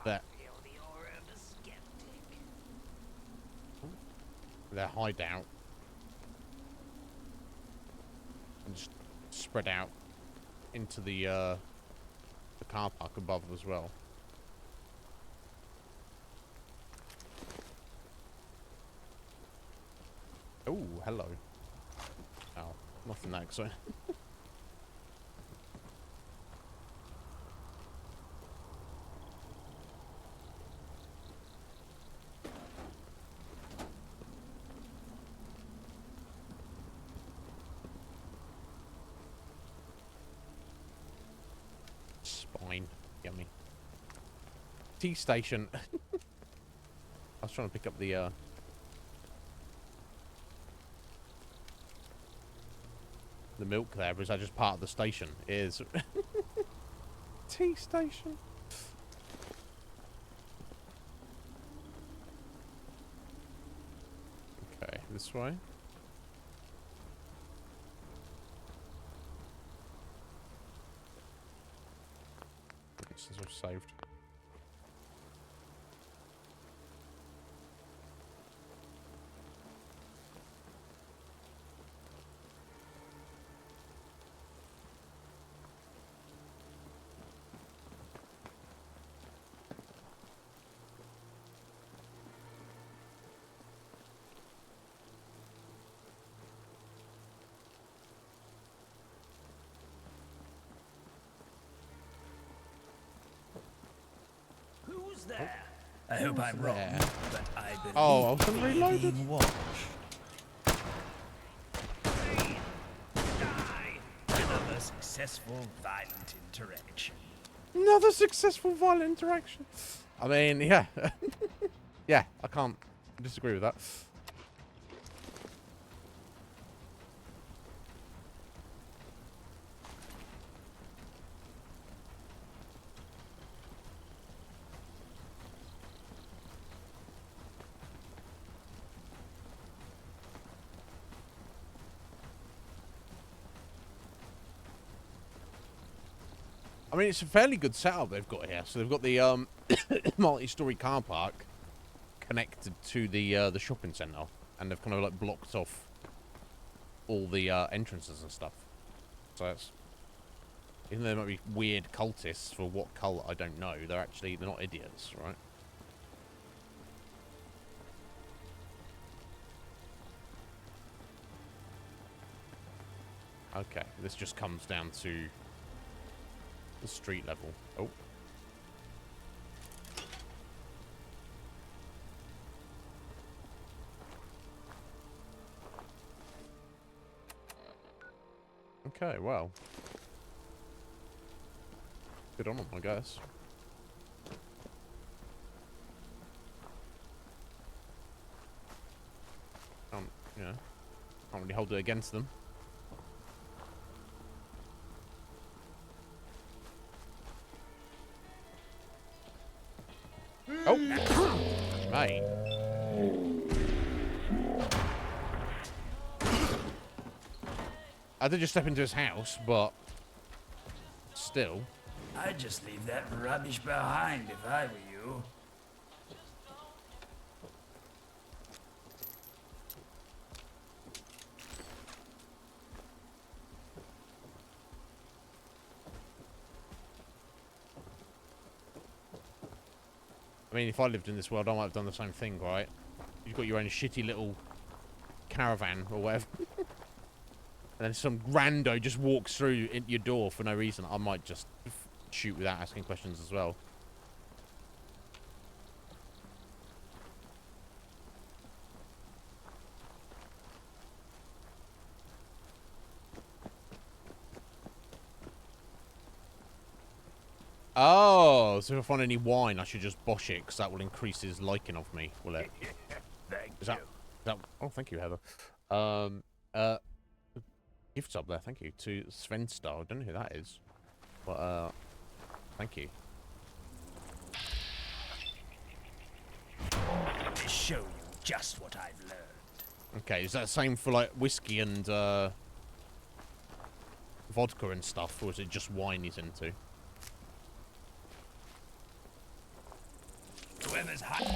that. Their hideout. And just spread out into the car park above as well. Oh, hello. Oh, nothing that exciting. Spine. Yummy. Tea station. I was trying to pick up the milk there, but is that just part of the station? It is. Tea station. Okay, this way. Since I've saved. Who's there? I hope I'm wrong, but I believe I was gonna reload it. being watched. Another successful violent interaction. Another successful violent interaction. I mean, yeah. Yeah, I can't disagree with that. I mean, it's a fairly good setup they've got here. So they've got the multi-story car park connected to the shopping centre, and they've kind of like blocked off all the entrances and stuff. So it's, even though they might be weird cultists for what cult I don't know, they're not idiots, right? Okay, this just comes down to the street level. Oh. Okay, well. Good on them, I guess. Yeah. Can't really hold it against them. Oh! Mate. I did just step into his house, but still. I'd just leave that rubbish behind if I were you. I mean, if I lived in this world, I might have done the same thing, right? You've got your own shitty little caravan or whatever. And then some rando just walks through your door for no reason. I might just shoot without asking questions as well. Oh, so if I find any wine, I should just bosh it, because that will increase his liking of me, will it? Thank you. Oh, thank you, Heather. Gifts up there, thank you, to Svenstar. I don't know who that is, but, thank you. Let me show you just what I've learned. Okay, is that the same for, like, whiskey and, vodka and stuff, or is it just wine he's into? just hide.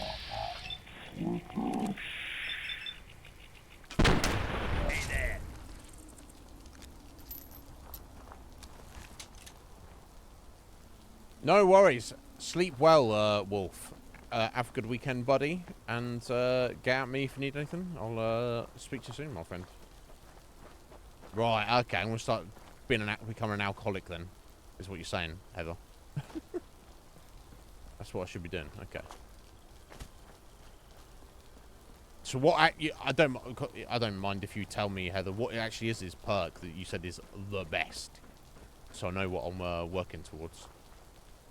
Hey there. No worries. Sleep well, Wolf. Have a good weekend, buddy. And get at me if you need anything. I'll speak to you soon, my friend. Right, okay. I'm going to start becoming an alcoholic then. Is what you're saying, Heather. That's what I should be doing. Okay. So what I don't mind if you tell me, Heather, what it actually is this perk that you said is the best. So I know what I'm working towards.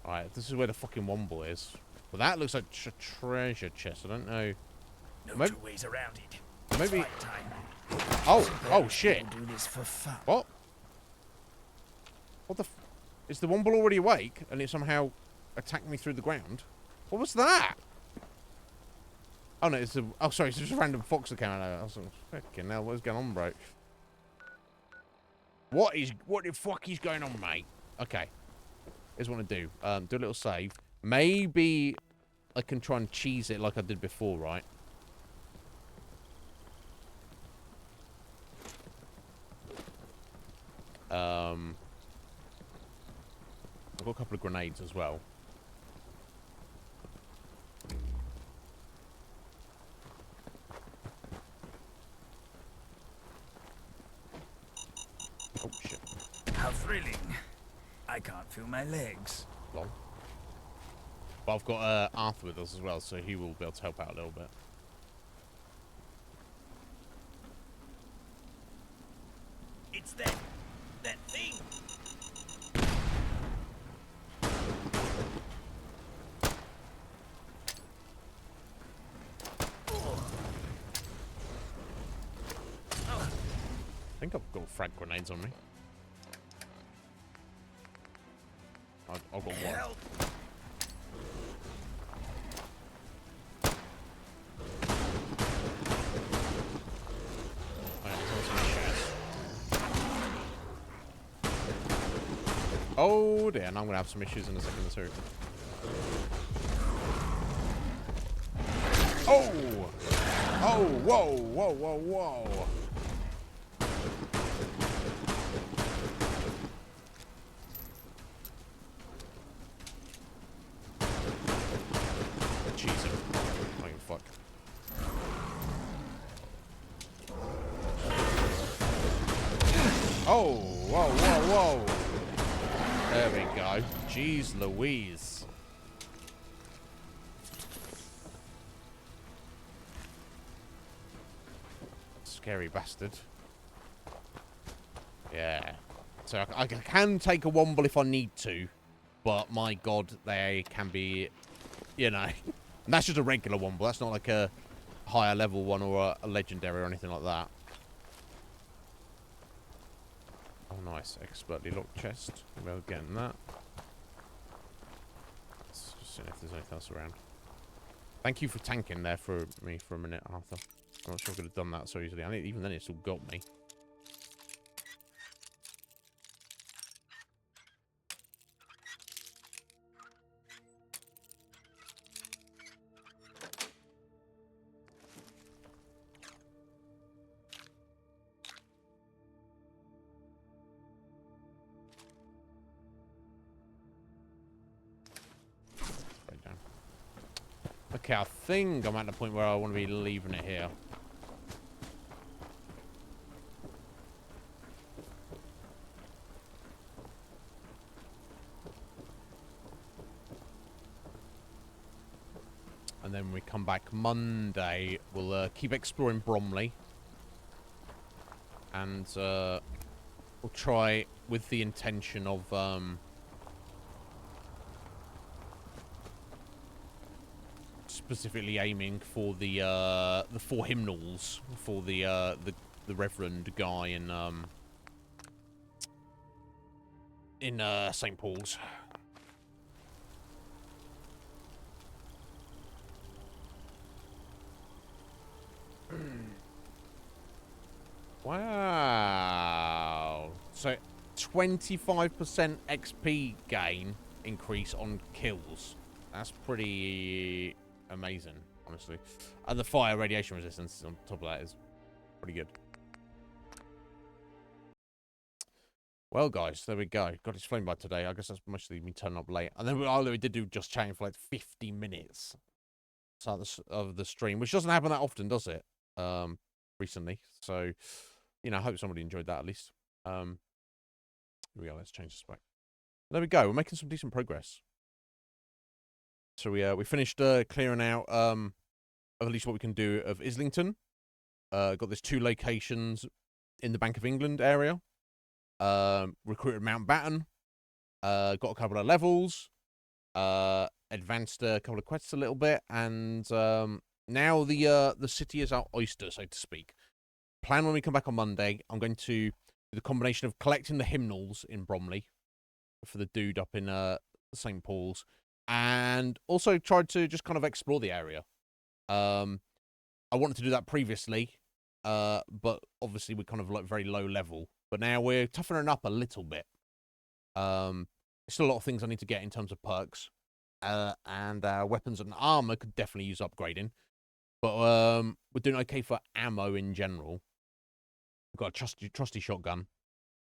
Alright, this is where the fucking Womble is. Well, that looks like a treasure chest. I don't know. No two ways around it. Maybe. Time. Oh shit. We'll do this for fun. What? What the? Is the Womble already awake and it somehow attacked me through the ground? What was that? Oh no, it's a. Oh sorry, it's just a random fox that came out. I was like, fucking hell, what's going on, bro? What the fuck is going on, mate? Okay. Here's what I do. Do a little save. Maybe I can try and cheese it like I did before, right? I've got a couple of grenades as well. Oh shit. How thrilling. I can't feel my legs. Lol. But I've got Arthur with us as well, so he will be able to help out a little bit. It's that thing. I think I've got frag grenades on me. I've got one. Help. Oh dear, and I'm gonna have some issues in a second too. Oh! Oh, whoa, whoa, whoa, whoa. Jesus. Oh, you fuck. Oh, whoa, whoa, whoa. There we go. Jeez Louise. Scary bastard. Yeah. So I can take a Womble if I need to, but my god, they can be, you know. And that's just a regular Womble. That's not like a higher level one or a legendary or anything like that. Oh, nice. Expertly locked chest. We're getting that. Let's just see if there's anything else around. Thank you for tanking there for me for a minute, Arthur. I'm not sure I could have done that so easily. Even then, it still got me. Okay, I think I'm at the point where I want to be leaving it here. And then when we come back Monday, we'll keep exploring Bromley. And we'll try with the intention of specifically aiming for the 4 hymnals for the Reverend guy in St. Paul's. Wow. So 25% XP gain increase on kills. That's pretty amazing, honestly. And the fire radiation resistance on top of that is pretty good. Well, guys, there we go. Got his flame by today. I guess that's mostly me turning up late. And then we did do just chatting for like 50 minutes of the stream, which doesn't happen that often, does it? Recently. So, you know, I hope somebody enjoyed that at least. Here we go. Let's change the spec. There we go. We're making some decent progress. So we finished clearing out of at least what we can do of Islington. Got these 2 locations in the Bank of England area. Recruited Mountbatten. Got a couple of levels. Advanced a couple of quests a little bit, and now the city is our oyster, so to speak. Plan when we come back on Monday, I'm going to do the combination of collecting the hymnals in Bromley for the dude up in St. Paul's, and also tried to just kind of explore the area. I wanted to do that previously, but obviously we're kind of like very low level. But now we're toughening up a little bit. Still a lot of things I need to get in terms of perks. And weapons and armor could definitely use upgrading. But we're doing okay for ammo in general. We've got a trusty shotgun.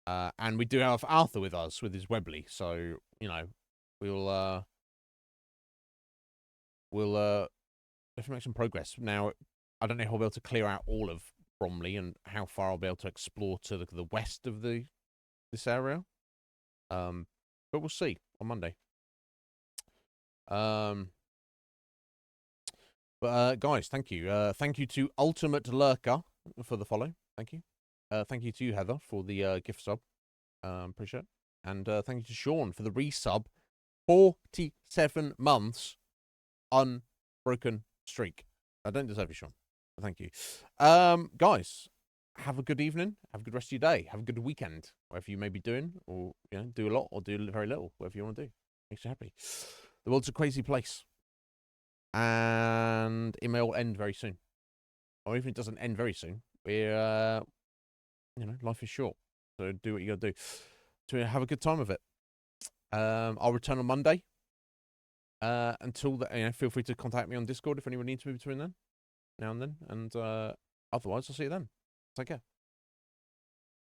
And we do have Arthur with us, with his Webley. So, you know, we'll definitely make some progress. Now, I don't know how I'll be able to clear out all of Bromley and how far I'll be able to explore to the west of this area. But we'll see on Monday. But guys, thank you. Thank you to Ultimate Lurker for the follow. Thank you. Thank you to you, Heather, for the gift sub. Appreciate it. And thank you to Sean for the resub. 47 months unbroken streak. I don't deserve you, Sean. Thank you. Guys, have a good evening. Have a good rest of your day. Have a good weekend, whatever you may be doing, or do a lot or do very little, whatever you want to do. Makes you happy. The world's a crazy place. And it may all end very soon. Or even if it doesn't end very soon, we're, life is short. So do what you got to do to have a good time of it. I'll return on Monday. Until then, feel free to contact me on Discord if anyone needs me between now and then. And otherwise, I'll see you then. Take care.